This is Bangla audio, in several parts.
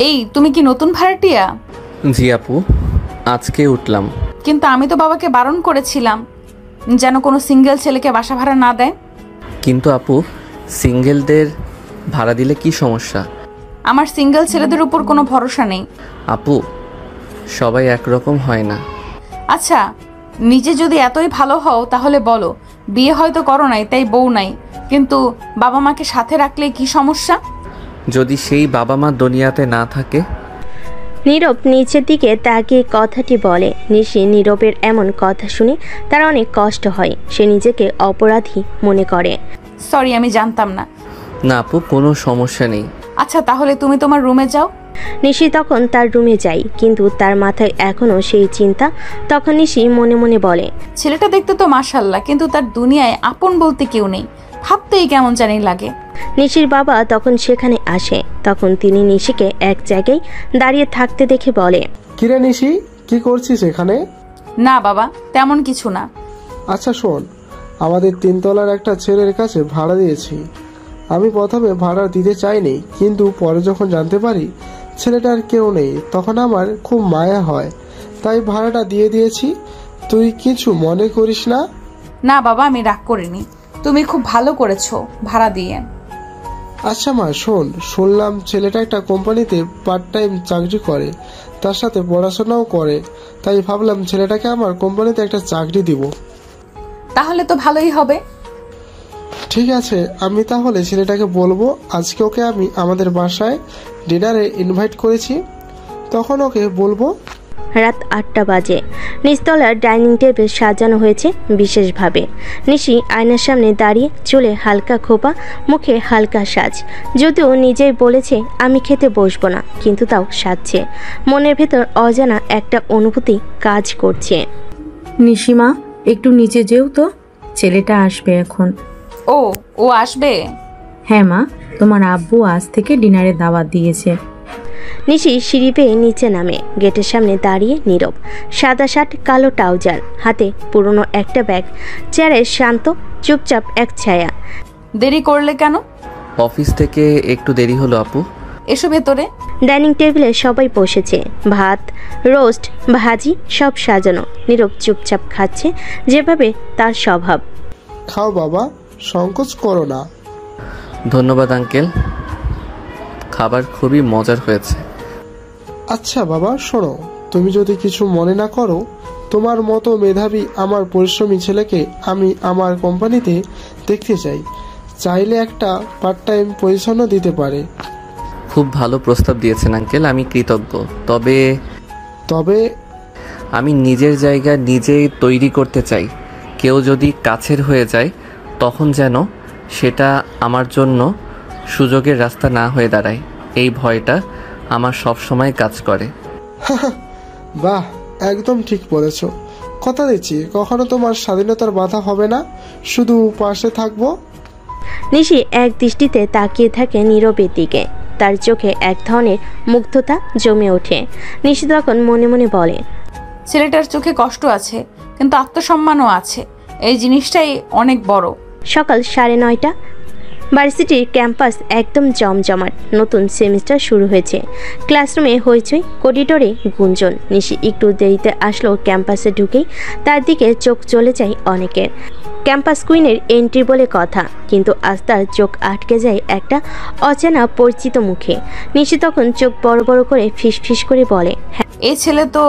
এই তুমি কি নতুন ভাড়াটিয়া? জি আপু, আজকে উঠলাম। কিন্তু আমি তো বাবাকে বারণ করেছিলাম যেন কোনো সিঙ্গেল ছেলেকে বাসা ভাড়া না দেয়। কিন্তু আপু, সিঙ্গেলদের ভাড়া দিলে কি সমস্যা? আমার সিঙ্গেল ছেলেদের উপর কোনো ভরসা নেই। আপু, সবাই একরকম হয় না। আচ্ছা, নিজে যদি এতই ভালো হও তাহলে বলো, বিয়ে হয়তো করো নাই তাই বউ নাই, কিন্তু বাবা মাকে সাথে রাখলে কি সমস্যা? যদি সেই বাবা মা দুনিয়াতে না থাকে? নীরব নিচের দিকে তাকিয়ে কথাটি বলে। নিশি নীরবের এমন কথা শুনে তার অনেক কষ্ট হয়। সে নিজেকে অপরাধী মনে করে। সরি, আমি জানতাম না। না আপু, কোনো সমস্যা নেই। আচ্ছা, তাহলে তুমি তোমার রুমে যাও। নিশি তখন তার রুমে যায়, কিন্তু তার মাথায় এখনও সেই চিন্তা। তখন নিশি মনে মনে বলে, ছেলেটা দেখতে তো মাশাআল্লাহ, কিন্তু তার দুনিয়ায় আপন বলতে কেউ নেই। ভাবতেই কেমন জানি লাগে। নিশির বাবা তখন সেখানে আসে। তখন তিনি নিশিকে এক জায়গায় দাঁড়িয়ে থাকতে দেখে বলে, কিরে নিশি, কি করছিস এখানে? না বাবা, তেমন কিছু না। আচ্ছা শোন, আমাদের 3 তলার একটা ছেলের কাছে ভাড়া দিয়েছি। আমি প্রথমে ভাড়া দিতে চাইনি, কিন্তু পরে যখন জানতে পারি ছেলেটার কেউ নেই, তখন আমার খুব মায়া হয়, তাই ভাড়াটা দিয়ে দিয়েছি। তুই কিছু মনে করিস না? না বাবা, আমি রাগ করিনি। তুমি খুব ভালো করেছো ভাড়া দিয়ে। আচ্ছা মা, শুনলাম ছেলেটা একটা কোম্পানিতে পার্ট টাইম চাকরি করে, তার সাথে পড়াশোনাও করে, তাই ভাবলাম ছেলেটাকে আমার কোম্পানিতে একটা চাকরি দিব। তাহলে তো ভালোই হবে। ঠিক আছে, আমি তাহলে ছেলেটাকে বলবো আজকে ওকে আমি আমাদের বাসায় ডিনারে ইনভাইট করেছি, তখন ওকে বলবো। রাত 8টা বাজে। নিচতলার ডাইনিং টেবিল সাজানো হয়েছে বিশেষভাবে। নিশি আয়নার সামনে দাঁড়িয়ে, চুলে হালকা খোপা, মুখে হালকা সাজ। যদিও নিজেই বলেছে আমি খেতে বসবো না, কিন্তু তাও সাজছে। মনের ভেতর অজানা একটা অনুভূতি কাজ করছে। নিশিমা, একটু নিচে যেও তো, ছেলেটা আসবে এখন। ও আসবে? হ্যাঁ মা, তোমার আব্বু আজ থেকে ডিনারে দাওয়াত দিয়েছে। নিশি সিঁড়ি পেয়ে নিচে নামে। গেটের সামনে দাঁড়িয়ে নীরব। সাদা শার্ট, কালো ট্রাউজার, হাতে পুরনো একটা ব্যাগ। চেয়ারে শান্ত চুপচাপ এক ছায়া। দেরি করলে কেন? অফিস থেকে একটু দেরি হলো আপু। এসো ভেতরে। ডাইনিং টেবিলে সবাই বসেছে। ভাত, রোস্ট, ভাজি সব সাজানো। নীরব চুপচাপ খাচ্ছে, যেভাবে তার স্বভাব। খাও বাবা, সংকোচ করো না। ধন্যবাদ আঙ্কেল, খাবার খুবই মজার হয়েছে। আচ্ছা বাবা শোনো, তুমি যদি কিছু মনে না করো, তোমার মতো মেধাবী আমার পরিশ্রমী ছেলেকে আমি আমার কোম্পানিতে দেখতে চাই। চাইলে একটা পার্ট টাইম পজিশনও দিতে পারে। খুব ভালো প্রস্তাব দিয়েছেন আঙ্কেল, আমি কৃতজ্ঞ। তবে আমি নিজের জায়গা নিজেই তৈরি করতে চাই। কেউ যদি কাছের হয়ে যায় তখন যেন সেটা আমার জন্য সুযোগের রাস্তা না হয়ে দাঁড়ায়, এই ভয়টা আমার সব সময় কাজ করে। বাহ, একদম ঠিক বলেছ। কথা দিচ্ছি কখনো তোমার স্বাধীনতার বাধা হবে না, শুধু পাশে থাকবো। নিশি এক দৃষ্টিতে তাকিয়ে থাকে নীরবের দিকে। তার চোখে এক ধরনের মুগ্ধতা জমে ওঠে। নিশি তখন মনে মনে বলে, ছেলেটার চোখে কষ্ট আছে, কিন্তু আত্মসম্মানও আছে। এই জিনিসটাই অনেক বড়। সকাল 9:30। ভার্সিটির ক্যাম্পাস একদম জমজমাট। নতুন সেমিস্টার শুরু হয়েছে। ক্লাসরুমে হইচই, করিডোরে গুঞ্জন। নিশি একটু দেরিতে আসলো। ক্যাম্পাসে ঢুকেই তার দিকে চোখ চলে যায় অনেকের। ক্যাম্পাস কুইনের এন্ট্রি বলে কথা, কিন্তু আজ তার চোখ আটকে যায় একটা অচেনা পরিচিত মুখে। নিশি তখন চোখ বড় বড় করে ফিসফিস করে বলে, হ্যাঁ এই ছেলে তো।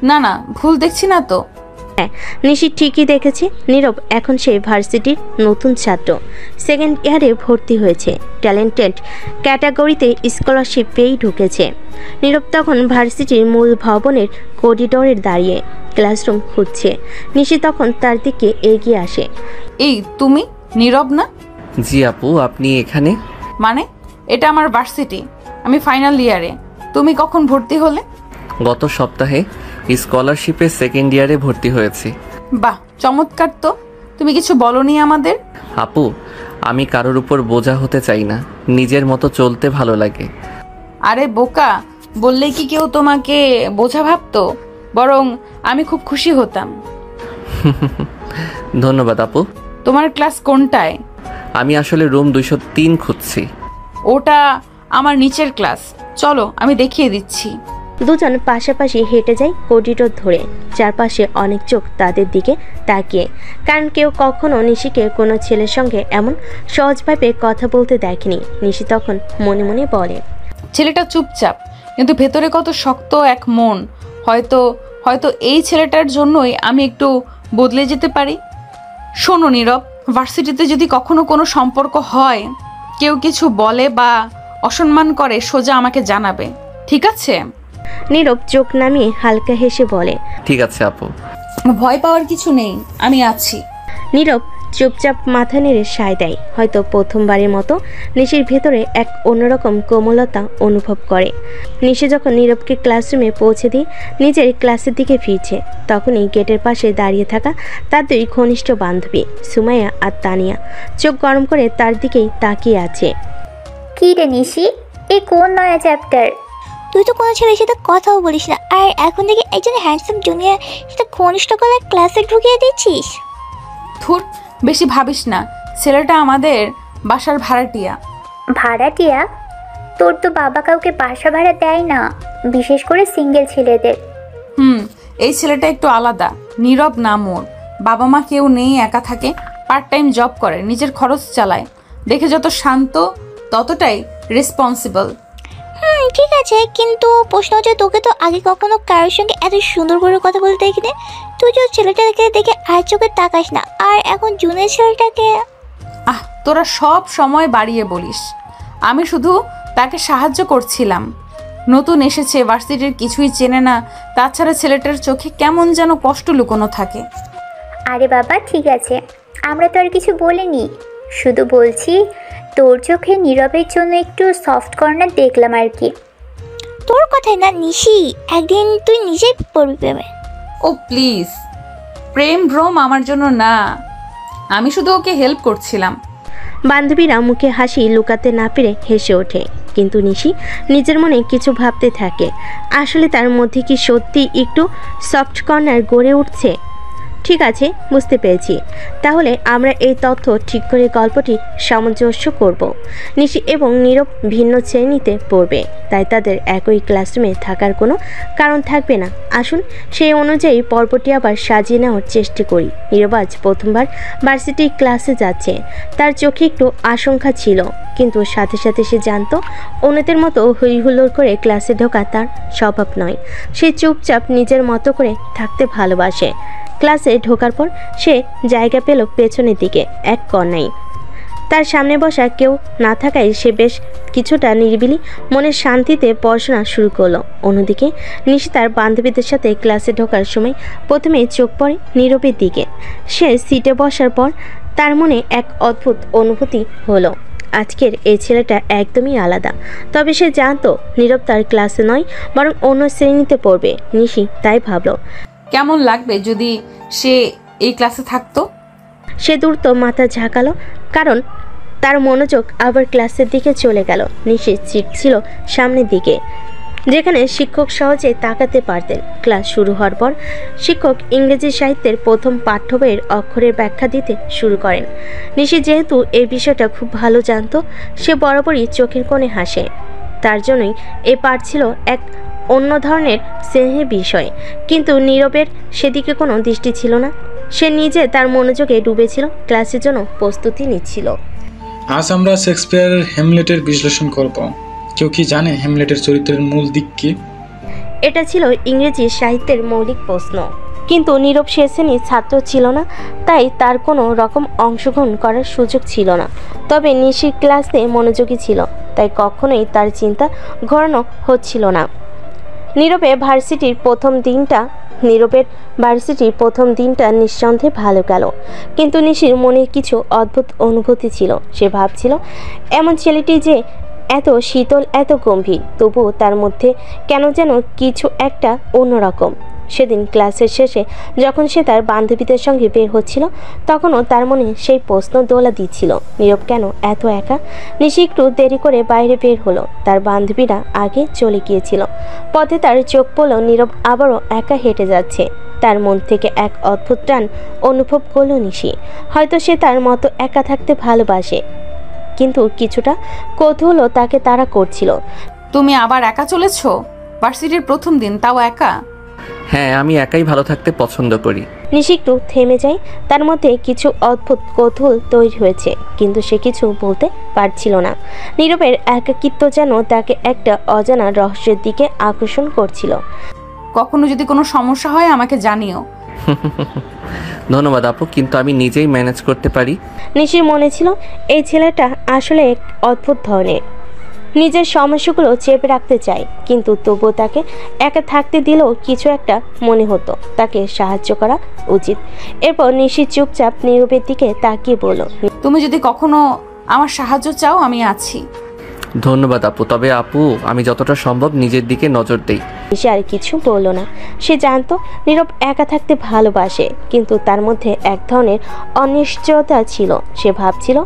না, ভুল দেখছি না তো? হ্যাঁ, নিশি ঠিকই দেখেছে। নীরব এখন সে ভার্সিটির নতুন ছাত্র, সেকেন্ড ইয়ারে ভর্তি হয়েছে। ট্যালেন্টেড ক্যাটাগরিতে স্কলারশিপ পেয়েই ঢুকেছে। নীরব তখন ভার্সিটির মূল ভবনের করিডোরে দাঁড়িয়ে ক্লাসরুম খুঁজছে। নিশি তখন তার দিকে এগিয়ে আসে। এই তুমি নীরব না? জি আপু, আপনি এখানে? মানে এটা আমার ভার্সিটি, আমি ফাইনাল ইয়ারে। তুমি কখন ভর্তি হলে? গত সপ্তাহে স্কলারশিপে সেকেন্ড ইয়ারে ভর্তি হয়েছি। বাহ, চমৎকার তো। তুমি কিছু বলনি আমাদের? আপু, আমি কারোর উপর বোঝা হতে চাই না, নিজের মতো চলতে ভালো লাগে। আরে বোকা, বললে কি কেউ তোমাকে বোঝা ভাবতো? বরং আমি খুব খুশি হতাম। ধন্যবাদ আপু। তোমার ক্লাস কোনটায়? আমি আসলে রুম 203 খুঁজছি। ওটা আমার নিচের ক্লাস। চলো আমি দেখিয়ে দিচ্ছি। দুজন পাশাপাশি হেঁটে যায় করিডোর ধরে, চারপাশে অনেক চোখ তাদের দিকে তাকিয়ে, কারণ কেউ কখনো নিশিকে কোনো ছেলের সঙ্গে এমন সহজভাবে কথা বলতে দেখেনি। নিশি তখন মনে মনে বলে, ছেলেটা চুপচাপ কিন্তু ভেতরে কত শক্ত এক মন। হয়তো হয়তো এই ছেলেটার জন্যই আমি একটু বদলে যেতে পারি। শোনো নীরব, ভার্সিটিতে যদি কখনো কোনো সম্পর্ক হয়, কেউ কিছু বলে বা অসম্মান করে, সোজা আমাকে জানাবে, ঠিক আছে? নীরব চোখ নামিয়ে হালকা হেসে বলে, ঠিক আছে আপু। ভয় পাওয়ার কিছু নেই, আমি আছি। নীরব চুপচাপ মাথা নেড়ে সায় দেয়। হয়তো প্রথমবারের মতো নিশির ভেতরে এক অন্যরকম কোমলতা অনুভব করে। নিশি যখন নীরবকে ক্লাসরুমে পৌঁছে দিয়ে নিজের ক্লাসের দিকে ফিরছে, তখনই গেটের পাশে দাঁড়িয়ে থাকা তার দুই ঘনিষ্ঠ বান্ধবী সুমাইয়া আর তানিয়া চোখ গরম করে তার দিকেই তাকিয়ে আছে। কি রে নিশি, এই কোন নয়া চ্যাপ্টার? তুই তো কোনো ছেলের সাথে কথাও বলিস না, আর এখন থেকে একজন হ্যান্ডসাম জুনিয়র সাথে ঘনিষ্ঠ করে ক্লাসে ঢুকিয়ে দিচ্ছিস। ধুর, বেশি ভাবিস না, ছেলেটা আমাদের বাসার ভাড়াটিয়া। ভাড়াটিয়া? তোর তো বাবা কাউকে বাসা ভাড়া দেয় না, বিশেষ করে সিঙ্গেল ছেলেদের। এই ছেলেটা একটু আলাদা। নীরব নাম ওর, বাবা মা কেউ নেই, একা থাকে, পার্ট টাইম জব করে, নিজের খরচ চালায়। দেখে যত শান্ত ততটাই রেসপন্সিবল। ঠিক আছে, কিন্তু প্রশ্ন হচ্ছে, তোকে তো আগে কখনো কারোর সঙ্গে এত সুন্দর করে কথা বলতে দেখিনি। তুই যে ছেলেটাকে দেখে আর চোখে তাকাস না, আর এখন জুনের ছেলেটাকে। তোরা সব সময় বাড়িয়ে বলিস। আমি শুধু তাকে সাহায্য করছিলাম। নতুন এসেছে, ভার্সিটির কিছুই চেনে না, তাছাড়া ছেলেটার চোখে কেমন যেন কষ্ট লুকোনো থাকে। আরে বাবা ঠিক আছে, আমরা তো আর কিছু বলিনি, শুধু বলছি তোর চোখে নীরবের জন্য একটু সফট কর্নার দেখলাম আর কি। তোর কথাই না নিশি, একদিন তুই নিজেই পড়বি প্রেমে। ও প্লিজ, প্রেম ভ্রম আমার জন্য না, আমি শুধু ওকে হেল্প করছিলাম। বান্ধবীরা মুখে হাসি লুকাতে না পেরে হেসে ওঠে, কিন্তু নিশি নিজের মনে কিছু ভাবতে থাকে। আসলে তার মধ্যে কি সত্যি একটু সফট কর্নার গড়ে উঠছে? ঠিক আছে, বুঝতে পেরেছি। তাহলে আমরা এই তথ্য ঠিক করে গল্পটি সামঞ্জস্য করব। নিশি এবং নীরব ভিন্ন শ্রেণীতে পড়বে, তাই তাদের একই ক্লাসরুমে থাকার কোনো কারণ থাকবে না। আসুন সেই অনুযায়ী পর্বটি আবার সাজিয়ে নেওয়ার চেষ্টা করি। নীরব আজ প্রথমবার ভার্সিটি ক্লাসে যাচ্ছে। তার চোখে একটু আশঙ্কা ছিল, কিন্তু সাথে সাথে সে জানতো অন্যদের মতো হইহুল্লোড় করে ক্লাসে ঢোকা তার স্বভাব নয়। সে চুপচাপ নিজের মতো করে থাকতে ভালোবাসে। ক্লাসে ঢোকার পর সে জায়গা পেল পেছনের দিকে এক কর্নায়। তার সামনে বসা কেউ না থাকায় সে বেশ কিছুটা নিরিবিলি মনের শান্তিতে পড়াশোনা শুরু করলো। অন্যদিকে নিশি তার বান্ধবীদের সাথে ক্লাসে ঢোকার সময় প্রথমে চোখ পড়ে নীরবের দিকে। সে সিটে বসার পর তার মনে এক অদ্ভুত অনুভূতি হলো। আজকের এই ছেলেটা একদমই আলাদা। তবে সে জানতো নীরব তার ক্লাসে নয়, বরং অন্য শ্রেণীতে পড়বে। নিশি তাই ভাবলো, কেমন লাগবে যদি সে এই ক্লাসে থাকতো। সে দ্রুত মাথা ঝাঁকালো, কারণ তার মনোযোগ আবার ক্লাসের দিকে চলে গেল। নিশির সিট ছিল সামনের দিকে, যেখানে শিক্ষক সহজে তাকাতে পারতেন। ক্লাস শুরু হওয়ার পর শিক্ষক ইংরেজি সাহিত্যের প্রথম পাঠ্য বইয়ের অক্ষরের ব্যাখ্যা দিতে শুরু করেন। নিশি যেহেতু এই বিষয়টা খুব ভালো জানতো, সে বরাবরই চোখের কোণে হাসে। তার জন্যই এই পাঠ ছিল এক অন্য ধরনের স্নেহের বিষয়, কিন্তু নীরবের সেদিকে কোনো দৃষ্টি ছিল না। সে নিজে তার মনোযোগে ডুবেছিল, ক্লাসের জন্য প্রস্তুতি নিচ্ছিল। আজ আমরা শেক্সপিয়ারের হ্যামলেটের বিশ্লেষণ করব। কেউ কি জানে হ্যামলেটের চরিত্রের মূল দিক কি? এটা ছিল ইংরেজি সাহিত্যের মৌলিক প্রশ্ন, কিন্তু নীরব সে শ্রেণীর ছাত্র ছিল না, তাই তার কোনো রকম অংশগ্রহণ করার সুযোগ ছিল না। তবে নিশির ক্লাসে মনোযোগী ছিল, তাই কখনোই তার চিন্তা ঘোরানো হচ্ছিল না। নীরবের ভার্সিটির প্রথম দিনটা নিঃসন্দেহে ভালো গেল, কিন্তু নিশির মনে কিছু অদ্ভুত অনুভূতি ছিল। সে ভাবছিল, এমন ছেলেটি যে এত শীতল, এত গম্ভীর, তবুও তার মধ্যে কেন যেন কিছু একটা অন্যরকম। সেদিন ক্লাসের শেষে যখন সে তার বান্ধবীদের সঙ্গে বের হচ্ছিল, তখনও তার মনে সেই প্রশ্ন দোলা দিচ্ছিল, নীরব কেন এত একা। নিশি একটু দেরি করে বাইরে বের হলো, তার বান্ধবীরা আগে চলে গিয়েছিল। পথে তার চোখ পড়ল নীরব আবারও একা হেঁটে যাচ্ছে। তার মন থেকে এক অদ্ভুত টান অনুভব করল নিশি। হয়তো সে তার মতো একা থাকতে ভালোবাসে, কিন্তু কিছুটা কৌতূহলও তাকে তাড়া করছিল। তুমি আবার একা চলেছো? ভার্সিটির প্রথম দিন, তাও একা? হ্যাঁ, আমি একাই ভালো থাকতে পছন্দ করি। নিশি একটু থেমে যায়। তার মধ্যে কিছু অদ্ভুত কৌতূহল তৈরি হয়েছে, কিন্তু সে কিছু বলতে পারছিল না। নীরবের একাকিত্ব যেন তাকে একটা অজানা রহস্যের দিকে আকর্ষণ করছিল। কখনো যদি কোনো সমস্যা হয় আমাকে জানিও। ধন্যবাদ আপু, কিন্তু আমি নিজেই ম্যানেজ করতে পারি। নিশির মনে ছিল এই ছেলেটা আসলে এক অদ্ভুত ধরনের, নিজের সমস্যাগুলো চেপে রাখতে চায়, কিন্তু তবুও তাকে একা থাকতে দিলেও কিছু একটা মনে হতো, তাকে সাহায্য করা উচিত। এরপর নিশি চুপচাপ নীরবের দিকে তাকিয়ে বলল, তুমি যদি কখনো আমার সাহায্য চাও আমি আছি। ধন্যবাদ আপু, তবে আপু আমি যতটা সম্ভব নিজের দিকে নজর দেই। নিশি আর কিছু বলল না। সে জানতো নীরব একা থাকতে ভালোবাসে, কিন্তু তার মধ্যে এক ধরনের অনিশ্চয়তা ছিল। সে ভাবছিল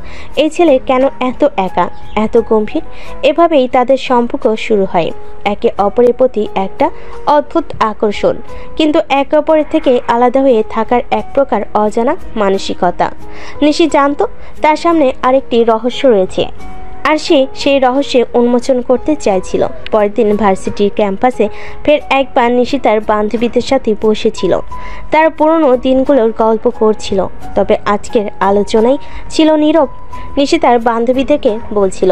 এই ছেলে কেন এত একা, এত গম্ভীর। এভাবেই তাদের সম্পর্ক শুরু হয়, একে অপরের প্রতি একটা অদ্ভুত আকর্ষণ, কিন্তু একে অপরের থেকে আলাদা হয়ে থাকার এক প্রকার অজানা মানসিকতা। নিশি জানতো তার সামনে আরেকটি রহস্য রয়েছে, আর সে সেই রহস্যে উন্মোচন করতে চাইছিল। পরের দিন ভার্সিটির ক্যাম্পাসে ফের একবার নিশি তার বান্ধবীদের সাথে বসেছিল, তার পুরনো দিনগুলোর গল্প করছিল। তবে আজকের আলোচনায় ছিল নীরব। নিশি তার বান্ধবীদেরকে বলছিল,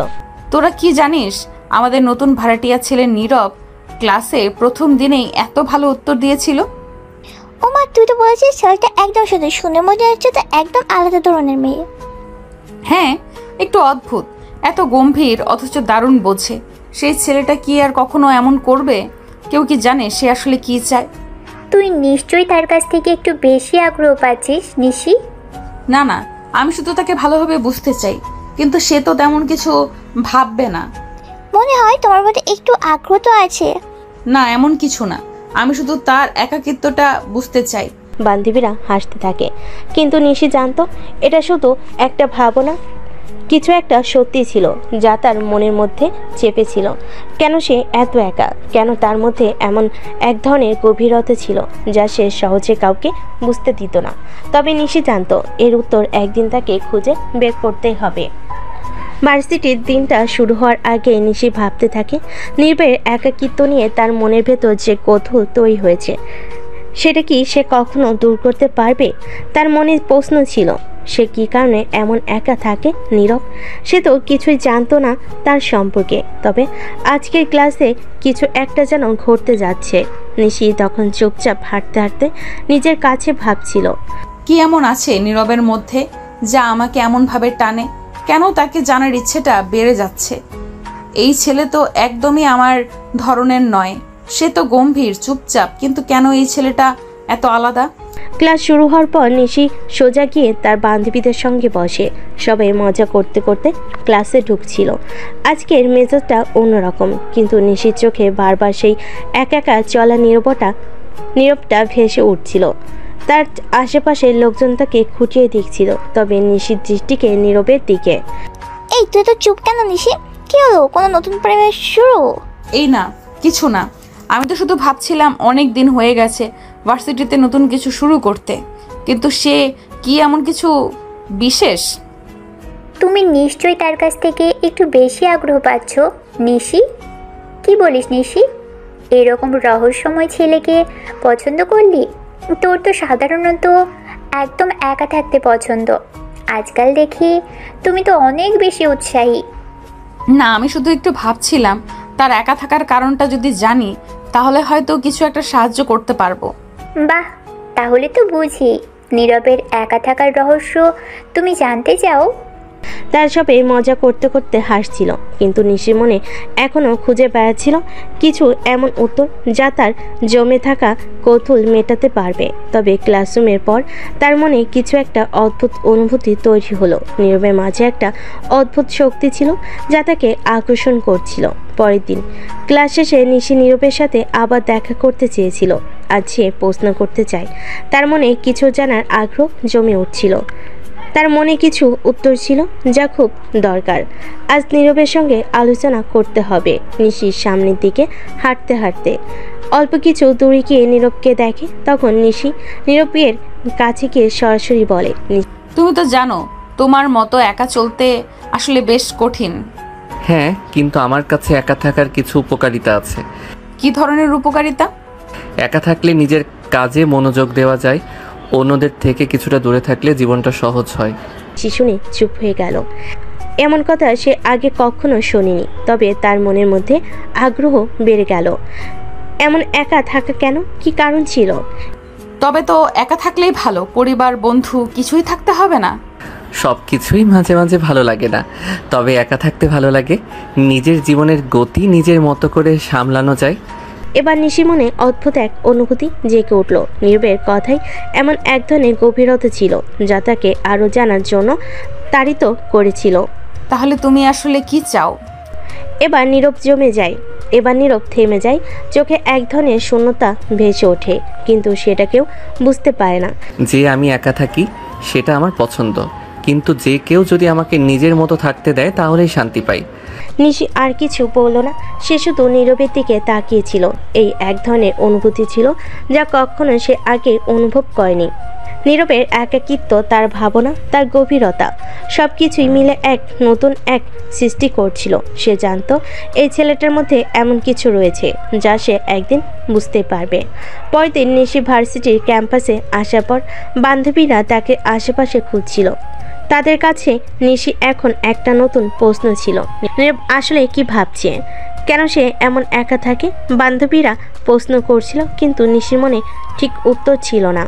তোরা কি জানিস আমাদের নতুন ভাড়াটিয়া ছেলে নীরব ক্লাসে প্রথম দিনেই এত ভালো উত্তর দিয়েছিল। ও মা, তুই তো বলেছিস ছেলেটা একদম শুধু শুনে মনে হচ্ছে তো একদম আলাদা ধরনের মেয়ে। হ্যাঁ, একটু অদ্ভুত, এত গম্ভীর অথচ দারুণ বোঝে। সেই ছেলেটা কি আর কখনো এমন করবে? কেউ কি জানে সে আসলে কি চায়? তুই নিশ্চয়ই তার কাছ থেকে একটু বেশি আগ্রহ পাচ্ছিস নিশি। না না, আমি শুধু তাকে ভালোভাবে বুঝতে চাই, কিন্তু সে তো তেমন কিছু ভাববে না। মনে হয় তোমার মধ্যে একটু আগ্রহ তো আছে। না, এমন কিছু না, আমি শুধু তার একাকিত্বটা বুঝতে চাই। বান্ধবীরা হাসতে থাকে, কিন্তু নিশি জানতো এটা শুধু একটা ভাবনা, কিছু একটা সত্যি ছিল যা তার মনের মধ্যে চেপেছিল। কেন সে এত একা, কেন তার মধ্যে এমন এক ধরনের গভীরতা ছিল যা সে সহজে কাউকে বুঝতে দিত না। তবে নিশি জানতো এর উত্তর একদিন তাকে খুঁজে বের করতেই হবে। ভার্সিটির দিনটা শুরু হওয়ার আগে নিশি ভাবতে থাকে নীরবের একাকিত্ব নিয়ে। তার মনের ভেতর যে কৌতূহল তৈরি হয়েছে সেটা কি সে কখনো দূর করতে পারবে? তার মনে প্রশ্ন ছিল, সে কী কারণে এমন একা থাকে নীরব? সে তো কিছুই জানতো না তার সম্পর্কে। তবে আজকের ক্লাসে কিছু একটা যেন ঘটতে যাচ্ছে। নিশি তখন চুপচাপ হাঁটতে হাঁটতে নিজের কাছে ভাবছিল, কি এমন আছে নীরবের মধ্যে যা আমাকে এমনভাবে টানে? কেন তাকে জানার ইচ্ছেটা বেড়ে যাচ্ছে? এই ছেলে তো একদমই আমার ধরনের নয়। সে তো গম্ভীর, চুপচাপ, কিন্তু কেন এই ছেলেটা এত আলাদা? ক্লাস শুরু হওয়ার পর নিশি সোজা গিয়ে তার বান্ধবীদের সঙ্গে বসে। সবাই মজা করতে করতে ক্লাসে ঢুকছিল। আজকের মেজাজটা অন্যরকম, কিন্তু নিশির চোখে বারবার সেই একা একা চলা নীরবটা ভেসে উঠছিল। তার আশেপাশের লোকজন তাকে খুঁটিয়ে দেখছিল, তবে নিশির দৃষ্টিকে নীরবের দিকে। এই তুই তো চুপ কেন নিশি? কি হলো, কোনো নতুন প্রেমের শুরু? এই না, কিছু না। আমি তো শুধু ভাবছিলাম অনেক দিন হয়ে গেছে ভার্সিটিতে নতুন কিছু শুরু করতে, কিন্তু সে কি এমন কিছু বিশেষ? তুমি নিশ্চয়ই তার কাছ থেকে একটু বেশি আগ্রহ পাচ্ছ নিশি। কি বলিস নিশি? এরকম রহস্যময় ছেলেকে পছন্দ করলি? তোর তো সাধারণত একদম একা থাকতে পছন্দ। আজকাল দেখি তুমি তো অনেক বেশি উৎসাহী। না, আমি শুধু একটু ভাবছিলাম তার একা থাকার কারণটা যদি জানি তাহলে হয়তো কিছু একটা সাহায্য করতে পারবো। বাহ, তাহলে তো বুঝি নীরবের একা থাকার রহস্য তুমি জানতে চাও। তার সবে মজা করতে করতে হাসছিল, কিন্তু নিশির মনে এখনও খুঁজে বেড়াচ্ছিল কিছু এমন উত্তর যা তার জমে থাকা কৌতূহল মেটাতে পারবে। তবে ক্লাসরুমের পর তার মনে কিছু একটা অদ্ভুত অনুভূতি তৈরি হলো। নীরবের মাঝে একটা অদ্ভুত শক্তি ছিল যা তাকে আকর্ষণ করছিল। পরের দিন ক্লাস শেষে নিশি নীরবের সাথে আবার দেখা করতে চেয়েছিল। আজ সে প্রশ্ন করতে চায়, তার মনে কিছু জানার আগ্রহ জমে উঠছিল। তার মনে কিছু উত্তর ছিল যা খুব দরকার। আজ নীরবের সঙ্গে আলোচনা করতে হবে। নিশির সামনের দিকে হাঁটতে হাঁটতে অল্প কিছু দূরে গিয়ে নীরবকে দেখে। তখন নিশি নীরবের কাছে গিয়ে সরাসরি বলে, তুমি তো জানো তোমার মতো একা চলতে আসলে বেশ কঠিন। হ্যাঁ, কিন্তু আমার কাছে একা থাকার কিছু উপকারিতা আছে। কি ধরনের উপকারিতা? একা থাকলে নিজের কাজে মনোযোগ দেওয়া যায়, অন্যদের থেকে কিছুটা দূরে থাকলে জীবনটা সহজ হয়। শুনে চুপ হয়ে গেল। এমন কথা সে আগে কখনো শোনেনি, তবে তার মনের মধ্যে আগ্রহ বেড়ে গেল। এমন একা থাকা কেন, কি কারণ ছিল? তবে তো একা থাকলেই ভালো, পরিবার বন্ধু কিছুই থাকতে হবে না। সব কিছুই মাঝে মাঝে ভালো লাগে না, তবে একা থাকতে ভালো লাগে। নিজের জীবনের গতি নিজের মতো করে সামলানো যায়। এবার নিশির মনে অদ্ভুত এক অনুভূতি জেগে উঠল। নীরবের কথাই এমন এক ধরনের গভীরতা ছিল যা তাকে আরও জানার জন্য তাড়িত করেছিল। তাহলে তুমি আসলে কি চাও? এবার নীরব থেমে যায়। চোখে এক ধরনের শূন্যতা ভেসে ওঠে, কিন্তু সেটা কেউ বুঝতে পারে না। যে আমি একা থাকি সেটা আমার পছন্দ, কিন্তু যে কেউ যদি আমাকে নিজের মতো থাকতে দেয় তাহলেই শান্তি পাই। নিশি আর কিছু বলল না, সে শুধু নীরবের দিকে তাকিয়েছিল। এই এক ধরনের অনুভূতি ছিল যা কখনো সে আগে অনুভব করেনি। নীরবের একাকিত্ব, তার ভাবনা, তার গভীরতা সব কিছুই মিলে নতুন এক সৃষ্টি করছিল। সে জানতো এই ছেলেটার মধ্যে এমন কিছু রয়েছে যা সে একদিন বুঝতে পারবে। পরের দিন নিশি ভার্সিটির ক্যাম্পাসে আসার পর বান্ধবীরা তাকে আশেপাশে খুঁজছিল। তাদের কাছে নিশি এখন একটা নতুন প্রশ্ন ছিল, নীরব আসলে কি ভাবছে, কেন সে এমন একা থাকে। বান্ধবীরা প্রশ্ন করছিল, কিন্তু নিশির মনে ঠিক উত্তর ছিল না।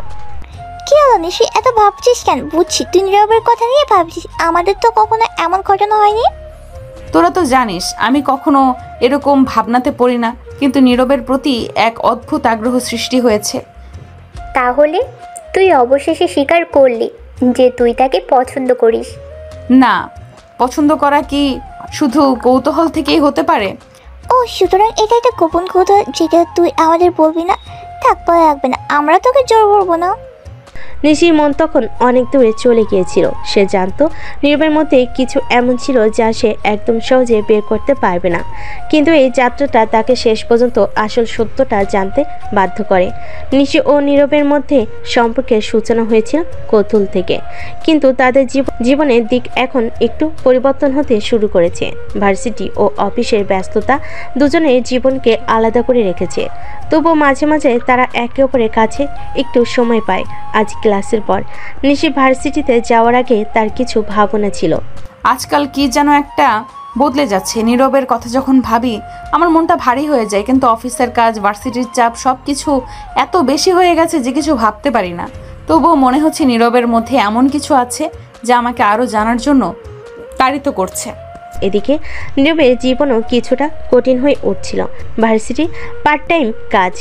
কি হলো নিশি, এত ভাবছিস কেন? বুঝছি তুই নীরবের কথা নিয়ে ভাবছিস, আমাদের তো কখনো এমন ঘটনা হয়নি। তোরা তো জানিস আমি কখনো এরকম ভাবনাতে পড়ি না, কিন্তু নীরবের প্রতি এক অদ্ভুত আগ্রহ সৃষ্টি হয়েছে। তাহলে তুই অবশেষে স্বীকার করলি যে তুই তাকে পছন্দ করিস? না, পছন্দ করা কি শুধু কৌতূহল থেকেই হতে পারে? ও, সুতরাং এটা একটা গোপন কথা যেটা তুই আমাদের বলবি না? থাক, ভয় লাগবে না, আমরা তোকে জোর করবো না। নিশির মন তখন অনেক দূরে চলে গিয়েছিল। সে জানতো নীরবের মধ্যে কিছু এমন ছিল যা সে একদম সহজে বের করতে পারবে না, কিন্তু এই যাত্রাটা তাকে শেষ পর্যন্ত আসল সত্যটা জানতে বাধ্য করে। নিশি ও নীরবের মধ্যে সম্পর্কের সূচনা হয়েছিল কৌতূহল থেকে, কিন্তু তাদের জীবনের দিক এখন একটু পরিবর্তন হতে শুরু করেছে। ভার্সিটি ও অফিসের ব্যস্ততা দুজনের জীবনকে আলাদা করে রেখেছে, তবুও মাঝে মাঝে তারা একে অপরের কাছে একটু সময় পায়। আজ ক্লাসের পর নিশি ভার্সিটিতে যাওয়ার আগে তার কিছু ভাবনা ছিল। আজকাল কি যেন একটা বদলে যাচ্ছে। নীরবের কথা যখন ভাবি আমার মনটা ভারী হয়ে যায়, কিন্তু অফিসের কাজ, ভার্সিটির চাপ সব কিছু এত বেশি হয়ে গেছে যে কিছু ভাবতে পারি না। তবুও মনে হচ্ছে নীরবের মধ্যে এমন কিছু আছে যা আমাকে আরও জানার জন্য তাড়িত করছে। এদিকে নীরবের জীবনও কিছুটা কঠিন হয়ে উঠছিল। ভার্সিটি, পার্ট টাইম কাজ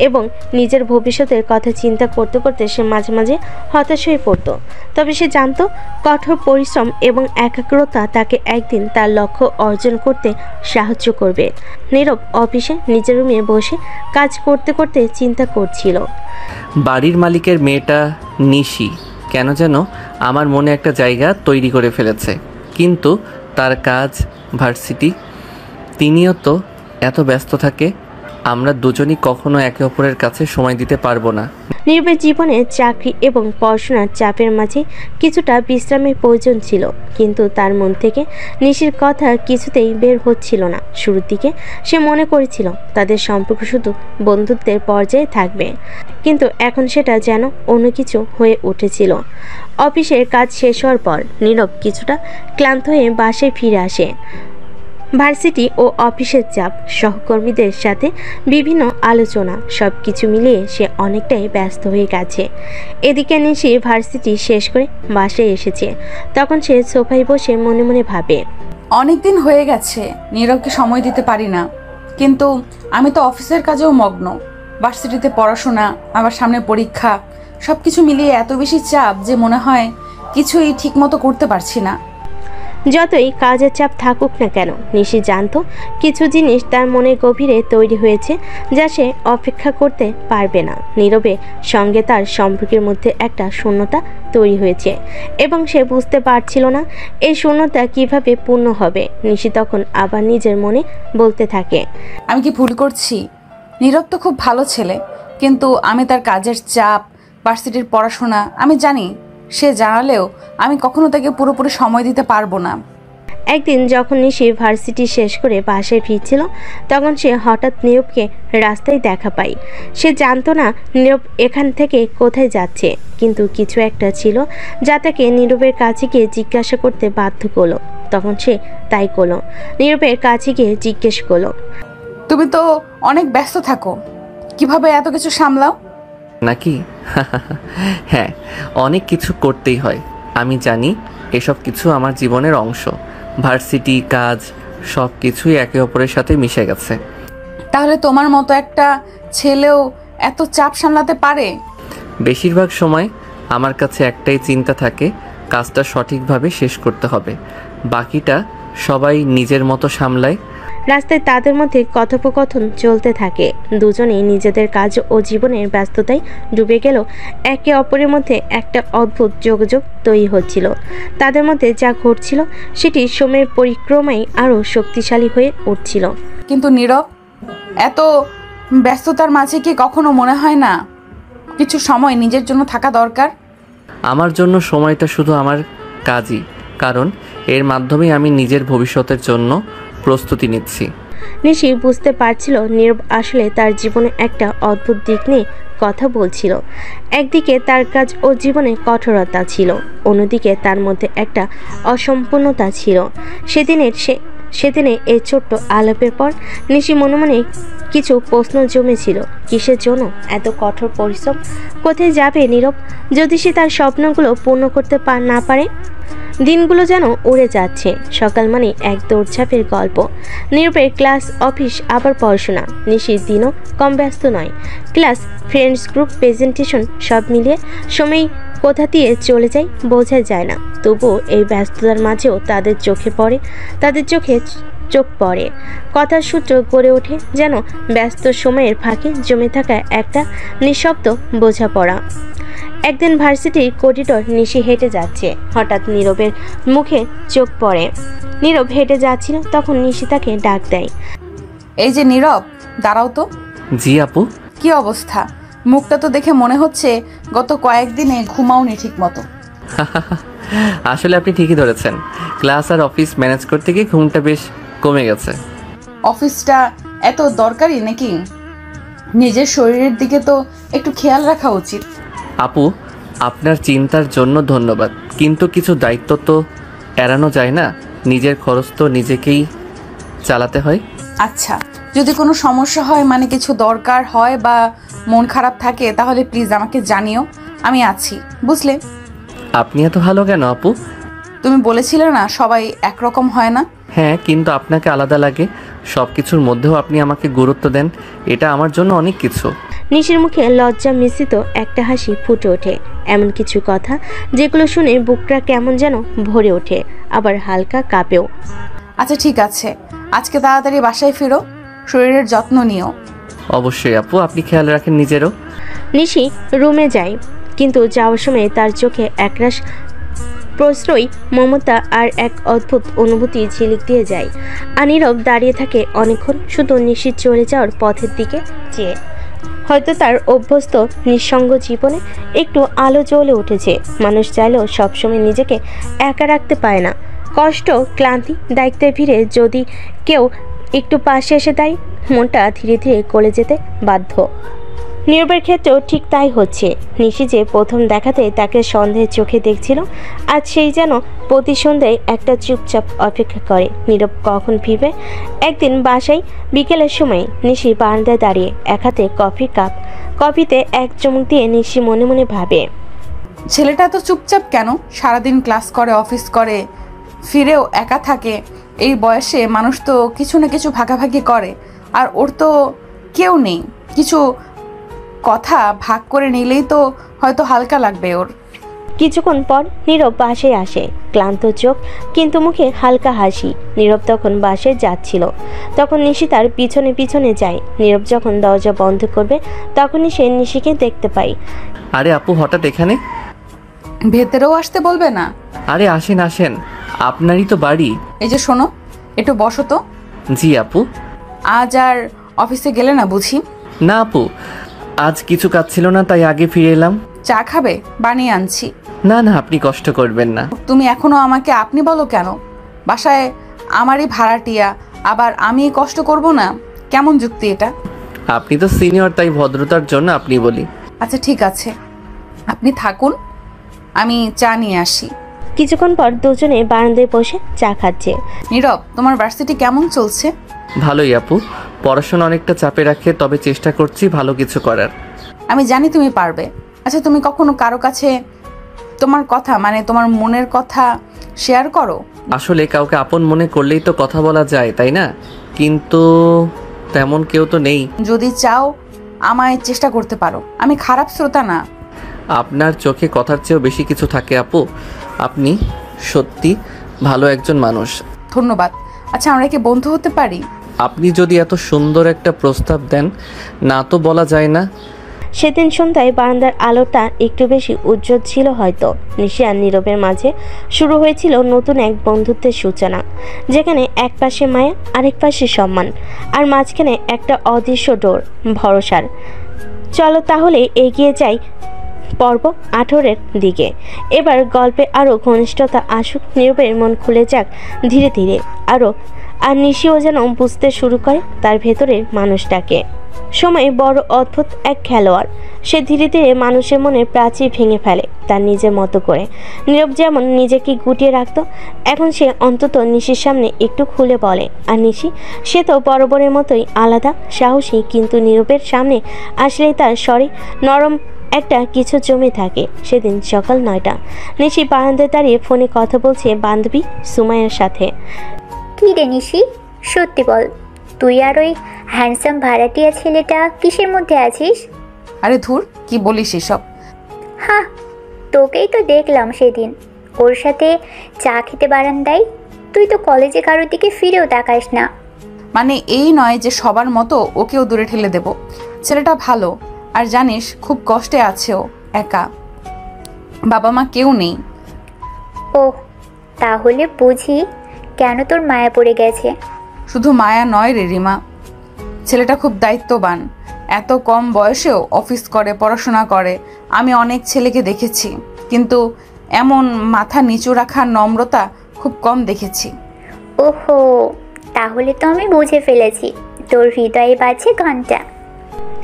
এবং নিজের ভবিষ্যতের কথা চিন্তা করতে করতে সে মাঝে মাঝে হতাশ হয়ে পড়ত। তবে সে জানতো কঠোর পরিশ্রম এবং একাগ্রতা তাকে একদিন তার লক্ষ্য অর্জন করতে সাহায্য করবে। নীরব অফিসে নিজের রুমে বসে কাজ করতে করতে চিন্তা করছিল, বাড়ির মালিকের মেয়েটা নিশি কেন যেন আমার মনে একটা জায়গা তৈরি করে ফেলেছে, কিন্তু তার কাজ, ভার্সিটি, তিনিও তো এত ব্যস্ত থাকে। আমরা দুজনই কখনো একে অপরের কাছে সময় দিতে পারবো না। নীরবের জীবনে চাকরি এবং পড়াশোনার চাপের মাঝে কিছুটা বিশ্রামের প্রয়োজন ছিল, কিন্তু তার মন থেকে নিশির কথা কিছুতেই বের হচ্ছিল না। শুরুর দিকে সে মনে করেছিল তাদের সম্পর্ক শুধু বন্ধুত্বের পর্যায়ে থাকবে, কিন্তু এখন সেটা যেন অন্য কিছু হয়ে উঠেছিল। অফিসের কাজ শেষ হওয়ার পর নীরব কিছুটা ক্লান্ত হয়ে বাসায় ফিরে আসে। ভার্সিটি ও অফিসের চাপ, সহকর্মীদের সাথে বিভিন্ন আলোচনা, সব কিছু মিলিয়ে সে অনেকটাই ব্যস্ত হয়ে গেছে। এদিকে নিশি ভার্সিটি শেষ করে বাসায় এসেছে। তখন সে সোফায় বসে মনে মনে ভাবে, অনেক দিন হয়ে গেছে নীরবকে সময় দিতে পারি না, কিন্তু আমি তো অফিসের কাজেও মগ্ন। ভার্সিটিতে পড়াশোনা, আবার সামনে পরীক্ষা, সব কিছু মিলিয়ে এত বেশি চাপ যে মনে হয় কিছুই ঠিক মতো করতে পারছি না। যতই কাজের চাপ থাকুক না কেন, নিশি জানতো কিছু জিনিস তার মনের গভীরে তৈরি হয়েছে যা সে অপেক্ষা করতে পারবে না। নীরবের সঙ্গে তার সম্পর্কের মধ্যে একটা শূন্যতা তৈরি হয়েছে এবং সে বুঝতে পারছিল না এই শূন্যতা কিভাবে পূর্ণ হবে। নিশি তখন আবার নিজের মনে বলতে থাকে, আমি কি ভুল করছি? নীরব তো খুব ভালো ছেলে, কিন্তু আমি তার কাজের চাপ, ভার্সিটির পড়াশোনা আমি জানি। সে জানালেও আমি কখনো তাকে পুরোপুরি সময় দিতে পারবো না। একদিন যখন নিশি ভার্সিটি শেষ করে বাসায় ফিরছিল তখন সে হঠাৎ নীরবকে রাস্তায় দেখা পায়। সে জানতো না নীরব এখান থেকে কোথায় যাচ্ছে, কিন্তু কিছু একটা ছিল যা তাকে নীরবের কাছে গিয়ে জিজ্ঞাসা করতে বাধ্য করলো। তখন সে তাই করলো, নীরবের কাছে গিয়ে জিজ্ঞেস করলো, তুমি তো অনেক ব্যস্ত থাকো, কিভাবে এত কিছু সামলাও? নাকি? হ্যাঁ, অনেক কিছু করতেই হয়। আমি জানি এসব কিছু আমার জীবনের অংশ। ভার্সিটি, কাজ সব কিছুই একে অপরের সাথে মিশে গেছে। তাহলে তোমার মতো একটা ছেলেও এত চাপ সামলাতে পারে? বেশিরভাগ সময় আমার কাছে একটাই চিন্তা থাকে, কাজটা সঠিকভাবে শেষ করতে হবে। বাকিটা সবাই নিজের মতো সামলায়। রাস্তায় তাদের মধ্যে কথোপকথন চলতে থাকে। দুজনেই নিজেদের কাজ ও জীবনের ব্যস্ততায় ডুবে গেল। একে অপরের মধ্যে একটা অদ্ভুত যোগাযোগ তৈরি হচ্ছিল। তাদের মধ্যে যা ঘটছিল সেটি সময়ের পরিক্রমায় আরও শক্তিশালী হয়ে উঠছিল। কিন্তু নীরব, এত ব্যস্ততার মাঝে কি কখনো মনে হয় না কিছু সময় নিজের জন্য থাকা দরকার? আমার জন্য সময়টা শুধু আমার কাজই, কারণ এর মাধ্যমেই আমি নিজের ভবিষ্যতের জন্য প্রস্তুতি নিচ্ছি। নিশি বুঝতে পারছিল নীরব আসলে তার জীবনে একটা অদ্ভুত দিক নিয়ে কথা বলছিল। একদিকে তার কাজ ও জীবনে কঠোরতা ছিল, অন্যদিকে তার মধ্যে একটা অসম্পূর্ণতা ছিল। সেদিনে এই ছোট্ট আলাপের পর নিশি মনে মনে কিছু প্রশ্ন জমেছিল। কিসের জন্য এত কঠোর পরিশ্রম? কোথায় যাবে নীরব যদি সে তার স্বপ্নগুলো পূর্ণ করতে না পারে? দিনগুলো যেন উড়ে যাচ্ছে। সকাল মানে এক দৌড়ঝাঁপের গল্প। নীরবের ক্লাস, অফিস, আবার পড়াশোনা। নিশির দিনও কম ব্যস্ত নয়। ক্লাস, ফ্রেন্ডস গ্রুপ, প্রেজেন্টেশন সব মিলিয়ে সময় কোথা দিয়ে চলে যায় বোঝা যায় না। তবুও এই ব্যস্ততার মাঝেও তাদের চোখে চোখ পড়ে। কথার সূত্র গড়ে ওঠে যেন ব্যস্ত সময়ের ফাঁকে জমে থাকা একটা নিঃশব্দ বোঝাপড়া। একদিন ভার্সিটির করিডোর নিশি হেঁটে যাচ্ছে, হঠাৎ নীরবের মুখে চোখ পড়ে। নীরব হেঁটে যাচ্ছিল, তখন নিশি তাকে ডাক দেয়। এই যে নীরব, দাঁড়াও তো। জি আপু। কি অবস্থা? মুখটা তো দেখে মনে হচ্ছে গত কয়েকদিনে ঘুমাওনি ঠিক মতো। আসলে আপনি ঠিকই ধরেছেন, ক্লাস আর অফিস ম্যানেজ করতে গিয়ে ঘুমটা বেশ কমে গেছে। অফিসটা এত দরকারি নাকি? নিজের শরীরের দিকে তো একটু খেয়াল রাখা উচিত। আপু, আপনার চিন্তার জন্য ধন্যবাদ, কিন্তু কিছু দায়িত্ব তো এড়ানো যায় না। নিজের খরচ তো নিজেকেই চালাতে হয়। আচ্ছা, যদি কোনো সমস্যা হয়, মানে কিছু দরকার হয় বা মন খারাপ থাকে, তাহলে প্লিজ আমাকে জানিও, আমি আছি, বুঝলে? আপনি এত ভালো কেন আপু? তুমি বলেছিলে না সবাই একরকম হয় না? হ্যাঁ, কিন্তু আপনাকে আলাদা লাগে। সব কিছুর মধ্যেও আপনি আমাকে গুরুত্ব দেন, এটা আমার জন্য অনেক কিছু। নিশির মুখে লজ্জা মিশ্রিত একটা হাসি ফুটে ওঠে। এমন কিছু কথা যেগুলো শুনে বুকটা কেমন যেন ভরে ওঠে, আবার হালকা কাঁপেও। আচ্ছা ঠিক আছে, আজকে তাড়াতাড়ি বাসায় ফিরো, শরীরের যত্ন নিও। অবশ্যই আপু, আপনি খেয়াল রাখেন নিজেরও। নিশি রুমে যায়, কিন্তু যাওয়ার সময় তার চোখে একরাশ প্রশ্রয়, মমতা আর এক অদ্ভুত অনুভূতি ঝিলিক দিয়ে যায়। নীরব দাঁড়িয়ে থাকে অনেকক্ষণ, শুধু নিশির চলে যাওয়ার পথের দিকে চেয়ে। হয়তো তার অভ্যস্ত নিঃসঙ্গ জীবনে একটু আলো জ্বলে উঠেছে। মানুষ চাইলেও সবসময় নিজেকে একা রাখতে পারে না। কষ্ট, ক্লান্তি, দায়িত্বের ভিড়ে যদি কেউ একটু পাশে এসে দেয়, মনটা ধীরে ধীরে গলে যেতে বাধ্য। নীরবের ক্ষেত্রেও ঠিক তাই হচ্ছে। নিশি যে প্রথম দেখাতে তাকে সন্দেহের চোখে দেখছিল, আজ সেই যেন প্রতি সন্ধ্যায় একটা চুপচাপ অপেক্ষা করে নীরব কখন ফিরবে। একদিন বাসায় বিকেলের সময় নিশি বারান্দায় দাঁড়িয়ে, এক হাতে কফির কাপ, কফিতে এক চুমুক দিয়ে নিশি মনে মনে ভাবে, ছেলেটা তো চুপচাপ কেন? সারাদিন ক্লাস করে, অফিস করে, ফিরেও একা থাকে। এই বয়সে মানুষ তো কিছু না কিছু ভাগাভাগি করে, আর ওর তো কেউ নেই। কিছু কথা ভাগ করে নিলেই তো হয়তো হালকা লাগবে ওর। কিছুক্ষণ পর নীরব বাসায় আসে, ক্লান্ত চোখ কিন্তু মুখে হালকা হাসি। নীরব তখন বাসায় যাচ্ছিল, তখন নিশি তার পিছনে পিছনে যায়। নীরব যখন দরজা বন্ধ করবে, তখনই সে নিশিকে দেখতে পায়। আরে আপু, হঠাৎ এখানে? ভেতরেও আসতে বলবে না? আরে আসেন আসেন, আপনারই তো বাড়ি। এই যে শোনো, একটু বসো তো। জি আপু। আজ আর অফিসে গেলে না বুঝি? না আপু, আজ কিছু কাজ ছিল না, তাই আগে ফিরে এলাম। চা খাবে? বানিয়ে আনছি। না না, আপনি কষ্ট করবেন না। তুমি এখনো আমাকে আপনি বলো কেন? বাসায় আমারই ভাড়াটিয়া, আবার আমি কষ্ট করব না? কেমন যুক্তি এটা? আপনি তো সিনিয়র, তাই ভদ্রতার জন্য আপনি বলি। আচ্ছা ঠিক আছে, আপনি থাকুন, আমি চা নিয়ে আসি। কিছুক্ষণ পর দুজনে বারান্দায় বসে চা খাচ্ছে। নীরব, তোমার ভার্সিটি কেমন চলছে? ভালোই আপু, পড়াশোনা অনেকটা চাপে রাখে, তবে চেষ্টা করছি ভালো কিছু করার। আমি জানি তুমি পারবে। আচ্ছা, তুমি কখনো কারো কাছে তোমার কথা, মানে তোমার মনের কথা শেয়ার করো? আসলে কাউকে আপন মনে করলেই তো কথা বলা যায়, তাই না? কিন্তু তেমন কেউ তো নেই। যদি চাও আমায় চেষ্টা করতে পারো, আমি খারাপ শ্রোতা না। আপনার চোখে কথার চেয়েও বেশি কিছু থাকে আপু। আপনি সত্যি ভালো একজন মানুষ। ধন্যবাদ। আচ্ছা, আমরা কি বন্ধু হতে পারি? আপনি যদি এত সুন্দর একটা প্রস্তাব দেন, না তো বলা যায় না। সেদিন সন্ধ্যায় বারান্দার আলোটা একটু বেশি উজ্জ্বল ছিল হয়তো। নিশি আর নীরবের মাঝে শুরু হয়েছিল নতুন এক বন্ধুত্বের সূচনা, যেখানে এক পাশে মায়া, আরেক পাশে সম্মান, আর মাঝখানে একটা অদৃশ্য ডোর, ভরসার। চলো তাহলে এগিয়ে যাই পর্ব 18-এর দিকে। এবার গল্পে আরও ঘনিষ্ঠতা আসুক, নীরবের মন খুলে যাক ধীরে ধীরে আরও, আর নিশিও যেন বুঝতে শুরু করে তার ভেতরের মানুষটাকে। সময় বড় অদ্ভুত এক খেলোয়াড়, সে ধীরে ধীরে মানুষের মনে প্রাচীর ভেঙে ফেলে তার নিজের মতো করে। নীরব যেমন নিজেকে গুটিয়ে রাখতো, এখন সে অন্তত নিশির সামনে একটু খুলে বলে। আর নিশি, সে তো বরাবরের মতোই আলাদা, সাহসী, কিন্তু নীরবের সামনে আসলেই তার স্বরে নরম একটা কিছু জমে থাকে। সেদিন সকাল 9টা, নিশি বারান্দায় দাঁড়িয়ে ফোনে কথা বলছে বান্ধবী সুমাইয়ার সাথে। কি রে নিশি, সত্যি বল, তুই আর ওই হ্যান্ডসাম ভাড়াটিয়া ছেলেটা কিসের মধ্যে আছিস? আরে ধুর, কি বলিস এসব? হ্যাঁ, তোকেই তো দেখলাম সেদিন ওর সাথে চা খেতে বারান্দায়। তুই তো কলেজে কারোর দিকে ফিরেও তাকাস না। মানে এই নয় যে সবার মতো ওকেও দূরে ঠেলে দেব। ছেলেটা ভালো, আর জানিস খুব কষ্টে আছে ও, একা, বাবা মা কেউ নেই। ও, তাহলে বুঝি কেন তোর মায়া পড়ে গেছে। শুধু মায়া নয় রে রিমা, ছেলেটা খুব দায়িত্ববান, এত কম বয়সেও অফিস করে, পড়াশোনা করে। আমি অনেক ছেলেকে দেখেছি, কিন্তু এমন মাথা নিচু রাখার নম্রতা খুব কম দেখেছি। ওহো, তাহলে তো আমি বুঝে ফেলেছি, তোর হৃদয়ে বাজছে ঘন্টা।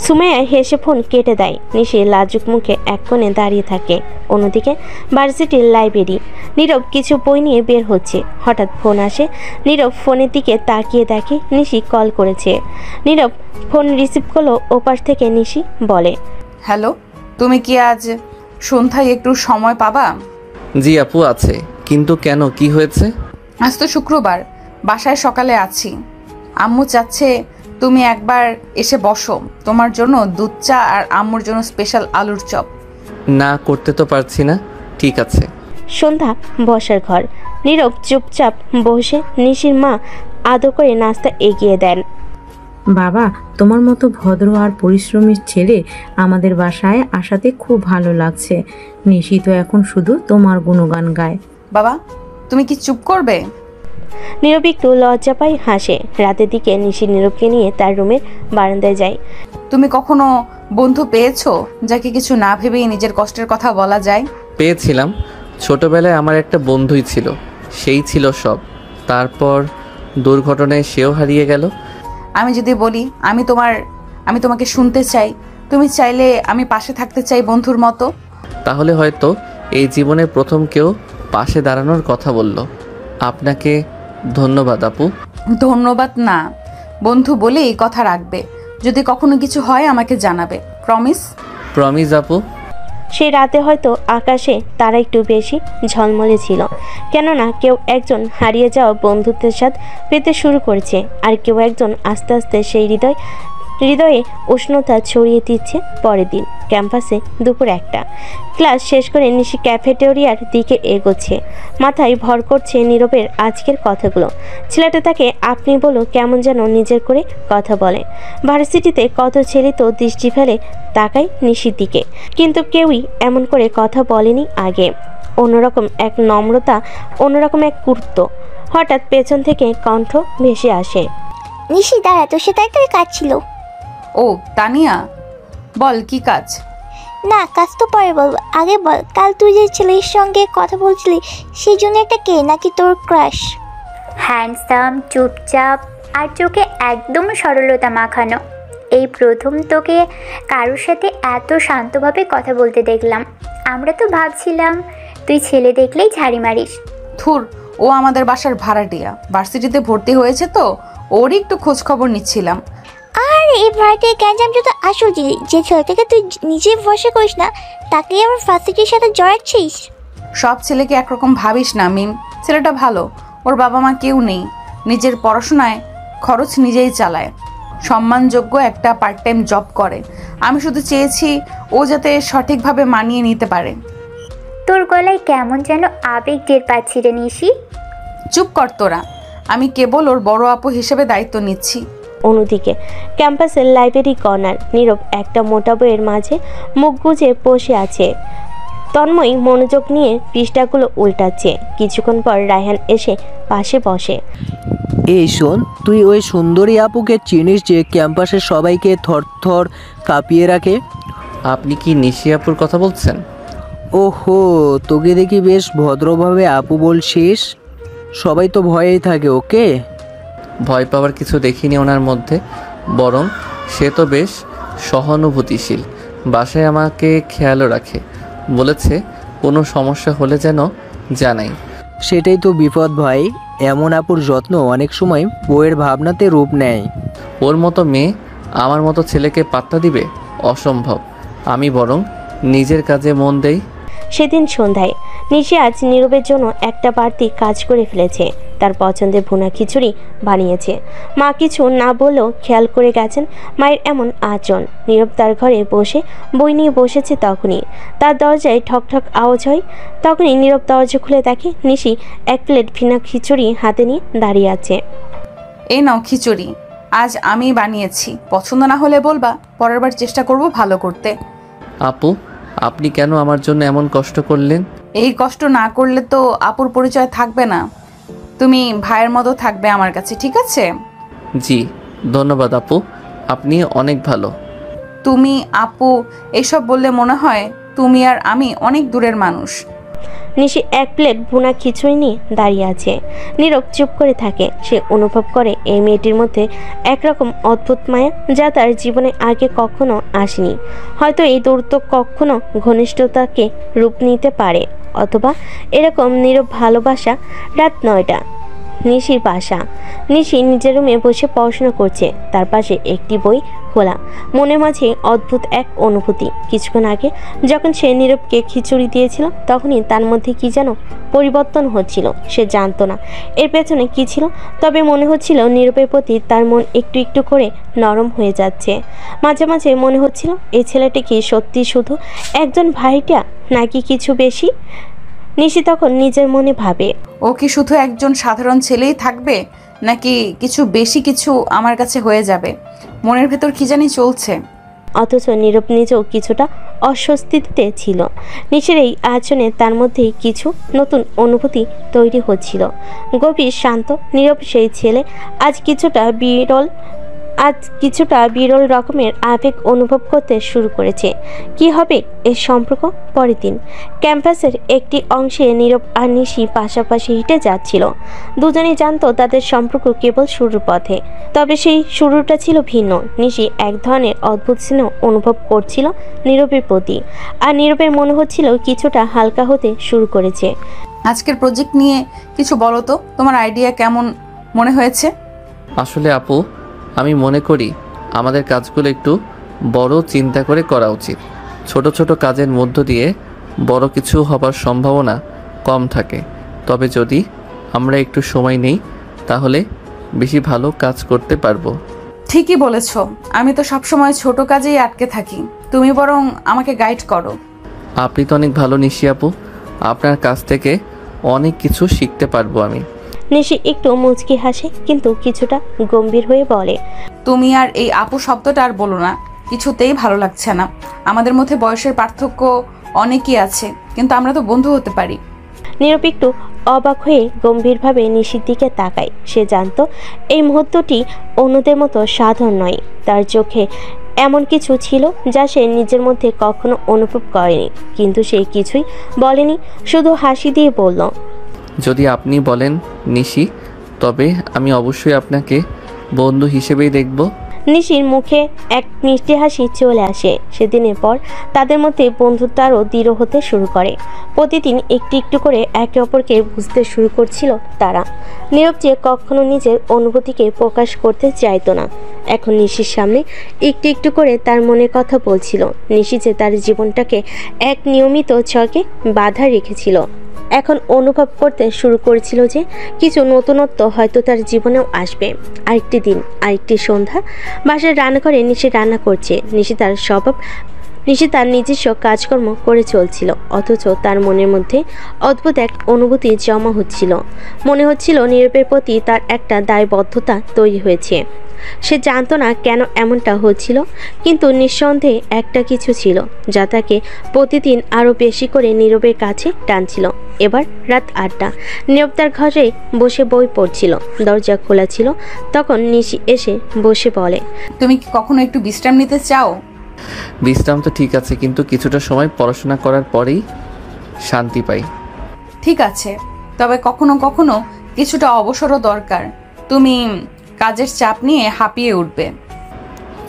সুমাইয়া হেসে ফোন কেটে দেয়। নিশি লাজুক মুখে এক কোণে দাঁড়িয়ে থাকে। অন্যদিকে ভার্সিটির লাইব্রেরি, নীরব কিছু বই নিয়ে বের হচ্ছে। হঠাৎ ফোন আসে। নীরব ফোনের দিকে তাকিয়ে দেখে নিশি কল করেছে। নীরব ফোন রিসিভ করলো। ওপাশ থেকে নিশি বলে, হ্যালো, তুমি কি আজ সন্ধ্যায় একটু সময় পাবা? জি আপু, আছে। কিন্তু কেন, কি হয়েছে? আজ তো শুক্রবার, বাসায় সকালে আছি। আম্মু চাচ্ছে তুমি একবার এসে বসো, তোমার জন্য দুধ চা আর আম্মুর জন্য স্পেশাল আলুর চপ। না, করতে তো পারছি না। ঠিক আছে। সন্ধ্যা বসার ঘর। নীরব চুপচাপ বসে। নিশির মা আদর করে নাস্তা এগিয়ে দেন। বাবা, তোমার মতো ভদ্র আর পরিশ্রমী ছেলে আমাদের বাসায় আসাতে খুব ভালো লাগছে। নিশি তো এখন শুধু তোমার গুণগান গায়। বাবা, তুমি কি চুপ করবে? নীরব একটু লজ্জা পায়, হাসে। রাতের দিকে নিশি নীরবকে নিয়ে তার রুমের বারান্দায় যায়। তুমি কখনো বন্ধু পেয়েছো যাকে কিছু না ভেবেই নিজের কষ্টের কথা বলা যায়? পেয়েছিলাম। ছোটবেলায় আমার একটা বন্ধুই ছিল, সেই ছিল সব। তারপর দুর্ঘটনায় সেও হারিয়ে গেল। আমি যদি বলি আমি তোমাকে শুনতে চাই, তুমি চাইলে আমি পাশে থাকতে চাই বন্ধুর মতো, তাহলে হয়তো এই জীবনে প্রথম কেউ পাশে দাঁড়ানোর কথা বলল। আপনাকে ধন্যবাদ আপু। ধন্যবাদ না, বন্ধু বলেই কথা রাখবে। যদি কখনো কিছু হয় আমাকে জানাবে, প্রমিস? প্রমিস আপু। সেই রাতে হয়তো আকাশে তারা একটু বেশি ঝলমলে ছিল, কেননা কেউ একজন হারিয়ে যাওয়া বন্ধুত্বের সাথে পেতে শুরু করেছে, আর কেউ একজন আস্তে আস্তে সেই হৃদয়ে উষ্ণতা ছড়িয়ে দিচ্ছে। পরের দিন ক্যাম্পাসে দুপুর 1টা, ক্লাস শেষ করে নিশি ক্যাফেটেরিয়ার দিকে এগোচ্ছে। মাথায় ভর করছে নীরবের আজকের কথাগুলো। ছেলেটা তাকে আপনি বলো কেমন যেন নিজের করে কথা বলে। ভার্সিটিতে কত ছেলে তো দৃষ্টি ফেলে তাকায় নিশির দিকে, কিন্তু কেউই এমন করে কথা বলেনি আগে। অন্যরকম এক নম্রতা, অন্যরকম এক গুরুত্ব। হঠাৎ পেছন থেকে কণ্ঠ ভেসে আসে, নিশি দাঁড়া, তোর সাথে একটা কাজ ছিল। ও তানিয়া, বল কি কাজ? না, কাজ তো পরে বলবো, আগে বল কাল তুই যে ছেলের সঙ্গে কথা বলছিলি সেই জন্য একটা কে, নাকি তোর ক্রাশ? হ্যান্ডসাম, চুপচাপ আর চোখে একদম সরলতা মাখানো। এই প্রথম তোকে কারোর সাথে এত শান্তভাবে কথা বলতে দেখলাম। আমরা তো ভাবছিলাম তুই ছেলে দেখলেই ঝাড়ি মারিস। থুর, ও আমাদের বাসার ভাড়াটিয়া, ভার্সিটিতে ভর্তি হয়েছে তো ওরই একটু খোঁজ খবর নিচ্ছিলাম। আর এই ভাড়াটিয়া গ্যাঞ্জাম যত আসল জিনিস, যে ছেলেটাকে তুই নিজে ভরসা করিস না তাকে আমার ফার্সিটির সাথে জড়াচ্ছিস। সব ছেলেকে একরকম ভাবিস না মিম। ছেলেটা ভালো, ওর বাবা মা কেউ নেই, নিজের পড়াশোনায় খরচ নিজেই চালায়, সম্মানযোগ্য একটা পার্ট টাইম জব করে। আমি শুধু চেয়েছি ও যাতে সঠিকভাবে মানিয়ে নিতে পারে। তোর গলায় কেমন যেন আবেগ টের পাচ্ছি রে নিশি। চুপ কর তোরা, আমি কেবল ওর বড় আপু হিসেবে দায়িত্ব নিচ্ছি। অন্যদিকে ক্যাম্পাসের লাইব্রেরি কর্নার, নীরব একটা মোটা বইয়ের মাঝে মুখ গুজে বসে আছে। তন্ময় মনোযোগ নিয়ে পৃষ্ঠাগুলো উল্টাচ্ছে। কিছুক্ষণ পর রায়হান এসে পাশে বসে। এই শোন, তুই ওই সুন্দরী আপুকে চিনিস যে ক্যাম্পাসের সবাইকে থরথর কাঁপিয়ে রাখে? আপনি কি নিশি আপুর কথা বলছেন? ওহো, তোকে দেখি বেশ ভদ্রভাবে আপু বলছিস। সবাই তো ভয়েই থাকে ওকে। ভয় পাওয়ার কিছু দেখিনি ওনার মধ্যে, বরং সে তো বেশ সহানুভূতিশীল। বাসায় আমাকে খেয়ালও রাখে, বলেছে কোনো সমস্যা হলে যেন জানাই। সেটাই তো বিপদ ভাই, এমন আপুর যত্ন অনেক সময় বউয়ের ভাবনাতে রূপ নেয়। ওর মতো মেয়ে আমার মতো ছেলেকে পাত্তা দিবে? অসম্ভব। আমি বরং নিজের কাজে মন দেই। সেদিন সন্ধ্যায় নিশি আজ নীরবের জন্য একটা বাড়তি কাজ করে ফেলেছে। তার পছন্দের ভুনা খিচুড়ি বানিয়েছে। মা কিছু না বললেও খেয়াল করে গেছেন মায়ের এমন আচরণ। নীরব তার ঘরে বসে বই নিয়ে বসেছে। তখনই তার দরজায় ঠক ঠক আওয়াজ হয়। তখনই নীরব দরজা খুলে দেখে নিশি এক প্লেট ভুনা খিচুড়ি হাতে নিয়ে দাঁড়িয়ে আছে। এই নাও খিচুড়ি, আজ আমি বানিয়েছি, পছন্দ না হলে বলবা, পরের বার চেষ্টা করব ভালো করতে। আপু, আপনি কেন আমার জন্য এমন কষ্ট করলেন? এই কষ্ট না করলে তো আপুর পরিচয় থাকবে না, তুমি ভাইয়ের মতো থাকবে আমার কাছে, ঠিক আছে? জি ধন্যবাদ আপু, আপনি অনেক ভালো। তুমি আপু এসব বললে মনে হয় তুমি আর আমি অনেক দূরের মানুষ। নিশি এক প্লেট ভুনা খিচুড়ি নিয়ে দাঁড়িয়ে আছে। নীরব চুপ করে থাকে। সে অনুভব করে এই মেয়েটির মধ্যে একরকম অদ্ভুত মায়া যা তার জীবনে আগে কখনো আসেনি। হয়তো এই দূরত্ব কখনো ঘনিষ্ঠতাকে রূপ নিতে পারে, অথবা এরকম নীরব ভালোবাসা। রাত 9টা, নিশির বাসা। নিশি নিজের রুমে বসে পড়াশোনা করছে। তার পাশে একটি বই খোলা। মনের মাঝে অদ্ভুত এক অনুভূতি। কিছুক্ষণ আগে যখন সে নীরবকে খিচুড়ি দিয়েছিল তখনই তার মধ্যে কি যেন পরিবর্তন হচ্ছিল। সে জানতো না এর পেছনে কি ছিল, তবে মনে হচ্ছিল নীরবের প্রতি তার মন একটু একটু করে নরম হয়ে যাচ্ছে। মাঝে মাঝে মনে হচ্ছিল এই ছেলেটি কি সত্যি শুধু একজন ভাইটা নাকি কিছু বেশি। নিশি তখন নিজের মনে ভাবে, ও কি শুধু একজন সাধারণ ছেলেই থাকবে নাকি কিছু বেশি কিছু আমার কাছে হয়ে যাবে? মনের ভেতর কি জানি চলছে। অথচ নীরব নিজেও কিছুটা অস্বস্তিতে ছিল। নিশির এই আচরণে তার মধ্যেই কিছু নতুন অনুভূতি তৈরি হচ্ছিল। গভীর শান্ত নীরব সেই ছেলে আজ কিছুটা বিরল রকমের আবেগ অনুভব করতে শুরু করেছে। কি হবে এর সম্পর্ক? পরের দিন ক্যাম্পাসের একটি অংশে নীরব আর নিশি পাশাপাশি হেঁটে যাচ্ছিল। দুজনেই জানতো তাদের সম্পর্ক কেবল শুরুর পথে, তবে সেই শুরুটা ছিল ভিন্ন। নিশি এক ধরনের অদ্ভুত স্নেহ অনুভব করছিল নীরবের প্রতি, আর নীরবের মনে হচ্ছিল কিছুটা হালকা হতে শুরু করেছে। আজকের প্রজেক্ট নিয়ে কিছু বলো তো, তোমার আইডিয়া কেমন মনে হয়েছে? আসলে আপু, আমি মনে করি আমাদের কাজগুলো একটু বড় চিন্তা করে করা উচিত। ছোট ছোট কাজের মধ্য দিয়ে বড় কিছু হবার সম্ভাবনা কম থাকে। তবে যদি আমরা একটু সময় নেই তাহলে বেশি ভালো কাজ করতে পারবো। ঠিকই বলেছ, আমি তো সবসময় ছোট কাজেই আটকে থাকি, তুমি বরং আমাকে গাইড করো। আপনি তো অনেক ভালো নিশি আপু, আপনার কাছ থেকে অনেক কিছু শিখতে পারবো আমি। নিশি একটু মুচকি হাসে, কিন্তু কিছুটা গম্ভীর হয়ে বলে, তুমি আর এই আপু শব্দটা আর বলো না, কিছুতেই ভালো লাগছে না। আমাদের মধ্যে বয়সের পার্থক্য অনেকই আছে, কিন্তু আমরা তো বন্ধু হতে পারি। নীরব একটু অবাক হয়ে গম্ভীরভাবে নিশির দিকে তাকায়। সে জানতো এই মুহূর্তটি অন্যদের মতো সাধারণ নয়। তার চোখে এমন কিছু ছিল যা সে নিজের মধ্যে কখনো অনুভব করেনি, কিন্তু সে কিছুই বলেনি, শুধু হাসি দিয়ে বলল, যদি আপনি বলেন নিশি, তবে আমি অবশ্যই আপনাকে বন্ধু হিসেবেই দেখব। নিশির মুখে এক মিষ্টি হাসি চলে আসে। সেদিনের পর তাদের মধ্যে বন্ধুত্ব আরও দৃঢ় হতে শুরু করে। প্রতিদিন একটু একটু করে একে অপরকে বুঝতে শুরু করছিল তারা। নীরব যে কখনো নিজের অনুভূতিকে প্রকাশ করতে চাইতো না, এখন নিশির সামনে একটু একটু করে তার মনের কথা বলছিল। নিশি যে তার জীবনটাকে এক নিয়মিত ছকে বাধা রেখেছিল, এখন অনুভব করতে শুরু করেছিল যে কিছু নতুনত্ব হয়তো তার জীবনেও আসবে। আরেকটি দিন, আরেকটি সন্ধ্যা, বাসার রান্নাঘরে নিশি রান্না করছে। নিশি তার নিজস্ব কাজকর্ম করে চলছিল, অথচ তার মনের মধ্যে অদ্ভুত এক অনুভূতি জমা হচ্ছিল। মনে হচ্ছিল নীরবের প্রতি তার একটা দায়বদ্ধতা তৈরি হয়েছে। সে জানতো না কেন এমনটা হচ্ছিল, কিন্তু নিঃসন্দেহে একটা কিছু ছিল যা তাকে প্রতিদিন আরও বেশি করে নীরবের কাছে টানছিল। এবার রাত 8টা, নীরব তার ঘরে বসে বই পড়ছিল। দরজা খোলা ছিল, তখন নিশি এসে বসে বলে, তুমি কি কখনো একটু বিশ্রাম নিতে চাও? বিশ্রাম তো ঠিক আছে, কিন্তু কিছুটা সময় পড়াশোনা করার পরেই শান্তি পাই। ঠিক আছে, তবে কখনো কখনো কিছুটা অবসরও দরকার। তুমি কাজের চাপ নিয়ে হাঁপিয়ে উঠবে।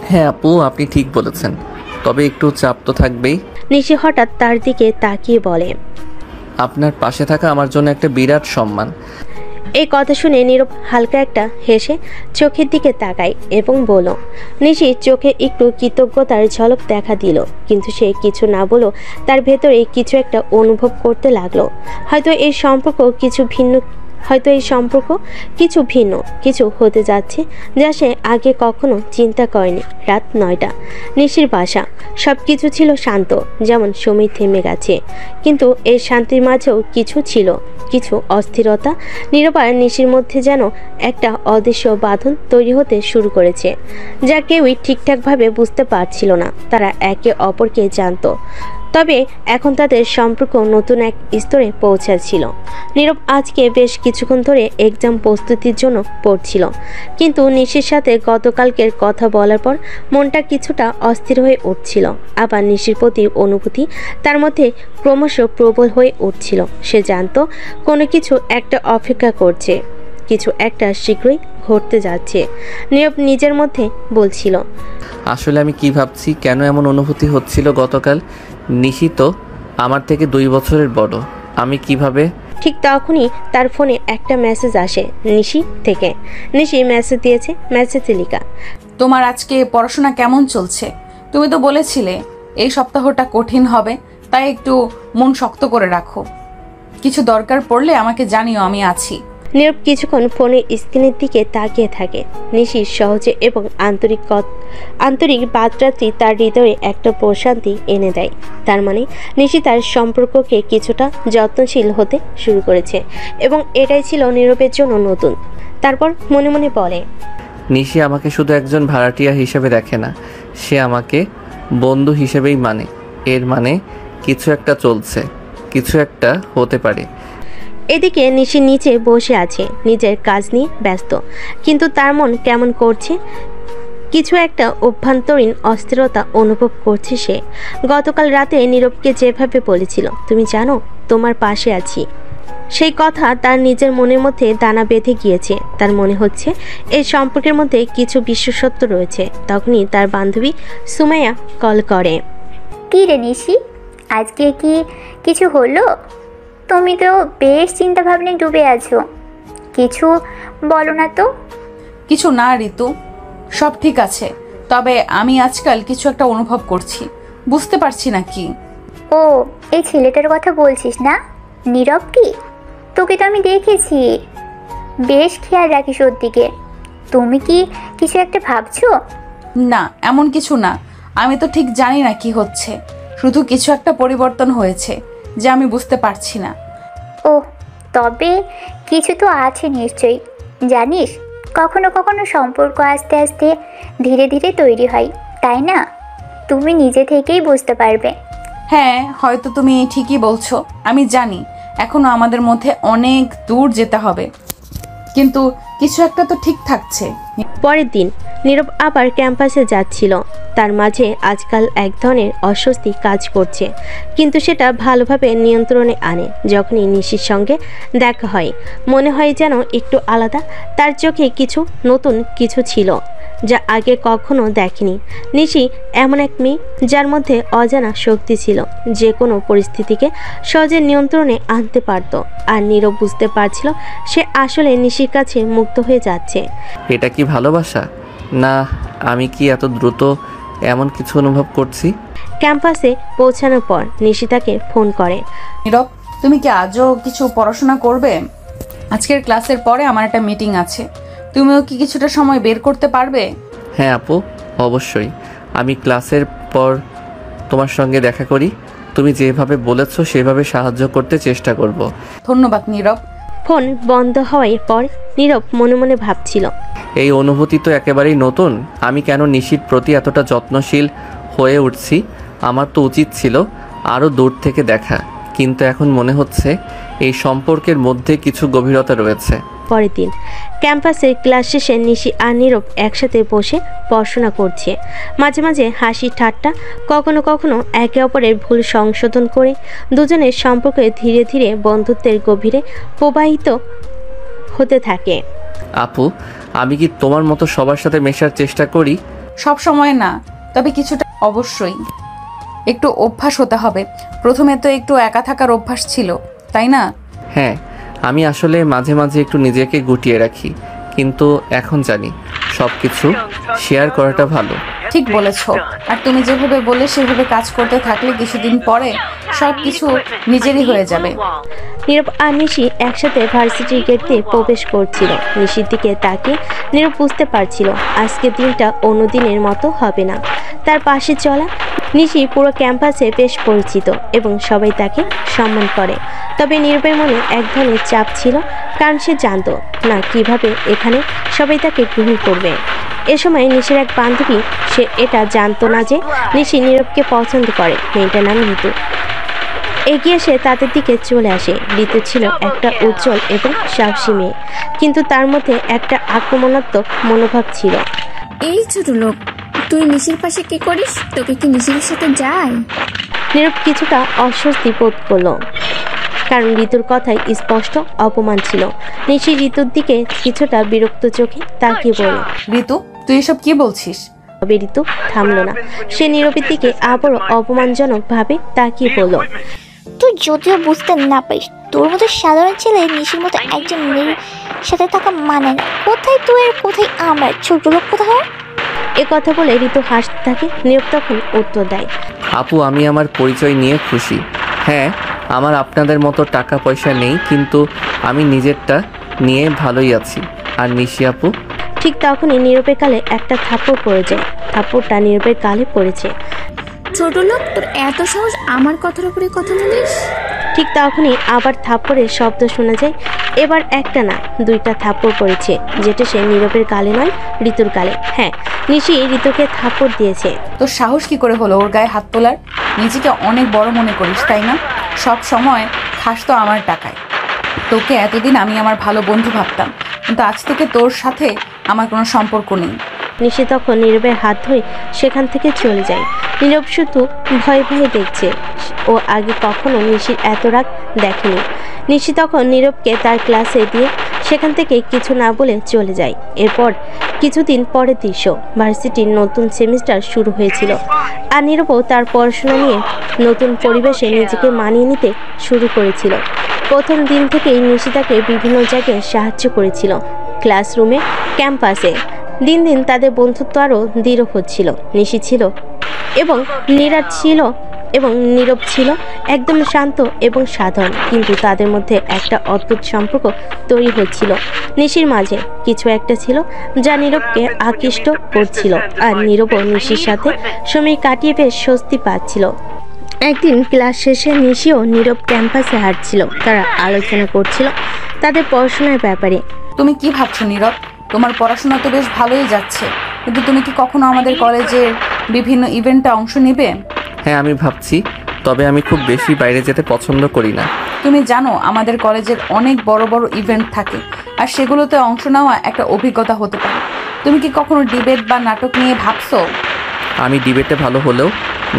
হ্যাঁ আপু, আপনি ঠিক বলেছেন, তবে একটু চাপ তো থাকবেই। নিশি হঠাৎ তার দিকে তাকিয়ে বলে, আপনার পাশে থাকা আমার জন্য একটা বিরাট সম্মান। এই কথা শুনে নীরব হালকা একটা হেসে চোখের দিকে তাকায় এবং বলল। নিশির চোখে একটু কৃতজ্ঞতার ঝলক দেখা দিল, কিন্তু সে কিছু না বলেও তার ভেতরে কিছু একটা অনুভব করতে লাগলো। হয়তো এই সম্পর্ক কিছু ভিন্ন কিছু হতে যাচ্ছে, যা সে আগে কখনো চিন্তা করেনি। রাত 9টা, নিশির বাসা। সব কিছু ছিল শান্ত, যেমন সময় থেমে গেছে, কিন্তু এই শান্তির মাঝেও কিছু ছিল, কিছু অস্থিরতা। নীরব আর নিশির মধ্যে যেন একটা অদৃশ্য বাঁধন তৈরি হতে শুরু করেছে, যা কেউই ঠিকঠাকভাবে বুঝতে পারছিল না। তারা একে অপরকে জানতো, তবে এখন তাদের সম্পর্ক নতুন এক স্তরে পৌঁছাচ্ছিল। নীরব আজকে বেশ কিছুক্ষণ ধরে এক্সাম প্রস্তুতির জন্য পড়ছিল, কিন্তু নিশির সাথে গতকালকের কথা বলার পর মনটা কিছুটা অস্থির হয়ে উঠছিল। আবার নিশির প্রতি অনুভূতি তার মধ্যে ক্রমশ প্রবল হয়ে উঠছিল। সে জানতো কোনো কিছু একটা অপেক্ষা করছে, কিছু একটা শীঘ্রই ঘটতে যাচ্ছে। নীরব নিজের মধ্যে বলছিল, আসলে আমি কি ভাবছি, কেন এমন অনুভূতি হচ্ছিল গতকাল? নিশি তো আমার থেকে 2 বছরের বড়, আমি কিভাবে? ঠিক তখনই তার ফোনে একটা মেসেজ আসে নিশি থেকে। নিশি মেসেজ দিয়েছে, মেসেজে লেখা, তোমার আজকে পড়াশোনা কেমন চলছে? তুমি তো বলেছিলে এই সপ্তাহটা কঠিন হবে, তাই একটু মন শক্ত করে রাখো। কিছু দরকার পড়লে আমাকে জানিও, আমি আছি। নীরব কিছুক্ষণ ফোনের স্ক্রিনের দিকে তাকিয়ে থাকে। নিশির সহজে এবং আন্তরিক বাদরাত্রি তার হৃদয়ে একটা প্রশান্তি এনে দেয়। তার মানে নিশি তার সম্পর্ককে কিছুটা যত্নশীল হতে শুরু করেছে, এবং এটাই ছিল নীরবের জন্য নতুন। তারপর মনে মনে বলে, নিশি আমাকে শুধু একজন ভাড়াটিয়া হিসেবে দেখে না, সে আমাকে বন্ধু হিসেবেই মানে। এর মানে কিছু একটা চলছে, কিছু একটা হতে পারে। এদিকে নিশি নিচে বসে আছে, নিজের কাজ নিয়ে ব্যস্ত, কিন্তু তার মন কেমন করছে। কিছু একটা অভ্যন্তরীণ অস্থিরতা অনুভব করছে সে। গতকাল রাতে নীরবকে যেভাবে বলেছিল, তুমি জানো তোমার পাশে আছি, সেই কথা তার নিজের মনের মধ্যে দানা বেঁধে গিয়েছে। তার মনে হচ্ছে এই সম্পর্কের মধ্যে কিছু বিশেষত্ব রয়েছে। তখনই তার বান্ধবী সুমাইয়া কল করে। কি রে নিশি, আজকে কি কিছু হলো? তুমি তো বেশ চিন্তা ভাবনায় ডুবে আছো, কিছু বলো না তো। কিছু না ঋতু, সব ঠিক আছে, তবে আমি আজকাল কিছু একটা অনুভব করছি, বুঝতে পারছি না কি। ও, এই ছেলেটার কথা বলছিস না? নীরব? কি, তোকে তো আমি দেখেছি, বেশ খেয়াল রাখিস ওর দিকে। তুমি কি কিছু একটা ভাবছো? না, এমন কিছু না, আমি তো ঠিক জানি না কি হচ্ছে, শুধু কিছু একটা পরিবর্তন হয়েছে যা আমি বুঝতে পারছি না। ও, তবে কিছু তো আছে নিশ্চয়ই। জানিস, কখনো কখনো সম্পর্ক আস্তে আস্তে ধীরে ধীরে তৈরি হয়, তাই না? তুমি নিজে থেকেই বুঝতে পারবে। হ্যাঁ, হয়তো তুমি ঠিকই বলছো, আমি জানি এখনো আমাদের মধ্যে অনেক দূর যেতে হবে, কিন্তু কিছু একটা তো ঠিক থাকছে। পরের দিন নীরব আবার ক্যাম্পাসে যাচ্ছিল। তার মাঝে আজকাল এক ধরনের অস্বস্তি কাজ করছে, কিন্তু সেটা ভালোভাবে নিয়ন্ত্রণে আনে। যখনই নিশির সঙ্গে দেখা হয় মনে হয় যেন একটু আলাদা। তার চোখে কিছু নতুন কিছু ছিল যা আগে কখনো দেখেনি। নিশি এমন এক মেয়ে যার মধ্যে অজানা শক্তি ছিল, যে কোনো পরিস্থিতিকে সহজে নিয়ন্ত্রণে আনতে পারত। আর নীরব বুঝতে পারছিল সে আসলে নিশির কাছে মুগ্ধ হয়ে যাচ্ছে। এটা কি ভালোবাসা, না আমি কি এত দ্রুত এমন কিছু অনুভব করছি? ক্যাম্পাসে পৌঁছানোর পর নিশি তাকে ফোন করে। নীরব, তুমি কি আজও কিছু পড়াশোনা করবে? আজকের ক্লাসের পরে আমার একটা মিটিং আছে, তুমিও কি কিছুটা সময় বের করতে পারবে? হ্যাঁ আপু, অবশ্যই। আমি ক্লাসের পর তোমার সঙ্গে দেখা করি। তুমি যেভাবে বলেছো সেভাবে সাহায্য করতে চেষ্টা করব। ধন্যবাদ নীরব। ফোন বন্ধ হওয়ার পর নীরব মনে মনে ভাবছিল, এই অনুভূতি তো একেবারেই নতুন। আমি কেন নিশির প্রতি এতটা যত্নশীল হয়ে উঠছি? আমার তো উচিত ছিল আরও দূর থেকে দেখা, কিন্তু এখন মনে হচ্ছে এই সম্পর্কের মধ্যে কিছু গভীরতা রয়েছে। পরের দিন ক্যাম্পাসের ক্লাস শেষে নিশি আর নীরব একসাথে বসে পড়াশোনা করছে। মাঝে মাঝে হাসি ঠাট্টা, কখনো কখনো একে অপরের ভুল সংশোধন করে দুজনের সম্পর্কে ধীরে ধীরে বন্ধুত্বের গভীরে প্রবাহিত হতে থাকে। আপু, আমি কি তোমার মতো সবার সাথে মেশার চেষ্টা করি? সব সময় না, তবে কিছুটা অবশ্যই। একটু অভ্যাস হতে হবে। প্রথমে তো একটু একা থাকার অভ্যাস ছিল, তাই না? হ্যাঁ, আমি আসলে মাঝে মাঝে একটু নিজেকে গুটিয়ে রাখি, কিন্তু এখন জানি সব কিছু শেয়ার করাটা ভালো। ঠিক বলেছ। আর তুমি যেভাবে বলে সেভাবে কাজ করতে থাকলে কিছুদিন পরে সব কিছু নিজেরই হয়ে যাবে। নীরব আর নিশি একসাথে ভার্সিটির গেট দিয়ে প্রবেশ করছিল। নিশির দিকে তাকিয়ে নীরব বুঝতে পারছিল আজকের দিনটা অন্যদিনের মতো হবে না। তার পাশে চলা নিশি পুরো ক্যাম্পাসে বেশ পরিচিত এবং সবাই তাকে সম্মান করে। তবে নীরবের মনে এক ধরনের চাপ ছিল, কারণ সে জানত না কিভাবে এখানে সবাই তাকে গ্রহণ করবে। এ সময় নিশির এক বান্ধবী, সে এটা জানতো না যে নিশি নীরবকে পছন্দ করে। মেয়েটার নাম ঋতু। এগিয়ে এসে তাদের দিকে চলে আসে। ঋতু ছিল একটা উজ্জ্বল এবং সাহসী মেয়ে, কিন্তু তার মধ্যে একটা আক্রমণাত্মক মনোভাব ছিল। এই ছোট লোক, তুই নিশির পাশে কি করিস? তোকে কি নিশির সাথে যায়? নীরব কিছুটা অস্বস্তি বোধ করলো, কারণ ঋতুর কথায় স্পষ্ট অপমান ছিল। নিশি ঋতুর দিকে কিছুটা বিরক্ত চোখে তাকিয়ে বলল, ঋতু, তুই এসব কি বলছিস? তবে ঋতু থামলো না। সে নীরবের দিকে আবারও অপমানজনক ভাবে তাকিয়ে বলল, তুই যদিও বুঝতে না পারিস, তোর মতো সাধারণ ছেলে নিশির মতো একজন মেয়ের সাথে থাকা মানে না। কোথায় তুই আর কোথায় আমরা, ছোট লোক কোথায়? এ কথা বলে ঋতু হাসতে থাকে। নীরব তখন উত্তর দেয়, আপু, আমি আমার পরিচয় নিয়ে খুশি। হ্যাঁ, আমার আপনাদের মতো টাকা পয়সা নেই, কিন্তু আমি নিজেরটা নিয়ে ভালোই আছি। আর নিশি আপু? ঠিক তখনই নীরবের গালে একটা থাপ্পড় পড়ে যায়। থাপ্পড়টা নীরবের গালে পড়েছে। ছোট লোক, তোর এত সাহস আমার কথার উপরে কথা বলিস? ঠিক তখনই আবার থাপ্পড়ের শব্দ শোনা যায়। এবার একটা না, দুইটা থাপ্পড় পড়েছে, যেটা সে নীরবের গালে নয়, ঋতুর গালে। হ্যাঁ, নিশি ঋতুকে থাপ্পড় দিয়েছে। তোর সাহস কি করে হলো ওর গায়ে হাত তোলার? নিজেকে অনেক বড় মনে করিস, তাই না? সব সময় খাস তো আমার টাকায়। তোকে এতদিন আমি আমার ভালো বন্ধু ভাবতাম, কিন্তু আজ থেকে তোর সাথে আমার কোনো সম্পর্ক নেই। নিশি তখন নীরবের হাত ধরে সেখান থেকে চলে যায়। নীরব শুধু ভয়ে ভয়ে দেখছে। ও আগে কখনো নিশির এত রাগ দেখেনি। নিশি তখন নীরবকে তার ক্লাসে দিয়ে সেখান থেকে কিছু না বলে চলে যায়। এরপর কিছুদিন পরের দৃশ্য, ভার্সিটির নতুন সেমিস্টার শুরু হয়েছিল। আর নীরবও তার পড়াশোনা নিয়ে নতুন পরিবেশে নিজেকে মানিয়ে নিতে শুরু করেছিল। প্রথম দিন থেকেই নিশি তাকে বিভিন্ন জায়গায় সাহায্য করেছিল, ক্লাসরুমে, ক্যাম্পাসে। দিন দিন তাদের বন্ধুত্ব আরও দৃঢ় হচ্ছিল। নিশি ছিল এবং নীরব ছিল একদম শান্ত এবং সাধারণ, কিন্তু তাদের মধ্যে একটা অদ্ভুত সম্পর্ক তৈরি হচ্ছিল। নিশির মাঝে কিছু একটা ছিল যা নীরবকে আকৃষ্ট করছিল, আর নীরবও নিশির সাথে সময় কাটিয়ে বেশ স্বস্তি পাচ্ছিল। একদিন ক্লাস শেষে নিশি ও নীরব ক্যাম্পাসে হাঁটছিল। তারা আলোচনা করছিল তাদের পড়াশোনার ব্যাপারে। তুমি কি ভাবছো নীরব? তোমার পড়াশোনা তো বেশ ভালোই যাচ্ছে, কিন্তু তুমি কি কখনো আমাদের কলেজের বিভিন্ন ইভেন্টে অংশ নেবে? হ্যাঁ, আমি ভাবছি, তবে আমি খুব বেশি বাইরে যেতে পছন্দ করি না। তুমি জানো আমাদের কলেজের অনেক বড় বড় ইভেন্ট থাকে, আর সেগুলোতে অংশ নেওয়া একটা অভিজ্ঞতা হতে পারে। তুমি কি কখনো ডিবেট বা নাটক নিয়ে ভাবছো? আমি ডিবেটে ভালো হলেও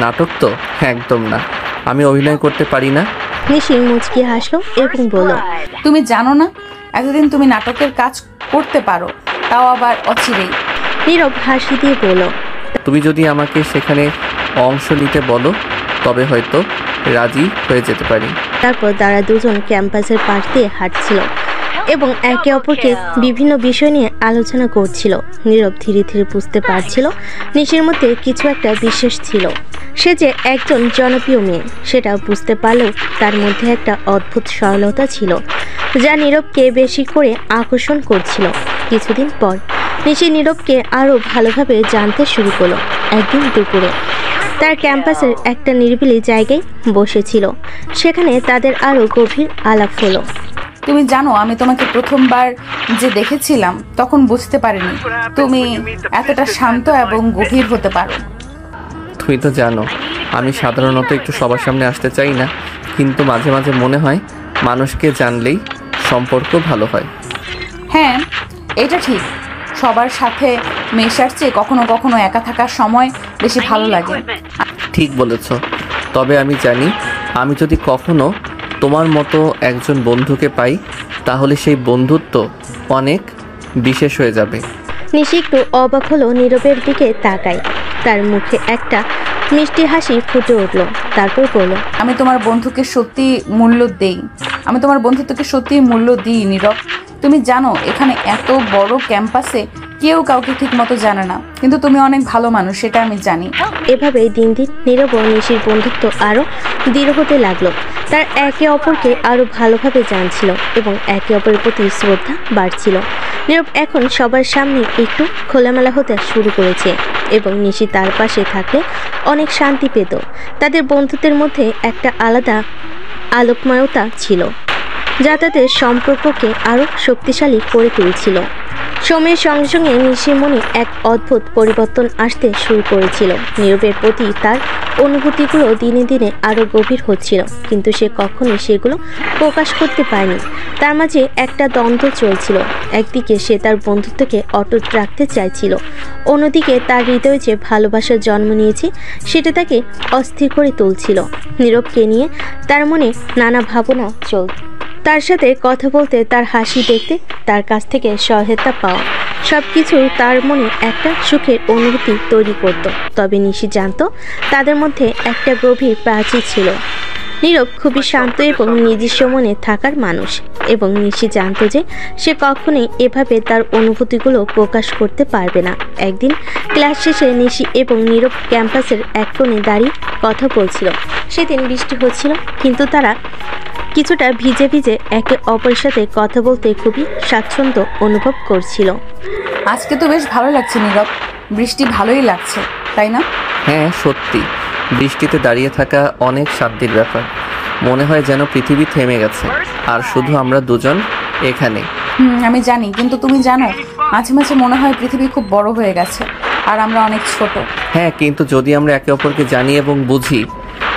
নাটক তো একদম না। আমি অভিনয় করতে পারি না। নিশি মুচকি হাসলো এবং বলল, তুমি জানো না, এতদিন তুমি নাটকের কাজ করতে পারো, তাও আবার অচিরেই। নীরব হাসি দিয়ে বলল, তুমি যদি আমাকে সেখানে অংশ নিতে বলো তবে হয়তো রাজি হয়ে যেতে পারি। তারপর তারা দুজন ক্যাম্পাসের পাশ দিয়ে হাঁটছিল এবং একে অপরকে বিভিন্ন বিষয় নিয়ে আলোচনা করছিল। নীরব ধীরে ধীরে বুঝতে পারছিল নিশির মধ্যে কিছু একটা বিশেষ ছিল। সে যে একজন জনপ্রিয় মেয়ে সেটা বুঝতে পারলেও তার মধ্যে একটা অদ্ভুত সরলতা ছিল যা নীরবকে বেশি করে আকর্ষণ করছিল। কিছুদিন পর নিশি নীরবকে আরও ভালোভাবে জানতে শুরু করলো। একদিন দুপুরে তার ক্যাম্পাসের একটা নিরিবিলি জায়গায় বসেছিল। সেখানে তাদের আরও গভীর আলাপ হলো। তুমি জানো, আমি তোমাকে প্রথমবার যে দেখেছিলাম তখন বুঝতে পারিনি তুমি এতটা শান্ত এবং গভীর হতে পারো। তুমি তো জানো আমি সাধারণত একটু সবার সামনে আসতে চাই না, কিন্তু মাঝে মাঝে মনে হয় মানুষকে জানলেই সম্পর্ক ভালো হয়। হ্যাঁ, এটা ঠিক। সবার সাথে মেশার চেয়ে কখনো কখনো একা থাকার সময় বেশি ভালো লাগে। ঠিক বলেছ। তবে আমি জানি আমি যদি কখনো তোমার মতো একজন বন্ধুকে পাই তাহলে সেই বন্ধুত্ব অনেক বিশেষ হয়ে যাবে। নিশি একটু অবাক হলো নীরবের দিকে তাকায়। তার মুখে একটা মিষ্টি হাসি ফুটে উঠল। তারপর বলল, আমি তোমার বন্ধুকে সত্যি মূল্য দেই। আমি তোমার বন্ধুত্বকে সত্যি মূল্য দিই নীরব। তুমি জানো এখানে এত বড় ক্যাম্পাসে কেউ কাউকে ঠিক মতো জানে না, কিন্তু তুমি অনেক ভালো মানুষ, সেটা আমি জানি। এভাবেই দিন দিন নীরব ও নিশির বন্ধুত্ব আরও দৃঢ় হতে লাগলো। তার একে অপরকে আরও ভালোভাবে জানছিল এবং একে অপরের প্রতি শ্রদ্ধা বাড়ছিল। নীরব এখন সবার সামনে একটু খোলামেলা হতে শুরু করেছে এবং নিশি তার পাশে থাকলে অনেক শান্তি পেত। তাদের বন্ধুত্বের মধ্যে একটা আলাদা আলোকময়তা ছিল যা তাদের সম্পর্ককে আরও শক্তিশালী করে তুলছিল। সময়ের সঙ্গে সঙ্গে নিশির মনে এক অদ্ভুত পরিবর্তন আসতে শুরু করেছিল। নীরবের প্রতি তার অনুভূতিগুলো দিনে দিনে আরও গভীর হচ্ছিল, কিন্তু সে কখনোই সেগুলো প্রকাশ করতে পারেনি। তার মাঝে একটা দ্বন্দ্ব চলছিল। একদিকে সে তার বন্ধুত্বকে অটুট রাখতে চাইছিল, অন্যদিকে তার হৃদয়ে যে ভালোবাসার জন্ম নিয়েছে সেটা তাকে অস্থির করে তুলছিল। নীরবকে নিয়ে তার মনে নানা ভাবনা চলত। তার সাথে কথা বলতে, তার হাসি দেখতে, তার কাছ থেকে সহায়তা পাওয়া, সব কিছু তার মনে একটা সুখের অনুভূতি তৈরি করত। তবে নিশি জানত তাদের মধ্যে একটা গভীর প্রাচীর ছিল। নীরব খুবই শান্ত এবং নিজস্ব মনে থাকার মানুষ, এবং নিশি জানত যে সে কখনোই এভাবে তার অনুভূতিগুলো প্রকাশ করতে পারবে না। একদিন ক্লাস শেষে নিশি এবং নীরব ক্যাম্পাসের এক কোণে দাঁড়িয়ে কথা বলছিল। সেদিন বৃষ্টি হচ্ছিল, কিন্তু তারা কিছুটা ভিজে ভিজে একে অপরের সাথে কথা বলতে খুবই স্বাচ্ছন্দ্য অনুভব করছিল। আজকে তো বেশ ভালো লাগছে নীরব, বৃষ্টি ভালোই লাগছে, তাই না? হ্যাঁ সত্যি, বৃষ্টিতে দাঁড়িয়ে থাকা অনেক শান্তির ব্যাপার। মনে হয় যেন পৃথিবী থেমে গেছে আর শুধু আমরা দুজন এখানে। আমি জানি, কিন্তু তুমি জানো মাঝে মাঝে মনে হয় পৃথিবী খুব বড় হয়ে গেছে আর আমরা অনেক ছোট। হ্যাঁ, কিন্তু যদি আমরা একে অপরকে জানি এবং বুঝি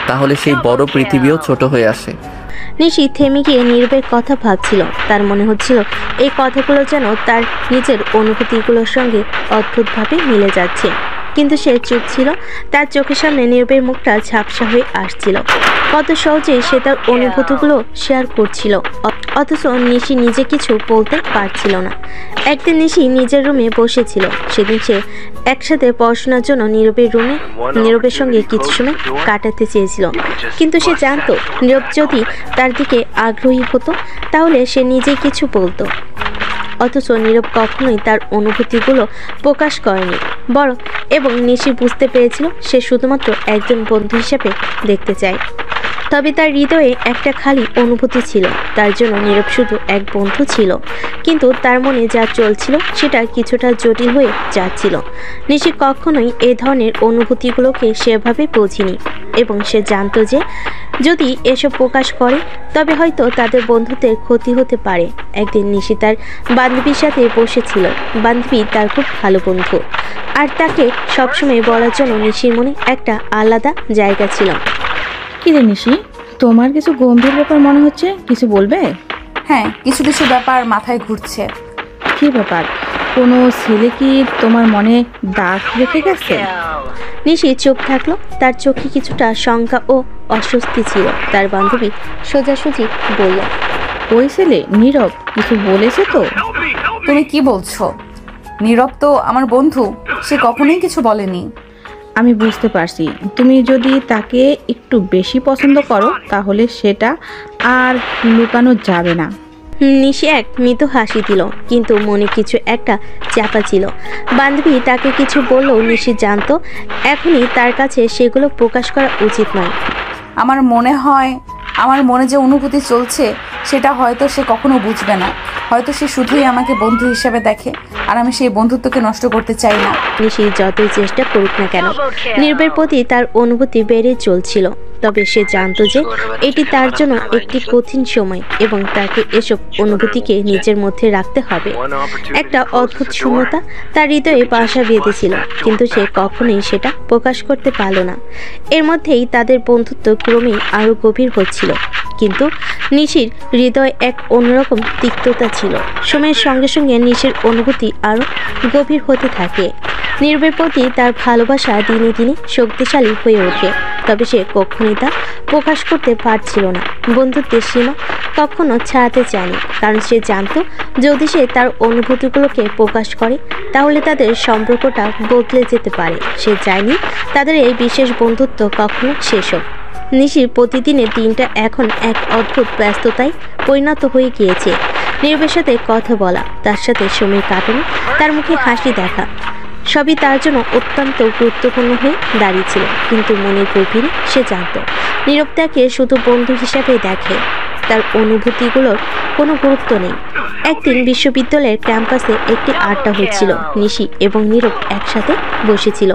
তাহলে সেই বড় পৃথিবীও ছোট হয়ে আসে। নিশি থেমে গিয়ে নীরবের কথা ভাবছিল। তার মনে হচ্ছিল এই কথাগুলো যেন তার নিজের অনুভূতিগুলোর সঙ্গে অদ্ভুতভাবে মিলে যাচ্ছে, কিন্তু সে চুপ ছিল। তার চোখের সামনে নীরবের মুখটা ঝাপসা হয়ে আসছিল। কত সহজেই সে তার অনুভূতিগুলো শেয়ার করছিল, অথচ নিশি নিজে কিছু বলতে পারছিল না। একদিন নিশি নিজের রুমে বসেছিল। সেদিন সে একসাথে পড়াশোনার জন্য নীরবের সঙ্গে কিছু সময় কাটাতে চেয়েছিল, কিন্তু সে জানতো নীরব যদি তার দিকে আগ্রহী হতো তাহলে সে নিজেই কিছু বলতো। অথচ নীরব কখনোই তার অনুভূতিগুলো প্রকাশ করেনি এবং নিশি বুঝতে পেরেছিল সে শুধুমাত্র একজন বন্ধু হিসেবে দেখতে চায়। তবে তার হৃদয়ে একটা খালি অনুভূতি ছিল। তার জন্য নীরব শুধু এক বন্ধু ছিল, কিন্তু তার মনে যা চলছিল সেটা কিছুটা জটিল হয়ে যাচ্ছিল। নিশি কখনোই এ ধরনের অনুভূতিগুলোকে সেভাবে বোঝেনি এবং সে জানতো যে যদি এসব প্রকাশ করে তবে হয়তো তাদের বন্ধুত্বের ক্ষতি হতে পারে। একদিন নিশি তার বান্ধবীর সাথে বসেছিল। বান্ধবী তার খুব ভালো বন্ধু, আর তাকে সবসময় বলার জন্য নিশির মনে একটা আলাদা জায়গা ছিল। কি রে নিশি, তোমার কিছু গম্ভীর ব্যাপার মনে হচ্ছে, কিছু বলবে? হ্যাঁ, কিছু কিছু ব্যাপার মাথায় ঘুরছে। কি ব্যাপার? কোনো ছেলে কি তোমার মনে দাগ রেখে গেছে? নিশি চুপ থাকলো। তার চোখে কিছুটা শঙ্কা ও অস্বস্তি ছিল। তার বান্ধবী সোজাসুজি বলল, ওই ছেলে নীরব কিছু বলেছে তো? তুমি কি বলছো? নীরব তো আমার বন্ধু, সে কখনোই কিছু বলেনি। আমি বুঝতে পারছি, তুমি যদি তাকে একটু বেশি পছন্দ করো তাহলে সেটা আর লুকানো যাবে না। নিশি এক মৃদু হাসি দিল, কিন্তু মনে কিছু একটা চাপা ছিল। বান্ধবী তাকে কিছু বললেও নিশি জানতো এখনই তার কাছে সেগুলো প্রকাশ করা উচিত নয়। আমার মনে হয় আমার মনে যে অনুভূতি চলছে সেটা হয়তো সে কখনো বুঝবে না। হয়তো সে শুধুই আমাকে বন্ধু হিসেবে দেখে, আর আমি সেই বন্ধুত্বকে নষ্ট করতে চাই না। নিশি যতই চেষ্টা করুক না কেন, নীরবের প্রতি তার অনুভূতি বেড়ে চলছিল। তবে সে জানতো যে এটি তার জন্য একটি কঠিন সময় এবং তাকে এসব অনুভূতিকে নিজের মধ্যে রাখতে হবে। একটা অদ্ভুত শূন্যতা তার হৃদয়ে বাসা বেঁধেছিল, কিন্তু সে কখনোই সেটা প্রকাশ করতে পারল না। এর মধ্যেই তাদের বন্ধুত্ব ক্রমেই আরো গভীর হচ্ছিল, কিন্তু নিশির হৃদয়ে এক অন্যরকম তিক্ততা ছিল। সময়ের সঙ্গে সঙ্গে নিশির অনুভূতি আরো গভীর হতে থাকে। নীরবের প্রতি তার ভালোবাসা দিনে দিনে শক্তিশালী হয়ে ওঠে, তবে সে কখনোই তা প্রকাশ করতে পারছিল না। বন্ধুত্বের সীমা কখনো ছাড়াতে চায়নি, কারণ সে জানতো যদি সে তার অনুভূতিগুলোকে প্রকাশ করে তাহলে তাদের সম্পর্কটা বদলে যেতে পারে। সে চায়নি তাদের এই বিশেষ বন্ধুত্ব কখনো শেষ হোক। নিশির প্রতিদিনের দিনটা এখন এক অদ্ভুত ব্যস্ততায় পরিণত হয়ে গিয়েছে। নীরবের সাথে কথা বলা, তার সাথে সময় কাটানো, তার মুখে হাসি দেখা, সবই তার জন্য অত্যন্ত গুরুত্বপূর্ণ হয়ে দাঁড়িয়েছিল। কিন্তু মনের গভীরে সে জানত নীরব তাকে শুধু বন্ধু হিসাবে দেখে, তার অনুভূতিগুলোর কোনো গুরুত্ব নেই। একদিন বিশ্ববিদ্যালয়ের ক্যাম্পাসে একটি আড্ডা হচ্ছিল। নিশি এবং নীরব একসাথে বসেছিল।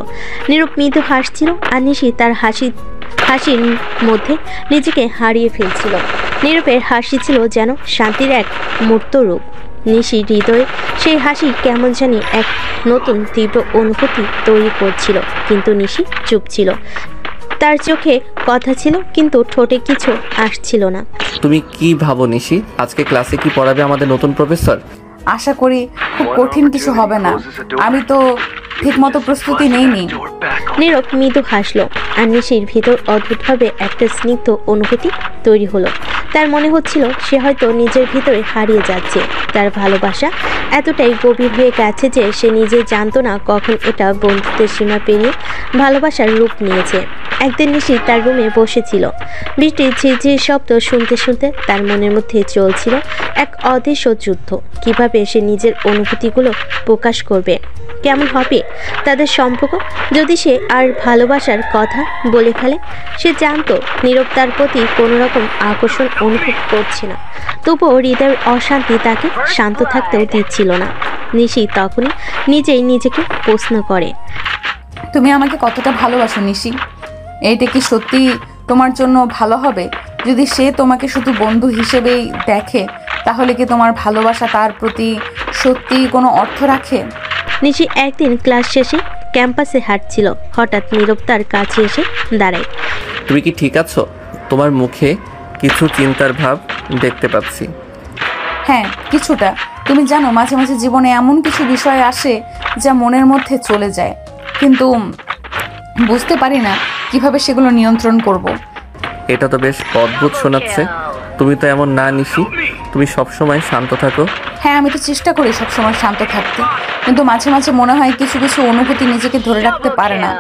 নীরব মৃদু হাসছিল, আর নিশি তার হাসির মধ্যে নিজেকে হারিয়ে ফেলছিল। নীরবের হাসি ছিল যেন শান্তির এক মূর্ত রূপ। নিশির হৃদয়ে সেই হাসি কেমন জানি এক নতুন তীব্র অনুভূতি তৈরি করছিল, কিন্তু নিশি চুপ ছিল। তার চোখে কথা ছিল, কিন্তু ঠোঁটে কিছু আসছিল না। তুমি কি ভাবো নিশি, আজকে ক্লাসে কি পড়াবে আমাদের নতুন প্রফেসর? আশা করি খুব কঠিন কিছু হবে না। আমি তো ঠিকমতো প্রস্তুতি নেইনি। নীরব মৃদু হাসলো, আর নিশির ভিতর অদ্ভুতভাবে একটা স্নিগ্ধ অনুভূতি তৈরি হলো। তার মনে হচ্ছিল সে হয়তো নিজের ভিতরে হারিয়ে যাচ্ছে। তার ভালোবাসা এতটাই গভীর হয়ে গেছে যে সে নিজে জানতো না কখন এটা বন্ধুত্বের সীমা পেরিয়ে ভালোবাসার রূপ নিয়েছে। একদিন নিশি তার রুমে বসেছিল। বৃষ্টির ঝিরঝির শব্দ শুনতে শুনতে তার মনের মধ্যে চলছিল এক অদৃশ্য যুদ্ধ। কিভাবে সে নিজের অনুভূতিগুলো প্রকাশ করবে, কেমন হবে তাদের সম্পর্ক যদি সে আর ভালোবাসার কথা বলে ফেলে। সে জানতো নীরব তার প্রতি কোনো রকম আকর্ষণ অনুভব করছে না, তবুও হৃদয়ের অশান্তি তাকে শান্ত থাকতেও দিচ্ছিল না। নিশি তখনই নিজেই নিজেকে প্রশ্ন করে, তুমি আমাকে কতটা ভালোবাসো নিশি? এইটা কি সত্যি তোমার জন্য ভালো হবে? যদি সে তোমাকে শুধু বন্ধু হিসেবেই দেখে, তাহলে কি তোমার ভালোবাসা তার প্রতি সত্যি কোনো অর্থ রাখে? নিশি একদিন ক্লাস শেষে ক্যাম্পাসে হাঁটছিল। হঠাৎ নীরব তার কাছে এসে দাঁড়ায়। তুমি কি ঠিক আছো? তোমার মুখে কিছু চিন্তার ভাব দেখতে পাচ্ছি। হ্যাঁ, কিছুটা। তুমি জানো, মাঝে মাঝে জীবনে এমন কিছু বিষয় আসে যা মনের মধ্যে চলে যায়, কিন্তু বুঝতে পারি না কিভাবে সেগুলো নিয়ন্ত্রণ করব। এটা তো বেশ অদ্ভুত শোনাচ্ছে। তুমি তো এমন না নিশি, তুমি সবসময় শান্ত থাকো। হ্যাঁ, আমি তো চেষ্টা করি সবসময় শান্ত থাকতে, কিন্তু মাঝে মাঝে মনে হয় কিছু কিছু অনুভূতি নিজেকে ধরে রাখতে পারে না।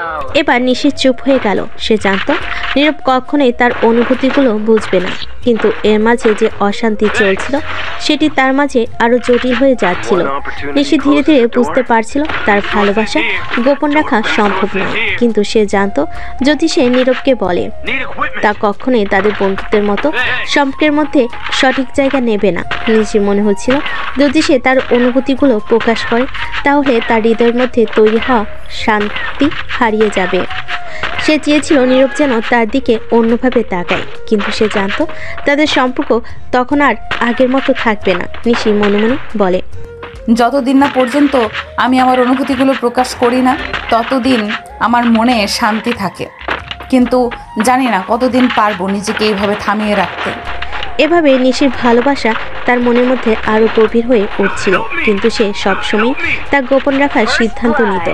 এবার নিশি চুপ হয়ে গেল। সে জানতো নীরব কখনোই তার অনুভূতিগুলো বুঝবে না, কিন্তু এর মাঝে যে অশান্তি চলছিল সেটি তার মাঝে আরো জটিল হয়ে যাচ্ছিল। নিশি ধীরে ধীরে বুঝতে পারছিল তার ভালোবাসা গোপন রাখা সম্ভব নয়, কিন্তু সে জানতো যদি সে নীরবকে বলে তা কখনোই তাদের বন্ধুত্বের মতো সম্পর্কের মধ্যে সঠিক জায়গা নেবে না। নিশি মনে হচ্ছিল যদি সে তার অনুভূতিগুলো প্রকাশ করে তাহলে তার হৃদয়ের মধ্যে তৈরি হওয়া শান্তি হারিয়ে যাবে। সে চেয়েছিল নীরব যেন তার দিকে অন্যভাবে তাকায়, কিন্তু সে জানতো তাদের সম্পর্ক তখন আর আগের মতো থাকবে না। নিশি মনে মনে বলে, যতদিন না পর্যন্ত আমি আমার অনুভূতিগুলো প্রকাশ করি না, ততদিন আমার মনে শান্তি থাকে। কিন্তু জানি না কতদিন পারবো নিজেকে এইভাবে থামিয়ে রাখতে। এভাবে নিশির ভালোবাসা তার মনের মধ্যে আরো গভীর হয়ে উঠছিল, কিন্তু সে সবসময় তা গোপন রাখার সিদ্ধান্ত নিত।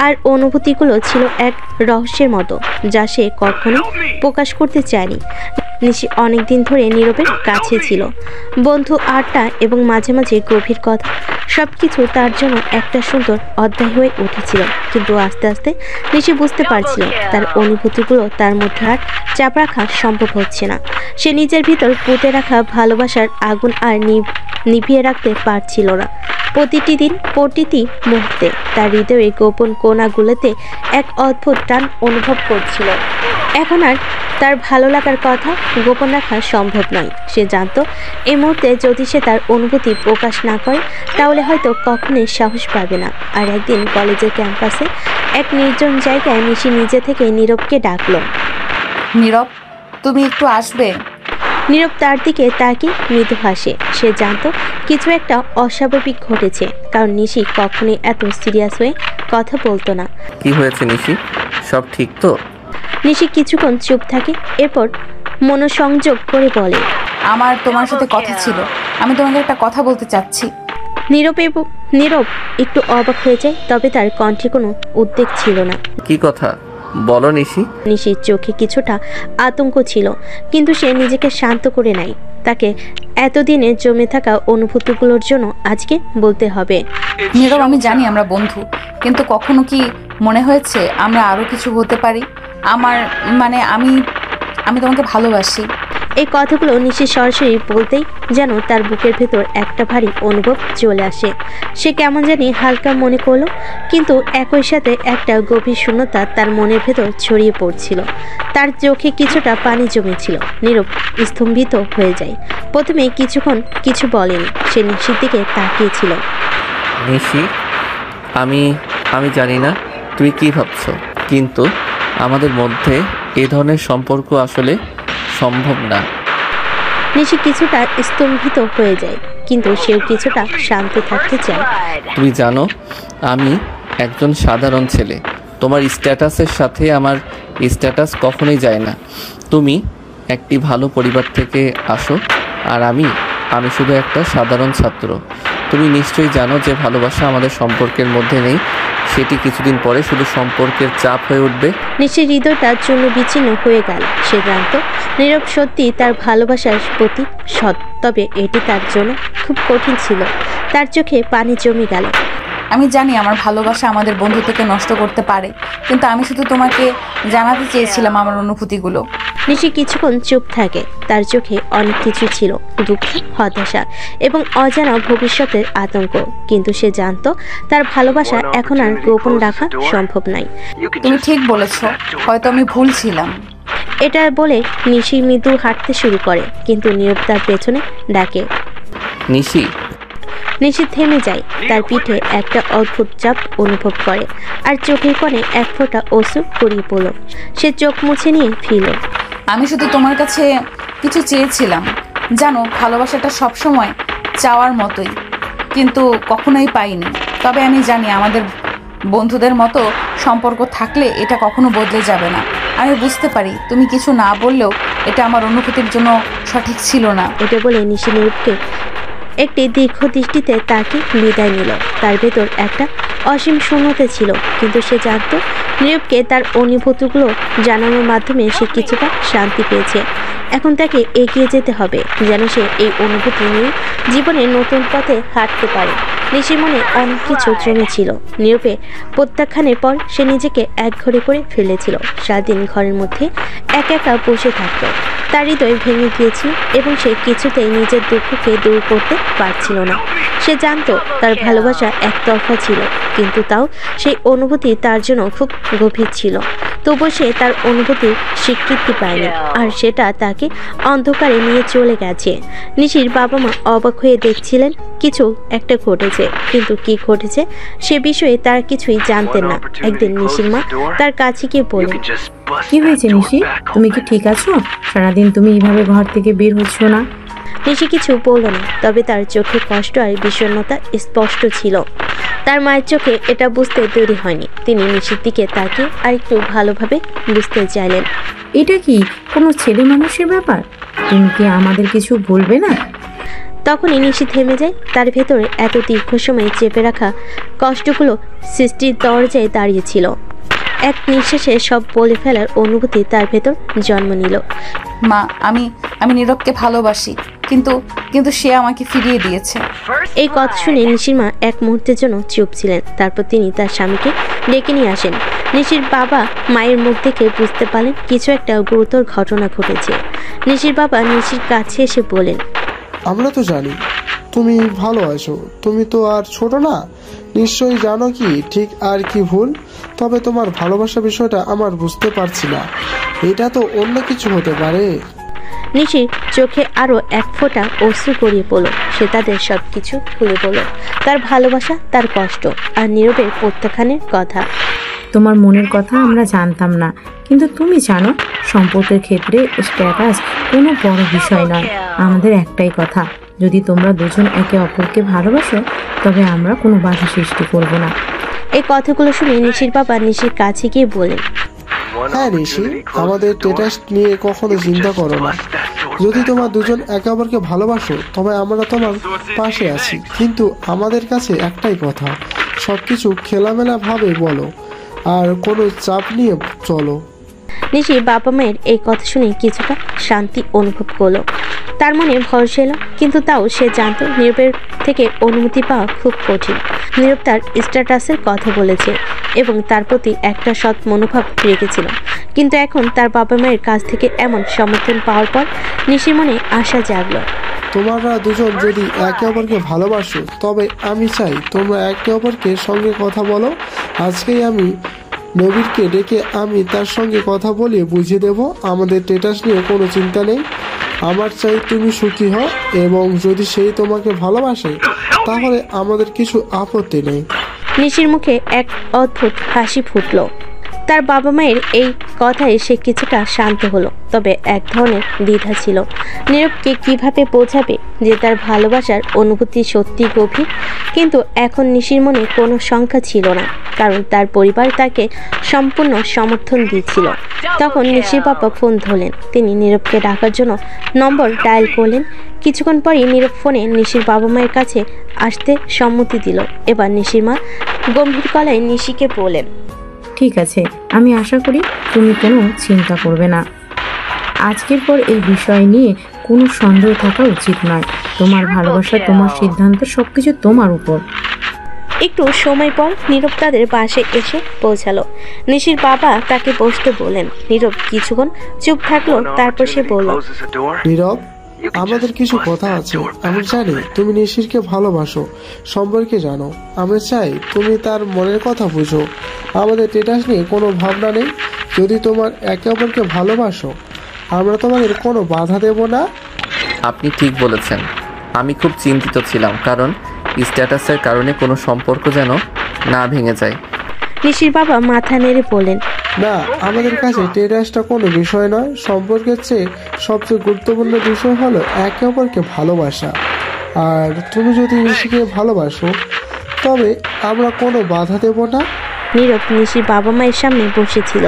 আর অনুভূতিগুলো ছিল এক রহস্যের মতো, যা সে কখনো প্রকাশ করতে চায়নি। নিশি অনেকদিন ধরে নীরবের কাছে ছিল। বন্ধু, আড্ডা এবং মাঝে মাঝে গভীর কথা, সবকিছু তার জন্য একটা সুন্দর অধ্যায় হয়ে উঠেছিল। কিন্তু আস্তে আস্তে নিশি বুঝতে পারছিল তার অনুভূতিগুলো তার মধ্যে আর চাপ রাখা সম্ভব হচ্ছে না। সে নিজের ভিতর পুঁতে রাখা ভালোবাসার আগুন আর নিভিয়ে রাখতে পারছিল না। প্রতিটি দিন, প্রতিটি মুহূর্তে তার হৃদয়ে গোপন কোণাগুলোতে এক অদ্ভুত টান অনুভব করছিল। এখন আর তার ভালো লাগার কথা গোপন রাখা সম্ভব নয়। সে জানত এই মুহূর্তে যদি সে তার অনুভূতি প্রকাশ না করে তাহলে হয়তো কখনোই সাহস পাবে না। আর একদিন কলেজের ক্যাম্পাসে এক নির্জন জায়গায় নিশি নিজে থেকে নীরবকে ডাকলো। নীরব, তুমি একটু আসবে? নীরব তার দিকে তাকিয়ে মৃদু হাসে। সে জানত কিছু একটা অস্বাভাবিক ঘটেছে, কারণ নিশি কখনোই এত সিরিয়াস হয়ে কথা বলতো না। কি হয়েছে নিশি, সব ঠিক তো? নিশি কিছুক্ষণ চুপ থাকে, এরপর মনোসংযোগ করে বলে, আমার তোমার সাথে কথা ছিল, আমি তোমাকে একটা কথা বলতে চাচ্ছি। নীরব একটু অবাক হয়ে যায়, তবে তার কণ্ঠে কোনো উদ্বেগ ছিল না। কি কথা বলো নিশি। নিশির চোখে কিছুটা আতঙ্ক ছিল, কিন্তু সে নিজেকে শান্ত করে নেয়। তাকে এতদিনে জমে থাকা অনুভূতিগুলোর জন্য আজকে বলতে হবে। নীরব, আমি জানি আমরা বন্ধু, কিন্তু কখনো কি মনে হয়েছে আমরা আরো কিছু হতে পারি? আমি তোমাকে ভালোবাসি। এই কথাগুলো নিশি সরাসরি বলতেই যেন তার বুকের ভেতর একটা ভারী অনুভব চলে আসে। সে কেমন জানি হালকা মনে করলো, কিন্তু একই সাথে একটা গভীর শূন্যতা তার মনের ভেতর ছড়িয়ে পড়ছিল। তার চোখে কিছুটা পানি জমেছিল। নীরব স্তম্ভিত হয়ে যায়। প্রথমে কিছুক্ষণ কিছু বলেনি, সে নিশির দিকে তাকিয়েছিল। নিশি, আমি জানি না তুমি কি ভাবছো, কিন্তু আমাদের মধ্যে এ ধরনের সম্পর্ক আসলে সম্ভব না। নিশি কিছুটা স্তম্ভিত হয়ে যায়, কিন্তু সেও কিছুটা শান্ত থাকতে চায়। তুমি জানো, আমি একজন সাধারণ ছেলে। তোমার স্ট্যাটাসের সাথে আমার স্ট্যাটাস কখনোই যায় না। তুমি একটি ভালো পরিবার থেকে আসো, আর আমি শুধু একটা সাধারণ ছাত্র। তুমি নিশ্চয়ই জানো যে ভালোবাসা আমাদের সম্পর্কের মধ্যে নেই, সেটি কিছুদিন পরে শুধু সম্পর্কের চাপ হয়ে উঠবে। নিশির হৃদয়টা চূর্ণ বিচ্ছিন্ন হয়ে গেল। সে জানত নীরব সত্যি তার ভালোবাসার প্রতি সৎ, তবে এটি তার জন্য খুব কঠিন ছিল। তার চোখে পানি জমে গেল। আমি জানি আমার ভালোবাসা আমাদের বন্ধুত্বকে নষ্ট করতে পারে, কিন্তু আমি শুধু তোমাকে জানাতে চেয়েছিলাম আমার অনুভূতিগুলো। নিশি কিছুক্ষণ চুপ থাকে। তার চোখে অনেক কিছু ছিল, দুঃখ, হতাশা এবং অজানা ভবিষ্যতের আতঙ্ক। কিন্তু সে জানত তার ভালোবাসা এখন আর গোপন রাখা সম্ভব নয়। তুমি ঠিক বলেছ, হয়তো আমি ভুল ছিলাম। এটা বলে নিশি মৃদু হাঁটতে শুরু করে, কিন্তু নীরব তার পেছনে ডাকে, নিশি। নিশি থেমে যায়। তার পিঠে একটা অদ্ভুত চাপ অনুভব করে, আর চোখের কোণে এক ফোঁটা অশ্রু গড়িয়ে পড়ল। সে চোখ মুছে নিয়ে ফিরল। আমি শুধু তোমার কাছে কিছু চেয়েছিলাম। জানো, ভালোবাসাটা সবসময় চাওয়ার মতোই, কিন্তু কখনোই পাইনি। তবে আমি জানি আমাদের বন্ধুদের মতো সম্পর্ক থাকলে এটা কখনো বদলে যাবে না। আমি বুঝতে পারি তুমি কিছু না বললেও এটা আমার অনুভূতির জন্য সঠিক ছিল না। এটা বলে নিশি নীরবকে একটি দীর্ঘ দৃষ্টিতে তাকে বিদায় নিল। তার ভেতর একটা অসীম শূন্যতা ছিল, কিন্তু সে জানত নীরবকে তার অনুভূতিগুলো জানানোর মাধ্যমে সে কিছুটা শান্তি পেয়েছে। এখন তাকে এগিয়ে যেতে হবে, যেন সে এই অনুভূতি নিয়ে জীবনে নতুন পথে হাঁটতে পারে। নিশির মনে অনেক কিছু জমেছিল। নীরবে প্রত্যাখ্যানের পর সে নিজেকে একঘরে করে ফেলেছিল। সারাদিন ঘরের মধ্যে একা একা বসে থাকত। তার হৃদয় ভেঙে গিয়েছিল এবং সে কিছুতেই নিজের দুঃখকে দূর করতে পারছিল না। সে জানত তার ভালোবাসা একতরফা ছিল, কিন্তু তাও সেই অনুভূতি তার জন্য খুব গভীর ছিল। তবু সে তার অনুভূতির স্বীকৃতি পায়নি, আর সেটা তাকে অন্ধকারে নিয়ে চলে গেছে। নিশির বাবা মা অবাক হয়ে দেখছিলেন কিছু একটা ঘটেছে, কিন্তু কি ঘটেছে সে বিষয়ে তার কিছুই জানতেন না। একদিন নিশির মা তার কাছে গিয়ে বললেন, কি হয়েছে নিশি, তুমি কি ঠিক আছো? সারাদিন তুমি এইভাবে ঘর থেকে বের হচ্ছ না। নিশি কিছু বলল না, তবে তার চোখে কষ্ট আর বিষণ্ণতা স্পষ্ট ছিল। তার মায়ের চোখে এটা বুঝতে দেরি হয়নি। তিনি নিশির দিকে তাকিয়ে আর একটু ভালোভাবে বুঝতে চাইলেন। এটা কি কোনো ছেলে মানুষের ব্যাপার? তুমি কি আমাদের কিছু বলবে না? তখনই নিশি থেমে যায়। তার ভেতরে এত দীর্ঘ সময় চেপে রাখা কষ্টগুলো সৃষ্টির দরজায় দাঁড়িয়েছিল। এক নিঃশ্বাসে সব বলে ফেলার অনুভূতি তার ভেতর জন্ম নিল। মা, আমি নীরবকে ভালোবাসি, কিন্তু কিন্তু সে আমাকে ফিরিয়ে দিয়েছে। এই কথা শুনে নিশির মা এক মুহূর্তের জন্য চুপ ছিলেন। তারপর তিনি তার স্বামীকে ডেকে নিয়ে আসেন। নিশির বাবা মায়ের মুখ দেখে বুঝতে পারলেন কিছু একটা গুরুতর ঘটনা ঘটেছে। নিশির বাবা নিশির কাছে এসে বলেন, আমরা তো জানি তুমি ভালো আছো, তুমি তো আর ছোট না, নিশ্চয়ই জানো কি ঠিক আর কি ভুল। তবে তোমার ভালোবাসা বিষয়টা আমার বুঝতে পারছি না, এটা তো অন্য কিছু হতে পারে। নিশির চোখে আরো এক ফোঁটা অশ্রু গড়িয়ে পড়ল। সে তাদের সবকিছু খুলে বলল, তার ভালোবাসা, তার কষ্ট আর নীরবের প্রত্যাখ্যানের কথা। তোমার মনের কথা আমরা জানতাম না, কিন্তু তুমি জানো সম্পর্কের ক্ষেত্রে স্ট্যাটাস কোনো বড় বিষয় নয়। আমাদের একটাই কথা, যদি তোমরা দুজন একে অপরকে ভালোবাসো তবে আমরা কোনো বাধা সৃষ্টি করব না। এই কথাগুলো শুনে নিশির বাবা নিশির কাছে গিয়ে বলেন, হ্যাঁ নিশি, আমাদের স্ট্যাটাস নিয়ে কখনো চিন্তা করো না। যদি তোমার দুজন একে অপরকে ভালোবাসো তবে আমরা তোমার পাশে আছি, কিন্তু আমাদের কাছে একটাই কথা, সবকিছু খোলামেলা ভাবে বলো আর কোনো চাপ নিয়ে চলো। নিশি বাবা মায়ের এই কথা শুনে কিছুটা শান্তি অনুভব করলো। তার মনে ভরসা এলো, কিন্তু তাও সে জানতো নীরবের থেকে অনুমতি পাওয়া খুব কঠিন। নীরব তার স্ট্যাটাসের কথা বলেছে এবং তার প্রতি একটা সৎ মনোভাব রেখেছিল, কিন্তু এখন তার বাবা মায়ের কাছ থেকে এমন সমর্থন পাওয়ার পর নিশির মনে আশা জাগলো। তোমরা দুজন যদি একে অপরকে ভালোবাসো তবে আমি চাই তোমরা একে অপরকে সঙ্গে কথা বলো। আজকেই আমি নবীরকে ডেকে আমি তার সঙ্গে কথা বলিয়ে বুঝিয়ে দেব আমাদের স্ট্যাটাস নিয়ে কোনো চিন্তা নেই। আমার চাই তুমি সুখী হও, এবং যদি সেই তোমাকে ভালোবাসে তাহলে আমাদের কিছু আপত্তি নেই। নিশির মুখে এক অদ্ভুত হাসি ফুটলো। তার বাবা মায়ের এই কথায় সে কিছুটা শান্ত হলো, তবে এক ধরনের দ্বিধা ছিল। নীরবকে কিভাবে বোঝাবে যে তার ভালোবাসার অনুভূতি সত্যি গভীর, কিন্তু এখন নিশির মনে কোনো সংখ্যা ছিল না, কারণ তার পরিবার তাকে সম্পূর্ণ সমর্থন দিচ্ছিল। তখন নিশির বাবা ফোন ধরলেন। তিনি নীরবকে ডাকার জন্য নম্বর ডায়াল করলেন। কিছুক্ষণ পরই নীরব ফোনে নিশির বাবা মায়ের কাছে আসতে সম্মতি দিল। এবার নিশির মা গম্ভীর গলায় নিশিকে বলেন, ঠিক আছে, আমি আশা করি তুমি কোনো চিন্তা করবে না। আজকের পর এই বিষয় নিয়ে কোনো সন্দেহ থাকা উচিত নয়। তোমার ভালোবাসা, তোমার সিদ্ধান্ত, সবকিছু তোমার উপর। একটু সময় পর নীরব তাদের বাসে এসে পৌঁছালো। নিশির বাবা তাকে বসতে বলেন। নীরব কিছুক্ষণ চুপ থাকলো, তারপর সে বলল, নীরব, আমাদের কিছু কথা আছে। আমি জানি তুমি নিশিরকে ভালোবাসো, সম্পর্কে জানো। আমি চাই তুমি তার মনের কথা বুঝো। আমাদের স্ট্যাটাস নিয়ে কোনো ভাবনা নেই। যদি তোমার একে অপরকে ভালোবাসো আমরা তোমাদের কোনো বাধা দেব না। আপনি ঠিক বলেছেন। আমি খুব চিন্তিত ছিলাম, কারণ স্ট্যাটাসের কারণে কোনো সম্পর্ক যেন না ভেঙে যায়। নিশির বাবা মাথা নেড়ে বলেন, না, আমাদের কাছে স্ট্যাটাসটা কোনো বিষয় নয়। সম্পর্কের চেয়ে সবচেয়ে গুরুত্বপূর্ণ বিষয় হলো একে অপরকে ভালোবাসা। আর তুমি যদি নিশিকে ভালোবাসো তবে আমরা কোনো বাধা দেব না। নীরব নিশির বাবা মায়ের সামনে বসেছিল।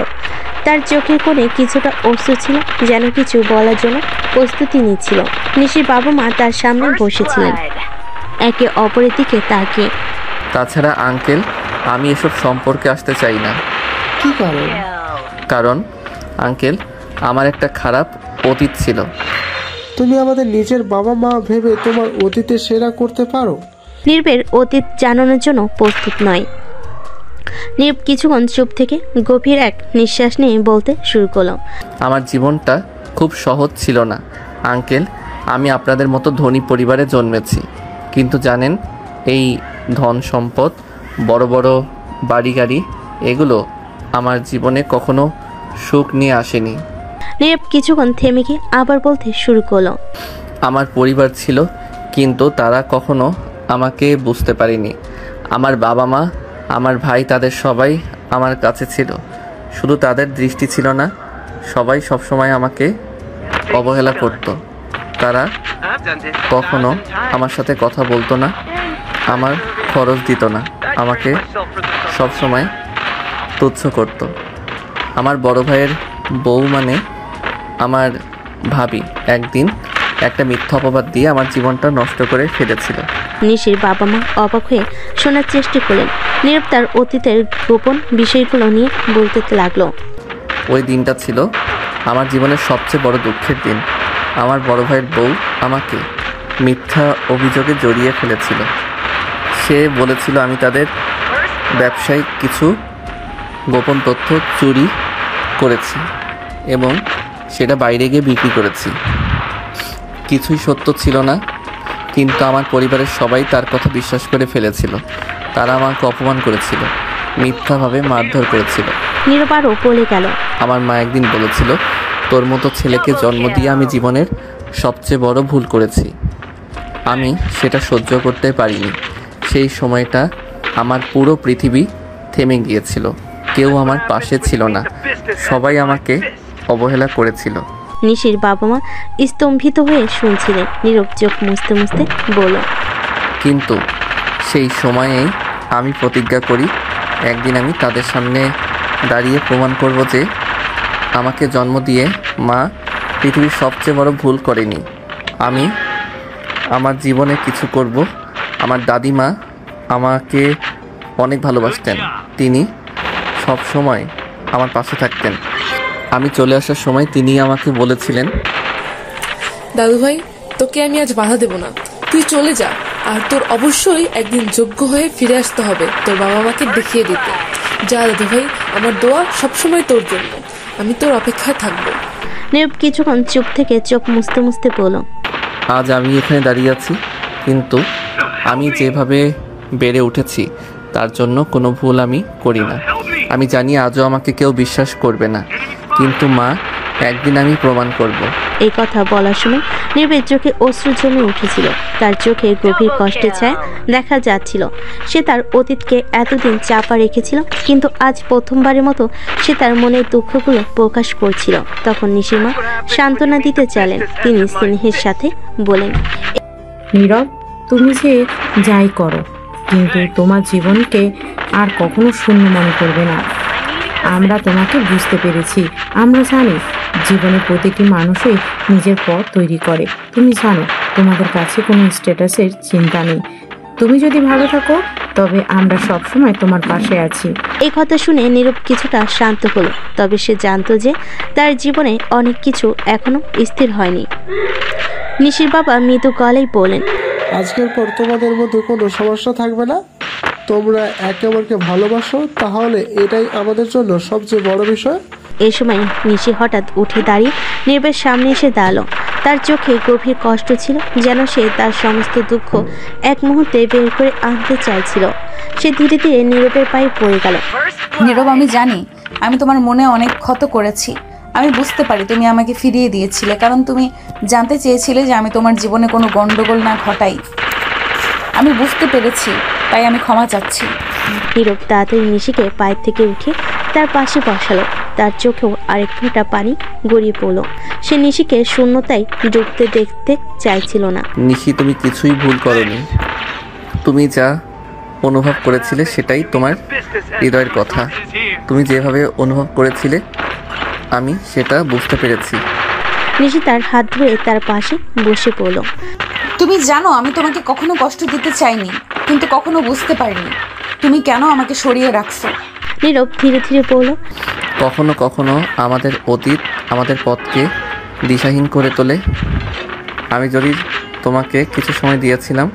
তার চোখের কোণে কিছুটা অশ্রু ছিল, যেন কিছু বলার জন্য প্রস্তুতি নিচ্ছিল। নিশির বাবা মা তার সামনে বসেছিলেন, একে অপরের দিকে তাকিয়ে। তাছাড়া আঙ্কেল, আমি এসব সম্পর্কে আসতে চাই না। কি কারণ? কারণ আঙ্কেল, আমার একটা খারাপ অতীত ছিল। তুমি আমাদের নিজের বাবা মা ভেবে তোমার অতীতে সেরা করতে পারো? নীরবের অতীত জানানোর জন্য প্রস্তুত নয়। নীরব কিছুক্ষণ চুপ থেকে গভীর এক নিঃশ্বাস নিয়ে বলতে শুরু করলো, আমার জীবনটা খুব সহজ ছিল না আঙ্কেল। আমি আপনাদের মতো ধনী পরিবারে জন্মেছি, কিন্তু জানেন এই ধন সম্পদ, বড় বড় বাড়ি গাড়ি, এগুলো আমার জীবনে কখনো সুখ নিয়ে আসেনি। নীরব কিছুক্ষণ থেমে গিয়ে আবার বলতে শুরু করলো, আমার পরিবার ছিল, কিন্তু তারা কখনো আমাকে বুঝতে পারেনি। আমার বাবা মা, আমার ভাই, তাদের সবাই আমার কাছে ছিল, শুধু তাদের দৃষ্টি ছিল না। সবাই সবসময় আমাকে অবহেলা করত। তারা কখনো আমার সাথে কথা বলতো না, আমার খরচ দিত না। আমাকে সবসময় তুচ্ছ করত। আমার বড় ভাইয়ের বউ মানে আমার ভাবি একদিন একটা মিথ্যা অপবাদ দিয়ে আমার জীবনটা নষ্ট করে ফেলেছিল। নিশির বাবা মা অবাক হয়ে শোনার চেষ্টা করলেন। নীরব তার অতীতের গোপন বিষয়গুলো নিয়ে বলতে লাগলো। ওই দিনটা ছিল আমার জীবনের সবচেয়ে বড় দুঃখের দিন। আমার বড় ভাইয়ের বউ আমাকে মিথ্যা অভিযোগে জড়িয়ে ফেলেছিল। সে বলেছিল আমি তাদের ব্যবসায়িক কিছু গোপন তথ্য চুরি করেছি এবং সেটা বাইরে গিয়ে বিক্রি করেছি। কিছুই সত্য ছিল না, কিন্তু আমার পরিবারের সবাই তার কথা বিশ্বাস করে ফেলেছিল। তারা আমাকে অপমান করেছিল, মিথ্যাভাবে মারধর করেছিল। নীরব আরও বলে গেল, আমার মা একদিন বলেছিল তোর মতো ছেলেকে জন্ম দিয়ে আমি জীবনের সবচেয়ে বড় ভুল করেছি। আমি সেটা সহ্য করতে পারিনি। সেই সময়টা আমার পুরো পৃথিবী থেমে গিয়েছিল। কেউ আমার পাশে ছিল না, সবাই আমাকে অবহেলা করেছিল। নিশির বাবা মা স্তম্ভিত হয়ে শুনছিলেন। নীরব চোখ মুছতে মুছতে বলল, কিন্তু সেই সময়েই আমি প্রতিজ্ঞা করি একদিন আমি তাদের সামনে দাঁড়িয়ে প্রমাণ করব যে আমাকে জন্ম দিয়ে মা পৃথিবীর সবচেয়ে বড় ভুল করেনি। আমি আমার জীবনে কিছু করব। আমার দাদিমা আমাকে অনেক ভালোবাসতেন, তিনি সব সময় আমার পাশে থাকতেন। আমি চলে আসার সময় তিনি আমাকে বলেছিলেন, দাদু ভাই, তোকে আমি আজ বাধা দেব না, তুই চলে যা। আর তোর অবশ্যই একদিন যোগ্য হয়ে ফিরে আসতে হবে তোর বাবা মাকে দেখিয়ে দিতে। যা দাদু ভাই, আমার দোয়া সবসময় তোর জন্য, আমি তোর অপেক্ষায় থাকবো। নীরব কিছুক্ষণ চুপ থেকে চোখ মুছতে মুছতে বলল, আজ আমি এখানে দাঁড়িয়ে আছি, কিন্তু আমি যেভাবে বেড়ে উঠেছি তার জন্য কোনো ভুল আমি করি না। আমি জানি আজও আমাকে কেউ বিশ্বাস করবে না, কিন্তু মা, একদিন আমি প্রমাণ করব। এই কথা বলার সময় নীরবের চোখে অশ্রু জমে উঠেছিল। তার চোখে গভীর কষ্টের ছায়া দেখা যাচ্ছিল। সে তার অতীতকে এতদিন চাপা রেখেছিল, কিন্তু আজ প্রথমবারের মতো সে তার মনের দুঃখগুলো প্রকাশ করছিল। তখন নিশির মা সান্ত্বনা দিতে চাইলেন। তিনি স্নেহের সাথে বলেন, নীরব, তুমি যে যাই করো, কিন্তু তোমার জীবনকে আর কখনো শূন্য মনে করবে না। আমরা তোমাকে বুঝতে পেরেছি। আমরা জানি জীবনের প্রতিটি মানুষই নিজের পথ তৈরি করে। তুমি জানো তোমাদের কাছে কোনো স্ট্যাটাসের চিন্তা নেই। তুমি যদি ভালো থাকো তবে আমরা সবসময় তোমার পাশে আছি। এই কথা শুনে নীরব কিছুটা শান্ত হলো। তবে সে জানতো যে তার জীবনে অনেক কিছু এখনো স্থির হয়নি। নিশির বাবা মৃদু গলায় বলেন, আজকের পর তোমাদের মধ্যে কোনো সমস্যা থাকবে না। তোমরা একে অপরকে ভালোবাসো, তাহলে এটাই আমাদের জন্য সবচেয়ে বড় বিষয়। এই সময় নিশি হঠাৎ উঠে দাঁড়িয়ে নীরবের সামনে এসে দাঁড়ালো। তার চোখে গভীর কষ্ট ছিল, যেন সে তার সমস্ত দুঃখ এক মুহূর্তে বের করে আনতে চাইছিল। সে ধীরে ধীরে নীরবের পায়ে পড়ে গেল। নীরব, আমি জানি আমি তোমার মনে অনেক ক্ষত করেছি। আমি বুঝতে পারি তুমি আমাকে ফিরিয়ে দিয়েছিলে, কারণ তুমি জানতে চেয়েছিলে যে আমি তোমার জীবনে কোনো গন্ডগোল না ঘটাই। আমি বুঝতে পেরেছি, তাই আমি ক্ষমা চাচ্ছি। নীরব তাড়াতাড়ি নিশিকে পায়ের থেকে উঠে তার পাশে বসালো। তার চোখেও আরেক ফোঁটা পানি গড়িয়ে পড়ল। সে নিশিকে শূন্যতায় ডুবতে দেখতে চাইছিল না। নিশি, তুমি কিছুই ভুল করনি। তুমি যা অনুভব করেছিলে সেটাই তোমার হৃদয়ের কথা। তুমি যেভাবে অনুভব করেছিলে আমি সেটা বুঝতে পেরেছি। নিশি তার হাত ধরে তার পাশে বসে পড়ল। তুমি জানো আমি তোমাকে কখনো কষ্ট দিতে চাইনি, কিন্তু কখনো বুঝতে পারিনি তুমি কেন আমাকে সরিয়ে রাখছো। নীরব ধীরে ধীরে বলল, কখনো কখনো আমাদের অতীত আমাদের পথকে দিশাহীন করে তোলে। আমি যদি তোমাকে কিছু সময় দিয়েছিলাম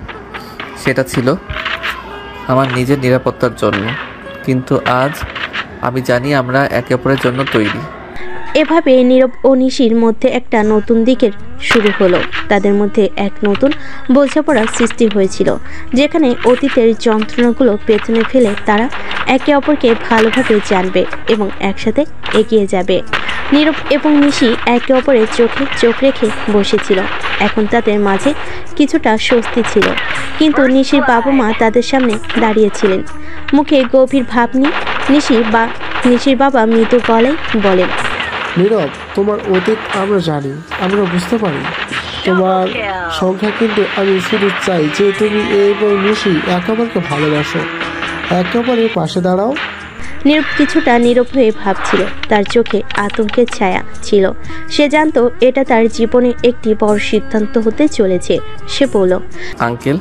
সেটা ছিল আমার নিজের নিরাপত্তার জন্য, কিন্তু আজ আমি জানি আমরা একে অপরের জন্য তৈরি। এভাবে নীরব ও নিশির মধ্যে একটা নতুন দিকের শুরু হলো। তাদের মধ্যে এক নতুন বোঝাপড়ার সৃষ্টি হয়েছিল, যেখানে অতীতের যন্ত্রণাগুলো পেছনে ফেলে তারা একে অপরকে ভালোভাবে জানবে এবং একসাথে এগিয়ে যাবে। নীরব এবং নিশি একে অপরের চোখে চোখ রেখে বসেছিল। এখন তাদের মাঝে কিছুটা স্বস্তি ছিল, কিন্তু নিশির বাবা মা তাদের সামনে দাঁড়িয়েছিলেন, মুখে গভীর ভাব নিয়ে। নিশির বাবা মৃদু গলায় বলেন, নীরব, তোমার অতীত আমরা জানি, আমরা বুঝতে পারি তোমার সংখ্যা, কিন্তু আমি শুধু চাই যে তুমি এবং নিশি একে অপরকে ভালোবাসো। একে অপরের পাশে দাঁড়াও। নীরব কিছুটা নীরব হয়ে ভাবছিল, তার চোখে আতঙ্কের ছায়া ছিল। সে জানতো এটা তার জীবনে একটি বড় সিদ্ধান্ত হতে চলেছে। সে বলল, আঙ্কেল,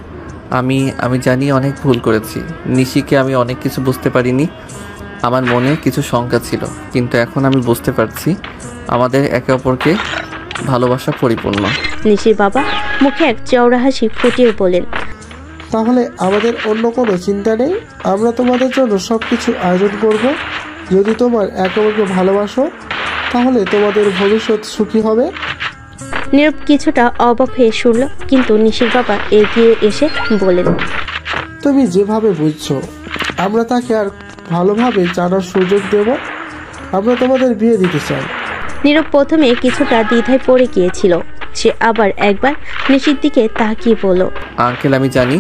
আমি জানি অনেক ভুল করেছি। নিশিকে আমি অনেক কিছু বুঝতে পারিনি। আমার মনে কিছু শঙ্কা ছিল, কিন্তু এখন আমি বুঝতে পারছি আমাদের একে অপরকে ভালোবাসা পরিপূর্ণ। নিশির বাবা মুখে এক চওড়া হাসি ফুটিয়ে বলেন, তাহলে আমাদের অন্য কোনো চিন্তা নেই। আমরা তোমাদের জন্য সব কিছু আয়োজন করব। যদি তোমার একে অপরকে ভালোবাসো তাহলে তোমাদের ভবিষ্যৎ সুখী হবে। নীরব কিছুটা অবাক হয়ে শুনল, কিন্তু নিশির বাবা এগিয়ে এসে বলেন, তুমি যেভাবে বুঝছো আমরা তাকে আর ভালোভাবে জানার সুযোগ দেব। আমরা তোমাদের বিয়ে দিতে চাই। নীরব প্রথমে কিছুটা দ্বিধায় পড়ে গিয়েছিল। সে আবার একবার নিশির দিকে তাকিয়ে বলল, আঙ্কেল, আমি জানি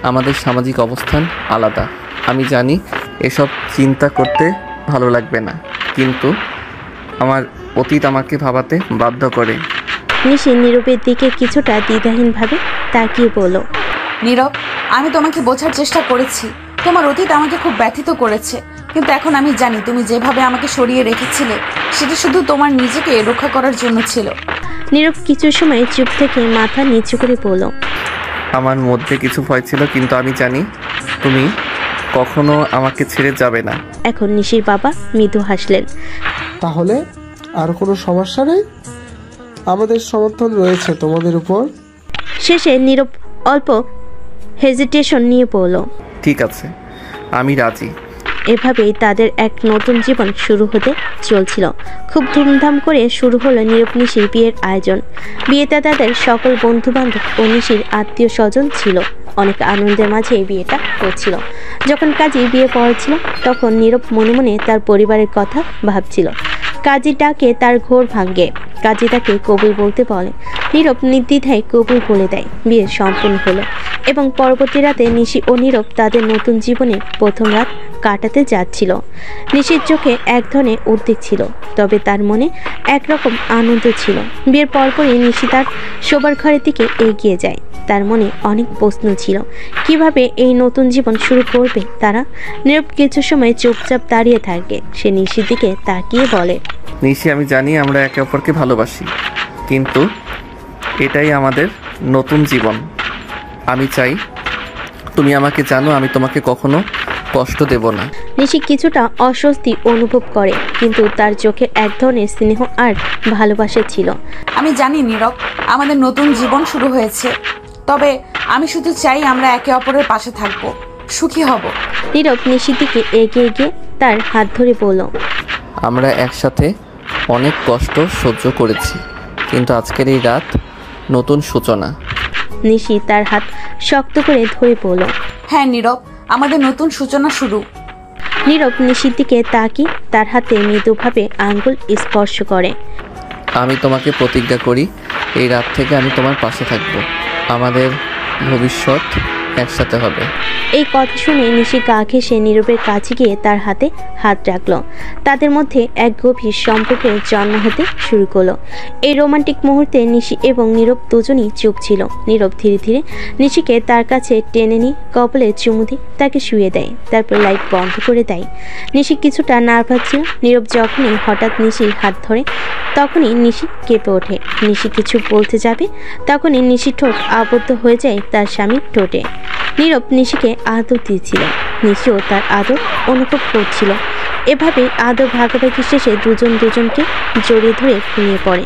আমাদের সামাজিক অবস্থান আলাদা। আমি জানি এসব চিন্তা করতে ভালো লাগবে না, কিন্তু আমার অতীত আমাকে ভাবাতে বাধ্য করে। নিশি নীরবের দিকে কিছুটা দ্বিধাহীনভাবে তাকিয়ে বলল, নীরব, আমি তোমাকে বোঝার চেষ্টা করেছি। তোমার অতীত আমাকে খুব ব্যথিত করেছে, কিন্তু এখন আমি জানি তুমি যেভাবে আমাকে সরিয়ে রেখেছিলে সেটা শুধু তোমার নিজেকে রক্ষা করার জন্য ছিল। নীরব কিছু সময় চুপ থেকে মাথা নিচু করে বলল, আমার মধ্যে কিছু ভয় ছিল, কিন্তু আমি জানি তুমি কখনো আমাকে ছেড়ে যাবে না। এখন নিশির বাবা মৃদু হাসলেন। তাহলে আর কোনো সমস্যা নেই, আমাদের সমর্থন রয়েছে তোমাদের উপর। শেষে নীরব অল্প হেজিটেশন নিয়ে বলল, ঠিক আছে, আমি রাজি। এভাবেই তাদের এক নতুন জীবন শুরু হতে চলছিল। খুব ধুমধাম করে শুরু হলো নীরব নিশির বিয়ের আয়োজন। বিয়েতে তাদের সকল বন্ধু বান্ধব ও নিশির আত্মীয় স্বজন ছিল। অনেক আনন্দের মাঝে এই বিয়েটা হচ্ছিল। যখন কাজী বিয়ে পড়াচ্ছিল তখন নীরব মনে মনে তার পরিবারের কথা ভাবছিল। কাজী ডাকে তার ঘোর ভাঙ্গে। কাজী তাকে কবুল বলতে বলে। নীরব নির্দ্বিধায় কবুল বলে দেয়। বিয়ে সম্পূর্ণ হলো এবং পরবর্তী রাতে নিশি ও নীরব তাদের নতুন জীবনে প্রথম রাত কাটাতে যাচ্ছিল। নিশির চোখে এক ধরনের উদ্বেগ ছিল, তবে তার মনে একরকম আনন্দ ছিল। বিয়ের পরপরই নিশি তার শোবার ঘরের দিকে এগিয়ে যায়। তার মনে অনেক প্রশ্ন ছিল, কিভাবে এই নতুন জীবন শুরু করবে তারা। নীরব কিছু সময় চুপচাপ দাঁড়িয়ে থাকে। সে নিশির দিকে তাকিয়ে বলে, নিশি, আমি জানি আমরা একে অপরকে ভালোবাসি, কিন্তু এটাই আমাদের নতুন জীবন। আমি চাই তুমি আমাকে জানো, আমি তোমাকে কখনো কষ্ট দেব না। নিশি কিছুটা অস্বস্তি অনুভব করে, কিন্তু তার চোখে এক ধরনের স্নেহ আর ভালোবাসা ছিল। আমি জানি নীরব, আমাদের নতুন জীবন শুরু হয়েছে, তবে আমি শুধু চাই আমরা একে অপরের পাশে থাকবো, সুখী হব। নীরব নিশির দিকে এগিয়ে গিয়ে তার হাত ধরে বলল, আমরা একসাথে অনেক কষ্ট সহ্য করেছি, কিন্তু আজকের এই রাত নতুন সূচনা। নিশি তার হাত শক্ত করে ধরে বলল, হ্যাঁ নীরব, আমাদের নতুন সূচনা শুরু। নীরব নিশির দিকে তাকিয়ে তার হাতে মৃদুভাবে আঙ্গুল স্পর্শ করে। আমি তোমাকে প্রতিজ্ঞা করি, এই রাত থেকে আমি তোমার পাশে থাকব। আমাদের ভবিষ্যৎ একসাথে হবে। এই কথা শুনে নিশি গা ঘেঁষে নীরবের কাছে গিয়ে তার হাতে হাত রাখল। তাদের মধ্যে এক গভীর সম্পর্কের জন্ম হতে শুরু করলো। এই রোমান্টিক মুহূর্তে নিশি এবং নীরব দুজনই চুপ ছিল। নীরব ধীরে ধীরে নিশিকে তার কাছে টেনে নিয়ে কপালে চুমু দিয়ে তাকে শুয়ে দেয়, তারপর লাইট বন্ধ করে দেয়। নিশি কিছুটা নার্ভাস ছিল। নীরব যখনই হঠাৎ নিশির হাত ধরে তখনই নিশি কেঁপে ওঠে। নিশি কিছু বলতে যাবে, তখনই নিশির ঠোঁট আবদ্ধ হয়ে যায় তার স্বামীর ঠোঁটে। নীরব নিশিকে আদর দিয়েছিল, নিশিও তার আদর অনুভব করছিল। এভাবেই আদর ভাগাভাগি শেষে দুজন দুজনকে জড়িয়ে ধরে ঘুমিয়ে পড়ে।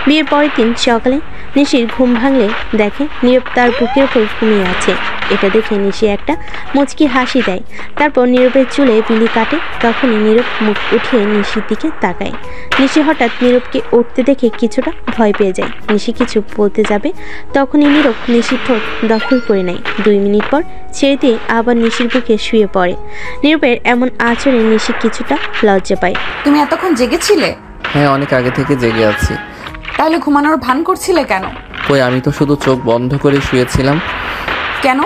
বিয়ের পরের দিন সকালে নিশির ঘুম ভাঙলে দেখে নীরব তার বুকের উপর ঘুমিয়ে আছে। এটা দেখে নিশি একটা মুচকি হাসি দেয়, তারপর নীরবের চুলে বিলি কাটে। তখনই নীরব মুখ উঠিয়ে নিশির দিকে তাকায়। নিশি হঠাৎ নীরবকে উঠতে দেখে কিছুটা ভয় পেয়ে যায়। নিশি কিছু বলতে যাবে, তখনই নীরব নিশির ঠোঁট দখল করে নেয়। 2 মিনিট পর ছেড়ে দিয়ে আবার নিশির বুকে শুয়ে পড়ে। নীরবের এমন আচরণে নিশি কিছুটা লজ্জা পায়। তুমি এতক্ষণ জেগেছিলে? হ্যাঁ, অনেক আগে থেকে জেগে আছি। তাহলে ঘুমানোর ভান করছিলে কেন? কই, আমি তো শুধু চোখ বন্ধ করে শুয়েছিলাম। কেন?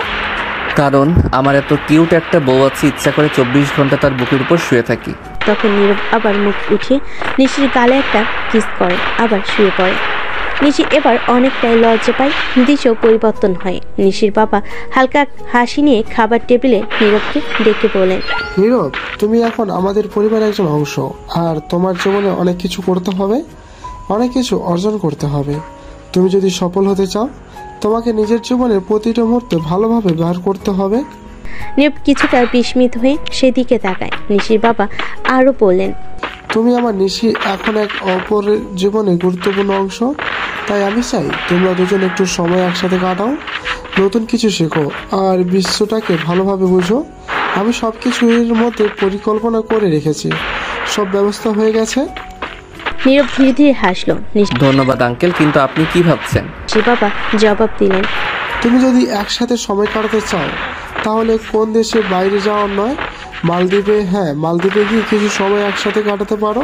কারণ আমার এত কিউট একটা বউ আছে, ইচ্ছা করে 24 ঘন্টা তার বুকের উপর শুয়ে থাকি। তখন নীরব আবার মুখ উঠিয়ে নিশির গালে একটা কিস করে আবার শুয়ে পড়ে। নিশি এবার অনেকটাই লজ্জা পায়, দৃশ্য পরিবর্তন হয়। নিশির বাবা হালকা হাসি নিয়ে খাবার টেবিলে নীরবকে ডেকে বলেন, নীরব, তুমি এখন আমাদের পরিবারের একজন অংশ, আর তোমার জীবনে অনেক কিছু করতে হবে, অনেক কিছু অর্জন করতে হবে। তুমি যদি সফল হতে চাও, তোমাকে নিজের জীবনের প্রতিটা মুহূর্তে ভালোভাবে ব্যবহার করতে হবে। নীরব কিছুটা বিস্মিত হয়ে সেদিকে তাকায়। নিশির বাবা আরও বললেন, তুমি আমার নিশি এখন এক অপরের জীবনে গুরুত্বপূর্ণ অংশ, তাই আমি চাই তোমরা দুজন একটু সময় একসাথে কাটাও, নতুন কিছু শেখো আর বিশ্বটাকে ভালোভাবে বুঝো। আমি সব কিছুর মধ্যে পরিকল্পনা করে রেখেছি, সব ব্যবস্থা হয়ে গেছে। নীরব ধীরে ধীরে হাসলো। ধন্যবাদ আঙ্কেল, কিন্তু আপনি কি ভাবছেন? নিশির বাবা জবাব দিলেন, তুমি যদি একসাথে সময় কাটাতে চাও, তাহলে কোন দেশে বাইরে যাওয়ার নয়, মালদ্বীপে, হ্যাঁ মালদ্বীপে গিয়ে কিছু সময় একসাথে কাটাতে পারো।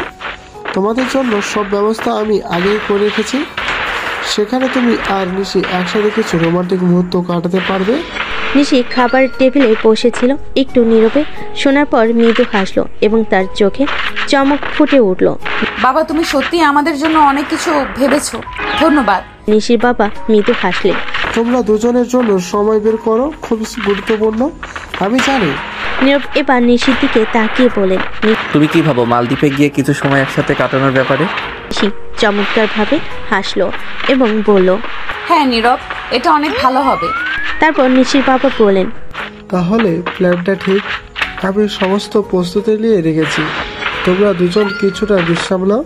তোমাদের জন্য সব ব্যবস্থা আমি আগেই করে রেখেছি। সেখানে তুমি আর নিশি একসাথে কিছু রোমান্টিক মুহূর্ত কাটাতে পারবে। নিশি খাবার টেবিলে বসেছিল, একটু নীরবে শোনার পর মৃদু হাসলো এবং তার চোখে চমক ফুটে উঠল। বাবা, তুমি সত্যি আমাদের জন্য অনেক কিছু ভেবেছো, ধন্যবাদ। নিশির বাবা মৃদু হাসলেন। তোমরা দুজনের জন্য সময় বের করো, খুব গুরুত্বপূর্ণ, আমি জানি। নীরব এবার নিশির দিকে তাকিয়ে বলেন, তুমি কি ভাবো মালদ্বীপে গিয়ে কিছু সময় একসাথে কাটানোর ব্যাপারে? নিশি চমৎকারভাবে হাসলো এবং বলল, হ্যাঁ নীরব, এটা অনেক ভালো হবে। তারপর নিশির বাবা বলেন, তাহলে প্ল্যানটা ঠিক, আমি সমস্ত প্রস্তুতি নিয়ে রেখেছি। তোমরা দুজন কিছুটা বিশ্রাম নাও,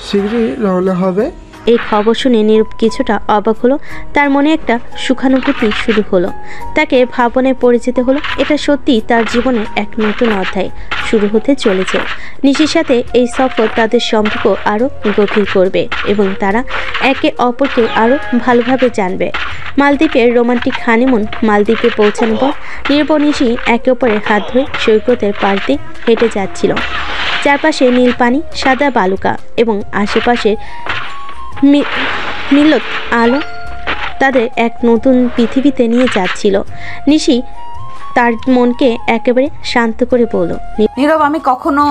শীঘ্রই রওনা হবে। এই খবর শুনে নীরব কিছুটা অবাক হলো। তার মনে একটা সুখানুভূতি শুরু হলো। তাকে ভাবনায় পড়ে যেতে হলো। এটা সত্যি তার জীবনে এক নতুন অধ্যায় শুরু হতে চলেছে। নিশির সাথে এই সফর তাদের সম্পর্ক আরও গভীর করবে এবং তারা একে অপরকে আরও ভালোভাবে জানবে। মালদ্বীপের রোমান্টিক হানিমুন। মালদ্বীপে পৌঁছানোর পর নীরব ও নিশি একে অপরের হাত ধরে সৈকতের পাড় দিয়ে হেঁটে যাচ্ছিল। চারপাশে নীল পানি, সাদা বালুকা এবং আশেপাশে মিলত আলো তাদের এক নতুন পৃথিবীতে নিয়ে যাচ্ছিল। নিশি তার মনকে একেবারে শান্ত করে বলল, নীরব, আমি কখনো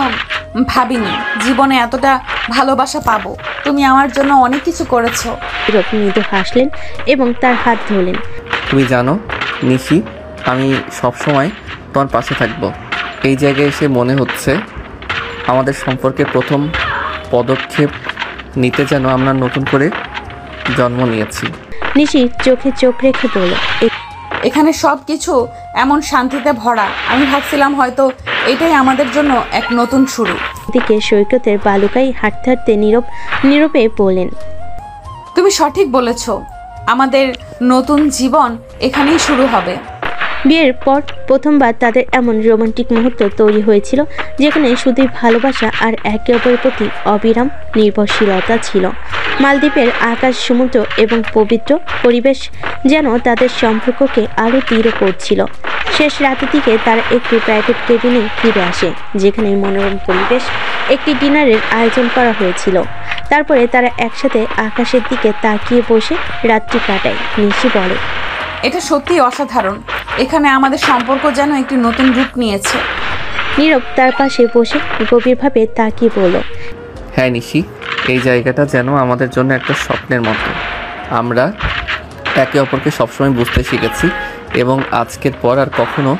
ভাবিনি জীবনে এতটা ভালোবাসা পাবো। তুমি আমার জন্য অনেক কিছু করেছো। নীরব মৃদু হাসলেন এবং তার হাত ধরলেন। তুমি জানো নিশি, আমি সবসময় তোমার পাশে থাকবো। এই জায়গায় এসে মনে হচ্ছে আমাদের সম্পর্কে প্রথম পদক্ষেপ নিতে যেন আমরা নতুন করে জন্ম নিয়েছি। নিশি চোখে চোখ রেখে বলল, এখানে সব কিছু এমন শান্তিতে ভরা, আমি ভাবছিলাম হয়তো এটাই আমাদের জন্য এক নতুন শুরু। দিকে সৈকতের বালুকায় হাঁটতে হাঁটতে নীরবে বললেন, তুমি সঠিক বলেছো, আমাদের নতুন জীবন এখানেই শুরু হবে। বিয়ের পর প্রথমবার তাদের এমন রোমান্টিক মুহূর্ত তৈরি হয়েছিল যেখানে শুধুই ভালোবাসা আর একে অপরের প্রতি অবিরাম নির্ভরশীলতা ছিল। মালদ্বীপের আকাশ, সমুদ্র এবং পবিত্র পরিবেশ যেন তাদের সম্পর্ককে আরও দৃঢ় করছিল। শেষ রাতের দিকে তারা একটি প্রাইভেট কেবিনে ফিরে আসে, যেখানে মনোরম পরিবেশ একটি ডিনারের আয়োজন করা হয়েছিল। তারপরে তারা একসাথে আকাশের দিকে তাকিয়ে বসে রাত্রি কাটায়। নিশি বলে, এটা সত্যিই অসাধারণ, এখানে আমাদের সম্পর্ক যেন একটি নতুন রূপ নিয়েছে। নীরব তার পাশে বসে গভীরভাবে তাকিয়ে বলল, হ্যাঁ নিশি, এই জায়গাটা যেন আমাদের জন্য একটা স্বপ্নের মতো। আমরা একে অপরকে সবসময় বুঝতে শিখেছি এবং আজকের পর আর কখনো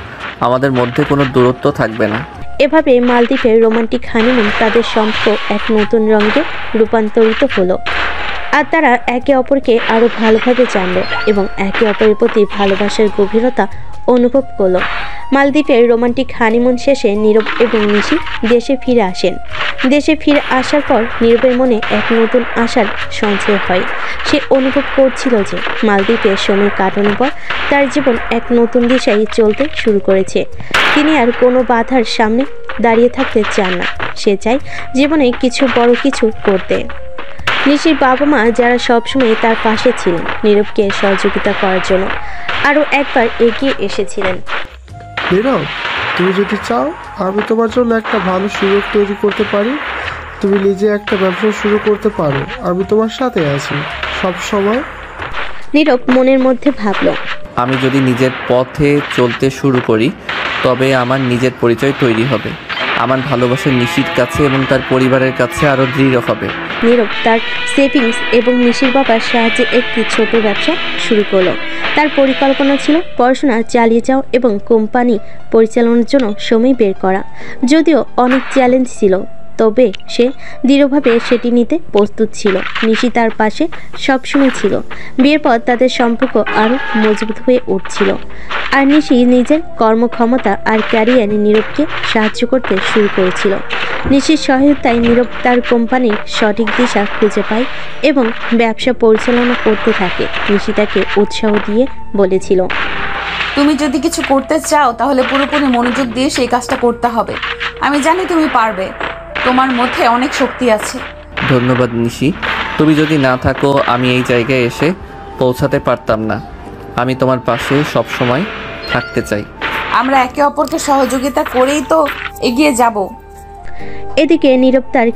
আমাদের মধ্যে কোনো দূরত্ব থাকবে না। এভাবে মালদ্বীপের রোমান্টিক হানিমুন তাদের সম্পর্ক এক নতুন রঙে রূপান্তরিত হলো। আর তারা একে অপরকে আরও ভালোভাবে জানল এবং একে অপরের প্রতি ভালোবাসার গভীরতা অনুভব করলো। মালদ্বীপের রোমান্টিক হানিমুন শেষে নীরব এবং নিশি দেশে ফিরে আসেন। দেশে ফিরে আসার পর নীরবের মনে এক নতুন আশার সঞ্চয় হয়। সে অনুভব করছিল যে মালদ্বীপে সময় কাটানোর পর তার জীবন এক নতুন দিশায় চলতে শুরু করেছে। তিনি আর কোনো বাধার সামনে দাঁড়িয়ে থাকতে চান না। সে চায় জীবনে কিছু বড় কিছু করতে। নিশির বাবা মা যারা সবসময় তার পাশে ছিলেন নীরবকে সহযোগিতা করার জন্য আরও একবার এগিয়ে এসেছিলেন। নীরব, তুমি যদি চাও আমি তোমার জন্য একটা ভালো সুযোগ তৈরি করতে পারি। তুমি নিজে একটা ব্যবসা শুরু করতে পারো, আমি তোমার সাথে আছি সব সময়। নীরব মনের মধ্যে ভাবল, আমি যদি নিজের পথে চলতে শুরু করি তবে আমার নিজের পরিচয় তৈরি হবে। আমার ভালোবাসা নিশির কাছে এবং তার পরিবারের কাছে আরও দৃঢ় হবে। নীরব তার সেভিংস এবং নিশির বাবার সাহায্যে একটি ছোট ব্যবসা শুরু করলো। তার পরিকল্পনা ছিল পড়াশোনা চালিয়ে যাওয়া এবং কোম্পানি পরিচালনার জন্য সময় বের করা। যদিও অনেক চ্যালেঞ্জ ছিল, তবে সে দৃঢ়ভাবে সেটি নিতে প্রস্তুত ছিল। নিশি তার পাশে সবসময় ছিল। বিয়ের পর তাদের সম্পর্ক আরও মজবুত হয়ে উঠছিল, আর নিশি নিজের কর্মক্ষমতা আর ক্যারিয়ারে নীরবকে সাহায্য করতে শুরু করেছিল। নিশির সহায়তায় নীরব তার কোম্পানির সঠিক দিশা খুঁজে পায় এবং ব্যবসা পরিচালনা করতে থাকে। নিশি তাকে উৎসাহ দিয়ে বলেছিল, তুমি যদি কিছু করতে চাও তাহলে পুরোপুরি মনোযোগ দিয়ে সেই কাজটা করতে হবে। আমি জানি তুমি পারবে, তোমার মধ্যে অনেক শক্তি আছে। ধন্যবাদ নিশি, তুমি যদি না থাকো আমি এই জায়গায় এসে পৌঁছাতে পারতাম না। আমি তোমার পাশে সব সময় থাকতে চাই। আমরা একে অপরকে সহযোগিতা করেই তো এগিয়ে যাব। এদিকে নীরব তার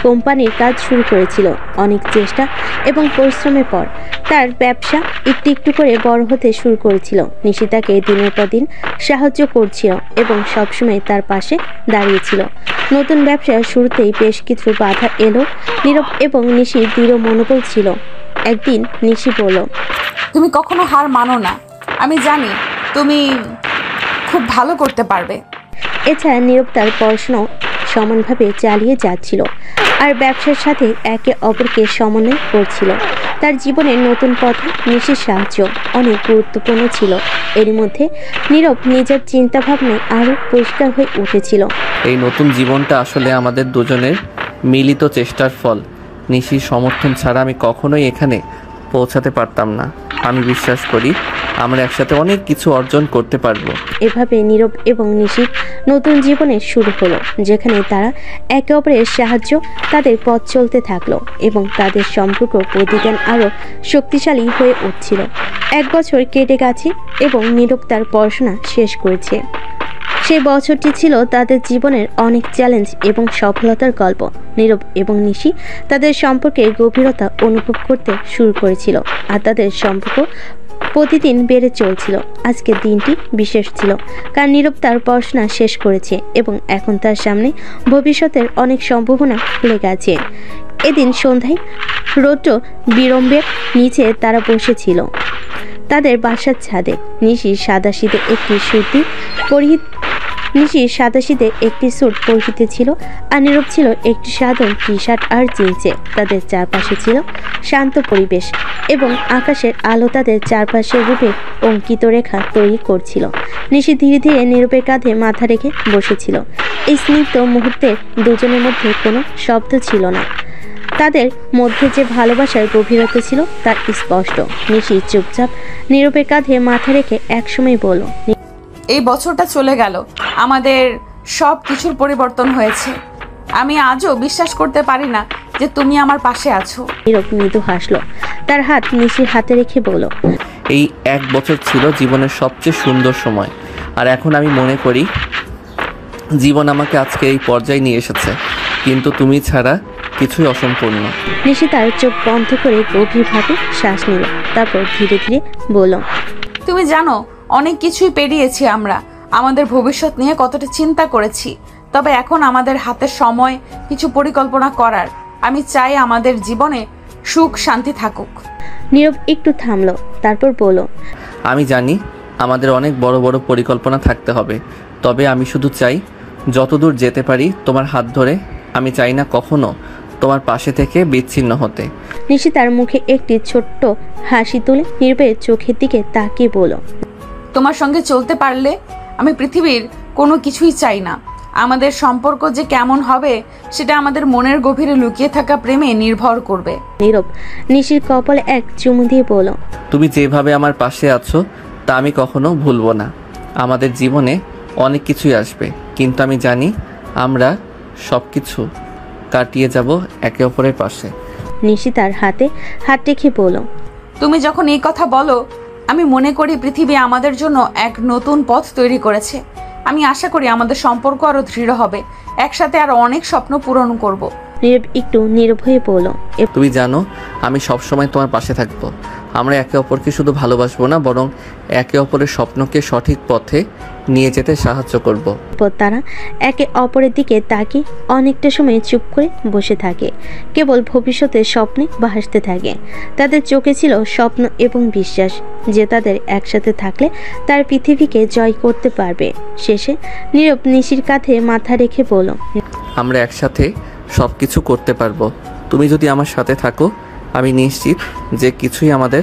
কোম্পানির কাজ শুরু করেছিল। অনেক চেষ্টা এবং পরিশ্রমের পর তার ব্যবসা একটু একটু করে বড় হতে শুরু করেছিল। নিশি তাকে দিনের পর দিন সাহায্য করছিল এবং সবসময় তার পাশে দাঁড়িয়েছিল। নতুন ব্যবসার শুরুতেই বেশ কিছু বাধা এলো। নীরব এবং নিশির দৃঢ় মনোবল ছিল। একদিন নিশি বলল, তুমি কখনো হার মানো না, আমি জানি তুমি খুব ভালো করতে পারবে। এছাড়া নীরব তার পড়াশোনা সমানভাবে চালিয়ে যাচ্ছিল আর ব্যবসার সাথে একে অপরকে সমন্বয় করছিল। তার জীবনের নতুন পথে নিশির সাহায্য অনেক গুরুত্বপূর্ণ ছিল। এর মধ্যে নীরব নিজের চিন্তাভাবনায় আরও পরিষ্কার হয়ে উঠেছিল। এই নতুন জীবনটা আসলে আমাদের দুজনের মিলিত চেষ্টার ফল। নিশির সমর্থন ছাড়া আমি কখনোই এখানে পৌঁছাতে পারতাম না। আমি বিশ্বাস করি আমরা একসাথে অনেক কিছু অর্জন করতে পারবো। এভাবে নীরব এবং নিশির নতুন জীবনের শুরু হলো, যেখানে তারা একে অপরের সাহায্য তাদের পথ চলতে থাকলো এবং তাদের সম্পর্ক প্রতিদিন আরও শক্তিশালী হয়ে উঠছিল। 1 বছর কেটে গেছে এবং নীরব তার পড়াশোনা শেষ করেছে। সেই বছরটি ছিল তাদের জীবনের অনেক চ্যালেঞ্জ এবং সফলতার গল্প। নীরব এবং নিশি তাদের সম্পর্কে গভীরতা অনুভব করতে শুরু করেছিল, আর তাদের সম্পর্ক প্রতিদিন বেড়ে চলছিল। আজকের দিনটি বিশেষ ছিল, কারণ নীরব তার পড়াশোনা শেষ করেছে এবং এখন তার সামনে ভবিষ্যতের অনেক সম্ভাবনা খুলে গেছে। এদিন সন্ধ্যায় রৌদ্র বিড়ম্বের নিচে তারা বসেছিল তাদের বাসার ছাদে। নিশির সাদাশীতে একটি স্যুট পরিহিত ছিল, আর নীরব ছিল একটি সাধারণ টি শার্ট আর জিন্সে। তাদের চারপাশে ছিল শান্ত পরিবেশ এবং আকাশের আলো তাদের চারপাশের রূপে অঙ্কিত রেখা তৈরি করছিল। নিশি ধীরে ধীরে নীরবের কাঁধে মাথা রেখে বসেছিল। এই স্নিগ্ধ মুহূর্তে দুজনের মধ্যে কোনো শব্দ ছিল না। তাদের মধ্যে যে ভালোবাসার গভীরতা ছিল তা স্পষ্ট। নিশি চুপচাপ নীরবের কাঁধে মাথা রেখে একসময় বলল, এই বছরটা চলে গেল, আমাদের সব কিছুর পরিবর্তন হয়েছে। আমি আজও বিশ্বাস করতে পারি না যে তুমি আমার পাশে আছো। নীরব মৃদু হাসলো, তার হাত নিশির হাতে রেখে বলল, এই 1 বছর ছিল জীবনের সবচেয়ে সুন্দর সময়, আর এখন আমি মনে করি জীবন আমাকে আজকে এই পর্যায়ে নিয়ে এসেছে, কিন্তু তুমি ছাড়া কিছুই অসম্পূর্ণ। নিশি তার চোখ বন্ধ করে গভীরভাবে শ্বাস নিল, তারপর ধীরে ধীরে বলল, তুমি জানো অনেক কিছুই পেরিয়েছি আমরা, আমাদের ভবিষ্যৎ নিয়ে কতটা চিন্তা করেছি, তবে এখন আমাদের হাতে সময় কিছু পরিকল্পনা করার। আমি চাই আমাদের জীবনে সুখ শান্তি থাকুক। নীরব একটু থামলো, তারপর বলল, আমি জানি আমাদের অনেক বড় বড় পরিকল্পনা থাকতে হবে, তবে আমি শুধু চাই যতদূর যেতে পারি তোমার হাত ধরে। আমি চাই না কখনো তোমার পাশে থেকে বিচ্ছিন্ন হতে। নিশি তার মুখে একটি ছোট্ট হাসি তুলে নীরবের চোখের দিকে তাকিয়ে বলল, তোমার সঙ্গে চলতে পারলে আমি পৃথিবীর কোনো কিছুই চাই না। আমাদের সম্পর্ক যে কেমন হবে সেটা আমাদের মনের গভীরে লুকিয়ে থাকা প্রেমে নির্ভর করবে। নীরব নিশির কপালে এক চুমু দিয়ে বলল, তুমি যেভাবে আমার পাশে আছো তা আমি কখনো ভুলবো না। আমাদের জীবনে অনেক কিছুই আসবে, কিন্তু আমি জানি আমরা সব কিছু কাটিয়ে যাব একে অপরের পাশে। নিশি তার হাতে হাত রেখে বলল, তুমি যখন এই কথা বলো আমি মনে করি পৃথিবী আমাদের জন্য এক নতুন পথ তৈরি করেছে। আমি আশা করি আমাদের সম্পর্ক আরো দৃঢ় হবে, একসাথে আরো অনেক স্বপ্ন পূরণ করব। নীরব একটু নীরব হয়ে বলল, তুমি জানো আমি সব সময় তোমার পাশে থাকবো, আমরা একে অপরকে শুধু ভালোবাসবো না, বরং একে অপরের স্বপ্নকে সঠিক পথে নিয়ে যেতে সাহায্য করব। তারা একে অপরের দিকে তাকিয়ে অনেকটা সময় চুপ করে বসে থাকে, কেবল ভবিষ্যতের স্বপ্নে ভাসতে থাকে। তাদের চোখে ছিল স্বপ্ন এবং বিশ্বাস যে তাদের একসাথে থাকলে তার পৃথিবীকে জয় করতে পারবে। শেষে নীরব নিশির কাঁধে মাথা রেখে বলল, আমরা একসাথে সব কিছু করতে পারবো। তুমি যদি আমার সাথে থাকো, আমি নিশ্চিত যে কিছুই আমাদের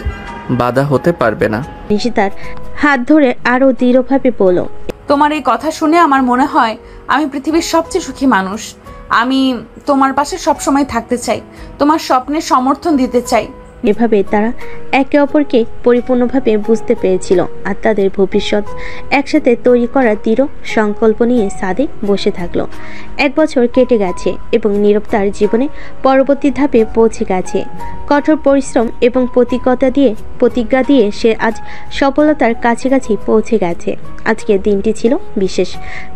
বাধা হতে পারবে না। নিশি তার হাত ধরে আরো দৃঢ়ভাবে বলল, তোমার এই কথা শুনে আমার মনে হয় আমি পৃথিবীর সবচেয়ে সুখী মানুষ। আমি তোমার পাশে সবসময় থাকতে চাই, তোমার স্বপ্নের সমর্থন দিতে চাই। এভাবে তারা একে অপরকে পরিপূর্ণভাবে বুঝতে পেরেছিল আর তাদের ভবিষ্যৎ একসাথে তৈরি করার দৃঢ় সংকল্প নিয়ে ছাদে বসে থাকলো। 1 বছর কেটে গেছে এবং নীরব তার জীবনে পরবর্তী ধাপে পৌঁছে গেছে। কঠোর পরিশ্রম এবং প্রতিজ্ঞা দিয়ে সে আজ সফলতার কাছাকাছি পৌঁছে গেছে। আজকের দিনটি ছিল বিশেষ,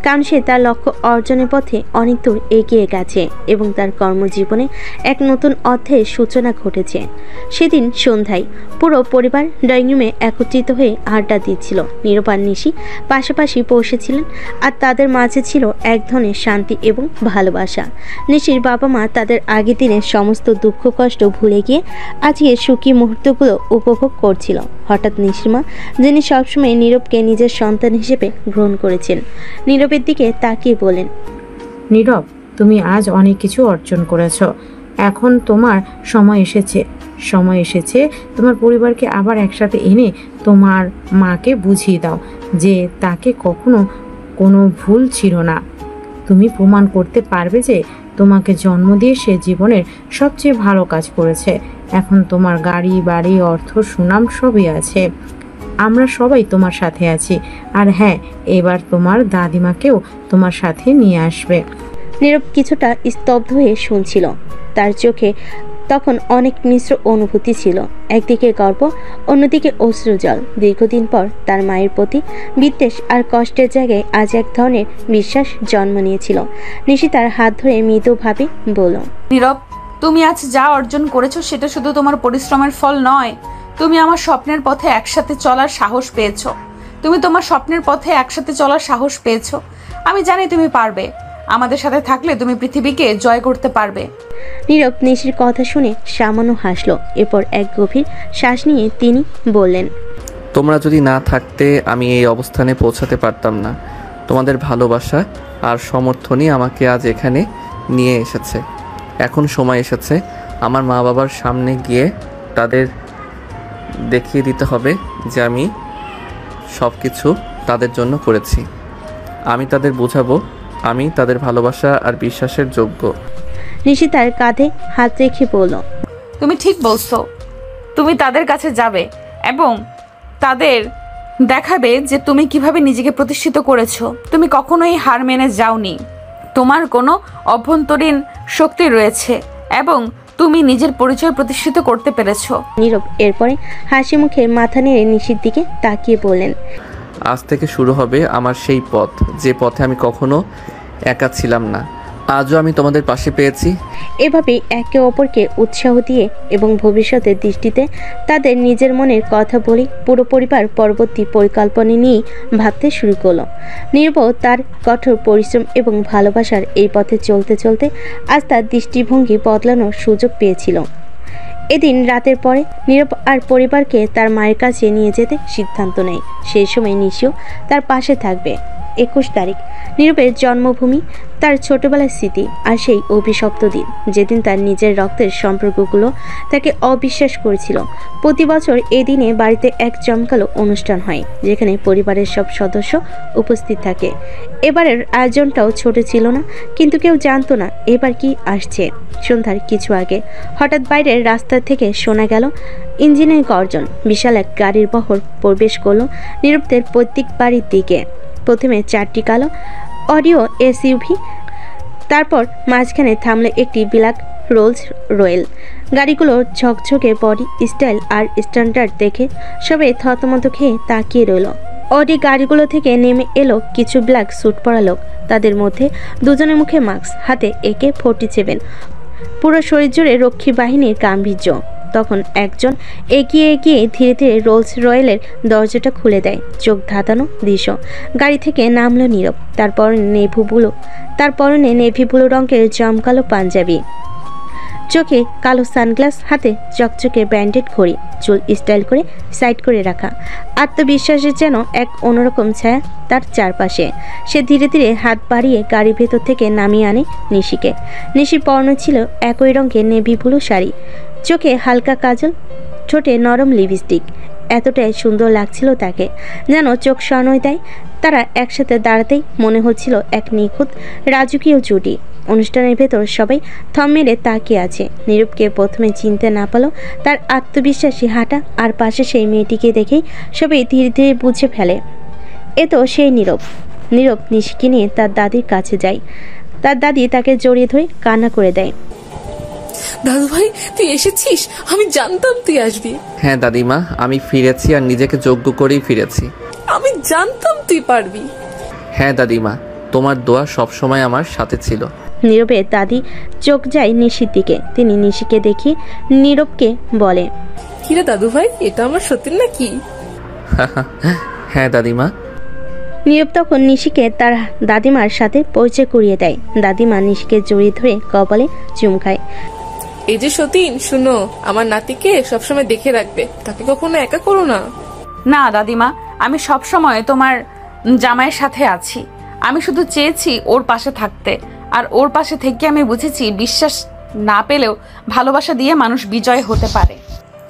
কারণ সে তার লক্ষ্য অর্জনের পথে অনেক দূর এগিয়ে গেছে এবং তার কর্মজীবনে এক নতুন অধ্যায়ের সূচনা ঘটেছে। সেদিন সন্ধ্যায় পুরো পরিবার ড্রয়িং রুমে একত্রিত হয়ে আড্ডা দিচ্ছিল। নীরব আর নিশি পাশাপাশি বসেছিলেন আর তাদের মাঝে ছিল এক ধরনের শান্তি এবং ভালোবাসা। নিশির বাবা মা তাদের আগের দিনের সমস্ত দুঃখ কষ্ট ভুলে গিয়ে আজকে সুখী মুহূর্তগুলো উপভোগ করছিল। হঠাৎ নিশির মা, যিনি সবসময় নীরবকে নিজের সন্তান হিসেবে গ্রহণ করেছেন, নীরবের দিকে তাকিয়ে বলেন, নীরব, তুমি আজ অনেক কিছু অর্জন করেছ। এখন তোমার সময় এসেছে তোমার পরিবারকে আবার একসাথে এনে তোমার মাকে বুঝিয়ে দাও যে তাকে কখনো কোনো ভুল ছিল না। তুমি প্রমাণ করতে পারবে যে তোমাকে জন্ম দিয়ে সে জীবনের সবচেয়ে ভালো কাজ করেছে। এখন তোমার গাড়ি, বাড়ি, অর্থ, সুনাম সবই আছে। আমরা সবাই তোমার সাথে আছি। আর হ্যাঁ, এবার তোমার দাদিমাকেও তোমার সাথে নিয়ে আসবে। নীরব কিছুটা স্তব্ধ হয়ে শুনছিল। তার চোখে তখন অনেক মিশ্র অনুভূতি ছিল, একদিকে গর্ব, অন্যদিকে অশ্রুজল। দীর্ঘদিন পর তার মায়ের প্রতি বিদ্বেষ আর কষ্টের জায়গায় আজ এক ধরনের বিশ্বাস জন্ম নিয়েছিল। নিশি তার হাত ধরে মৃদুভাবে বলল, নীরব, তুমি আজ যা অর্জন করেছো সেটা শুধু তোমার পরিশ্রমের ফল নয়, তুমি আমার স্বপ্নের পথে একসাথে চলার সাহস পেয়েছো। তুমি তোমার স্বপ্নের পথে একসাথে চলার সাহস পেয়েছো। আমি জানি তুমি পারবে। আমাদের সাথে থাকলে তুমি পৃথিবীকে জয় করতে পারবে। নীরব নিশির কথা শুনে সামান্য হাসলো। এরপর এক গভীর শ্বাস নিয়ে তিনি বললেন, তোমরা যদি না থাকতে আমি এই অবস্থানে পৌঁছাতে পারতাম না। তোমাদের ভালোবাসা আর সমর্থনই আমাকে আজ এখানে নিয়ে এসেছে। এখন সময় এসেছে আমার মা বাবার সামনে গিয়ে তাদের দেখিয়ে দিতে হবে যে আমি সব কিছু তাদের জন্য করেছি। আমি তাদের বোঝাবো আমি তাদের ভালোবাসা আর বিশ্বাসের যোগ্য। নিশি তার কাঁধে হাত রেখে বলল, তুমি ঠিক বলছো। তুমি তাদের কাছে যাবে এবং তাদের দেখাবে যে তুমি কিভাবে নিজেকে প্রতিষ্ঠিত করেছো। তুমি কখনোই হার মেনে যাওনি। তোমার কোনো অভ্যন্তরীণ শক্তি রয়েছে এবং তুমি নিজের পরিচয় প্রতিষ্ঠিত করতে পেরেছো। নীরব এরপরে হাসি মুখে মাথা নেড়ে নিশির দিকে তাকিয়ে বললেন, আজ থেকে শুরু হবে আমার সেই পথ, যে পথে আমি কখনো একা ছিলাম না। আজও আমি তোমাদের পাশে পেয়েছি। এভাবেই একে অপরকে উৎসাহ দিয়ে এবং ভবিষ্যতের দৃষ্টিতে তাদের নিজের মনের কথা বলে পুরো পরিবার পরবর্তী পরিকল্পনা নিয়ে ভাবতে শুরু করলো। নীরব তার কঠোর পরিশ্রম এবং ভালোবাসার এই পথে চলতে চলতে আজ তার দৃষ্টিভঙ্গি বদলানোর সুযোগ পেয়েছিল। এদিন রাতের পরে নীরব আর পরিবারকে তার মায়ের কাছে নিয়ে যেতে সিদ্ধান্ত নেয়। সেই সময় নিশিও তার পাশে থাকবে। 21 তারিখ, নীরবের জন্মভূমি, তার ছোটবেলার স্মৃতি আর সেই অভিশপ্ত দিন যেদিন তার নিজের রক্তের সম্পর্কগুলো তাকে অবিশ্বাস করেছিল। প্রতি বছর এই দিনে বাড়িতে এক জমকালো অনুষ্ঠান হয় যেখানে পরিবারের সব সদস্য উপস্থিত থাকে। এবারের আয়োজনটাও ছোট ছিল না, কিন্তু কেউ জানতো না এবার কি আসছে। সন্ধ্যার কিছু আগে হঠাৎ বাইরের রাস্তা থেকে শোনা গেল ইঞ্জিনের গর্জন। বিশাল এক গাড়ির বহর প্রবেশ করলো নীরবদের প্রত্যেক বাড়ির দিকে। প্রথমে 4টি কালো অডিও এসইউভি, তারপর মাঝখানে থামলে একটি ব্ল্যাক রোলস রয়েল। গাড়িগুলোর ঝকঝকে বডি স্টাইল আর স্ট্যান্ডার্ড দেখে সবাই থতমত খেয়ে তাকিয়ে রইল। অডি গাড়িগুলো থেকে নেমে এলো কিছু ব্ল্যাক স্যুট পরা লোক। তাদের মধ্যে দুজনের মুখে মাস্ক, হাতে AK-47, পুরো শরীর জুড়ে রক্ষী বাহিনীর গাম্ভীর্য। তখন একজন এগিয়ে গিয়ে ধীরে ধীরে রোলস রয়েলের দরজাটা খুলে দেয়। চোখ ধাঁধানো দৃশ্য। গাড়ি থেকে নামলো নীরব। তার পরনে নেভি ব্লু রঙের জমকালো পাঞ্জাবি, চোখে কালো সানগ্লাস, হাতে চকচকে ব্যান্ডেড ঘড়ি, চুল স্টাইল করে সাইড করে রাখা। আত্মবিশ্বাসের যেন এক অন্যরকম ছায়া তার চারপাশে। সে ধীরে ধীরে হাত বাড়িয়ে গাড়ির ভেতর থেকে নামিয়ে আনে নিশিকে। নিশির পরনে ছিল একই রঙের নেভি ব্লু শাড়ি, চোখে হালকা কাজল, ঠোঁটে নরম লিপস্টিক। এতটাই সুন্দর লাগছিল তাকে, যেন চোখ সনয় দেয়। তারা একসাথে দাঁড়াতেই মনে হচ্ছিল এক নিখুঁত রাজকীয় জুটি। অনুষ্ঠানের ভেতর সবাই থম মেরে তাকিয়ে আছে। নীরবকে প্রথমে চিনতে না পারলেও তার আত্মবিশ্বাসী হাঁটা আর পাশে সেই মেয়েটিকে দেখেই সবাই ধীরে ধীরে বুঝে ফেলে এ তো সেই নীরব। নীরব নিশিকে নিয়ে তার দাদির কাছে যায়। তার দাদি তাকে জড়িয়ে ধরে কান্না করে দেয়। দাদু ভাই, তুই এসেছিস? আমি জানতাম তুই আসবি। হ্যাঁ দাদিমা, আমি ফিরেছি আর নিজেকে যোগ্য করেই ফিরেছি। আমি জানতাম তুই পারবি। হ্যাঁ দাদিমা, তোমার দোয়া সবসময় আমার সাথে ছিল। নীরবের দাদি চোখ যায় নিশির দিকে। তিনি নিশিকে দেখি নীরবকে বলে, কিরে দাদু ভাই, এটা আমার সত্যি নাকি? হ্যাঁ দাদিমা। নীরব তখন নিশিকে তার দাদিমার সাথে পরিচয় করিয়ে দেয়। দাদিমা নিশিকে জড়িয়ে ধরে কপালে চুম খায়। এই যে সতীন, শুনো, আমার নাতিকে সবসময় দেখে রাখবে, তাকে কখনো একা করো না। না দাদিমা, আমি সব সময় তোমার জামাইয়ের সাথে আছি। আমি শুধু চেয়েছি ওর পাশে থাকতে, আর ওর পাশে থেকে আমি বুঝেছি বিশ্বাস না পেলেও ভালোবাসা দিয়ে মানুষ বিজয় হতে পারে।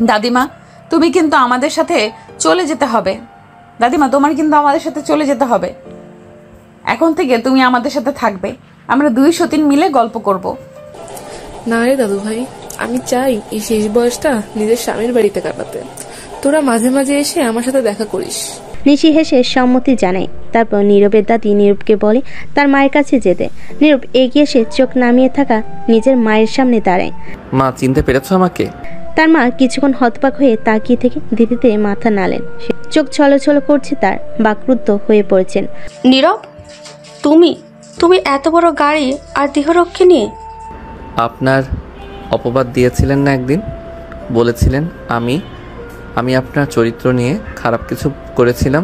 দাদিমা, তুমি কিন্তু আমাদের সাথে চলে যেতে হবে। দাদিমা, তোমার কিন্তু আমাদের সাথে চলে যেতে হবে। এখন থেকে তুমি আমাদের সাথে থাকবে। আমরা দুই সতীন মিলে গল্প করব। না রে দাদু ভাই, আমি চাই এই শেষ বয়সটা নিজের স্বামীর বাড়িতে কাটাতে। তোরা মাঝে মাঝে এসে আমার সাথে দেখা করিস। নিশি হেসে সম্মতি জানায়। তারপর নীরবের দাদি নীরবকে বলে তার মায়ের কাছে যেতে। নীরব এগিয়ে এসে চোখ নামিয়ে থাকা নিজের মায়ের সামনে দাঁড়ায়। মা, চিনতে পেরেছো আমাকে? তার মা কিছুক্ষণ হতবাক হয়ে তাকিয়ে থেকে ধীরে ধীরে মাথা নাড়লেন। চোখ ছলছল করছে, তার বাকরুদ্ধ হয়ে পড়েছেন। নীরব, তুমি এত বড় গাড়ি আর দেহরক্ষী নিয়ে? আপনার অপবাদ দিয়েছিলেন না একদিন, বলেছিলেন আমি আপনার চরিত্র নিয়ে খারাপ কিছু করেছিলাম।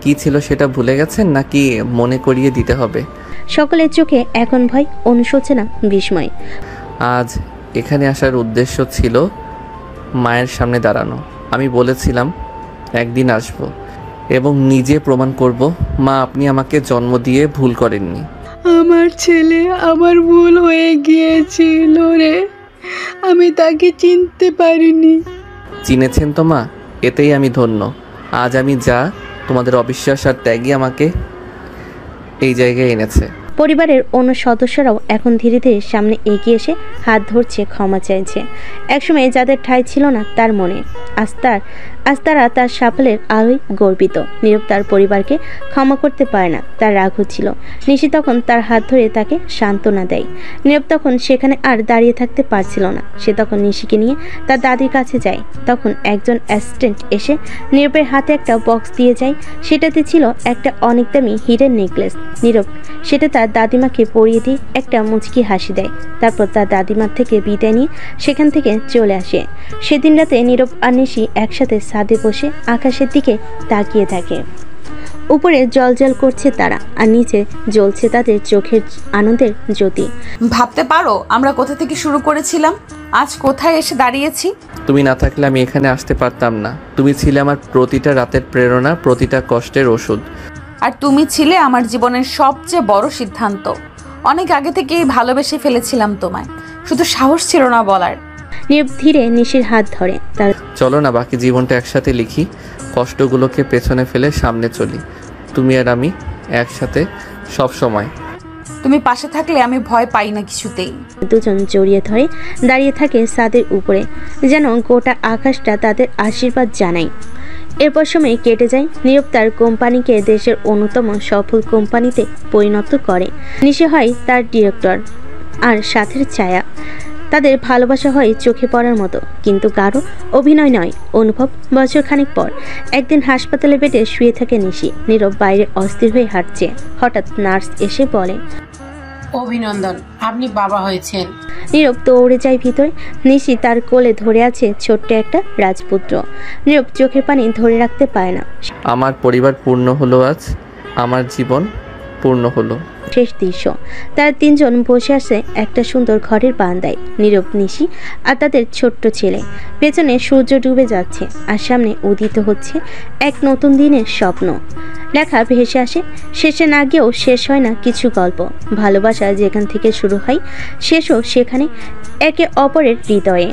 কি ছিল সেটা ভুলে গেছেন নাকি মনে করিয়ে দিতে হবে? সকলের চোখে এখন ভয়, অনুশোচনা, বিস্ময়। আজ এখানে আসার উদ্দেশ্য ছিল মায়ের সামনে দাঁড়ানো। আমি বলেছিলাম একদিন আসব এবং নিজে প্রমাণ করব মা আপনি আমাকে জন্ম দিয়ে ভুল করেননি। আমার ছেলে আমার ভুল হয়ে গিয়েছিল রে, আমি তাকে চিনতে পারিনি। চিনেছেন তো মা, এতেই আমি ধন্য। আজ আমি যা, তোমাদের অবিশ্বাস আর ত্যাগই আমাকে এই জায়গায় এনেছে। পরিবারের অন্য সদস্যরাও এখন ধীরে ধীরে সামনে এগিয়ে এসে হাত ধরছে, ক্ষমা চাইছে। একসময় যাদের ঠাঁই ছিল না তার মনে, আজ তারা তার সাফল্যের আলোয় গর্বিত। নীরব তার পরিবারকে ক্ষমা করতে পারে না, তার রাগ হচ্ছিল। নিশি তখন তার হাত ধরে তাকে সান্ত্বনা দেয়। নীরব তখন সেখানে আর দাঁড়িয়ে থাকতে পারছিল না। সে তখন নিশিকে নিয়ে তার দাদির কাছে যায়। তখন একজন অ্যাসিস্ট্যান্ট এসে নীরবের হাতে একটা বক্স দিয়ে যায়। সেটাতে ছিল একটা অনেক দামি হীরের নেকলেস। নীরব সেটা তার দাদিমাকে পরিয়ে দিয়ে একটা মুচকি হাসি দেয়। তারপর তার দাদিমার থেকে বিদায় নিয়ে সেখান থেকে চলে আসে। সেদিন রাতে নীরব আর নিশি একসাথে ছাদে বসে আকাশের দিকে তাকিয়ে থাকে। উপরে জলজল করছে তারা, আর নিচে জ্বলছে তাদের চোখের আনন্দের জ্যোতি। ভাবতে পারো আমরা কোথা থেকে শুরু করেছিলাম, আজ কোথায় এসে দাঁড়িয়েছি। তুমি না থাকলে আমি এখানে আসতে পারতাম না। তুমি ছিলে আমার প্রতিটা রাতের প্রেরণা, প্রতিটা কষ্টের ওষুধ। আর তুমি ছিলে আমার জীবনের সবচেয়ে বড় সিদ্ধান্ত। অনেক আগে থেকেই ভালোবেসে ফেলেছিলাম তোমায়, শুধু সাহস ছিল না বলার। নীরব ধীরে নিশির হাত ধরে। চলো না বাকি জীবনটা একসাথে লিখি, কষ্টগুলোকে পেছনে ফেলে সামনে চলি, তুমি আর আমি একসাথে সব সময়। তুমি পাশে থাকলে আমি ভয় পাই না কিছুতেই। দুজন জড়িয়ে ধরে দাঁড়িয়ে থাকে ছাদের উপরে, যেন গোটা আকাশটা তাদের আশীর্বাদ জানায়। এরপর সময় কেটে যায়। নীরব তার কোম্পানিকে দেশের অন্যতম সফল কোম্পানিতে পরিণত করে। নিশি হয় তার ডিরেক্টর আর সাথের ছায়া। তাদের ভালোবাসা হয় চোখে পড়ার মতো, কিন্তু কারো অভিনয় নয়, অনুভব। বছরখানেক পর একদিন হাসপাতালে বেডে শুয়ে থাকে নিশি। নীরব বাইরে অস্থির হয়ে হাঁটছে। হঠাৎ নার্স এসে বলে, অভিনন্দন, আপনি বাবা হয়েছেন। নীরব দৌড়ে যায় ভিতরে। নিশি তার কোলে ধরে আছে ছোট্ট একটা রাজপুত্র। নীরব চোখের পানি ধরে রাখতে পারে না। আমার পরিবার পূর্ণ হলো আজ, আমার জীবন পূর্ণ হলো। শেষ দৃশ্য, তারা তিনজন বসে আছে একটা সুন্দর ঘরের বারান্দায়। নীরব, নিশি আর তাদের ছোট্ট ছেলে। পেছনে সূর্য ডুবে যাচ্ছে আর সামনে উদিত হচ্ছে এক নতুন দিনের স্বপ্ন। লেখা ভেসে আসে, শেষে না গিয়েও শেষ হয় না কিছু গল্প। ভালোবাসা যেখান থেকে শুরু হয় শেষও সেখানে, একে অপরের হৃদয়ে।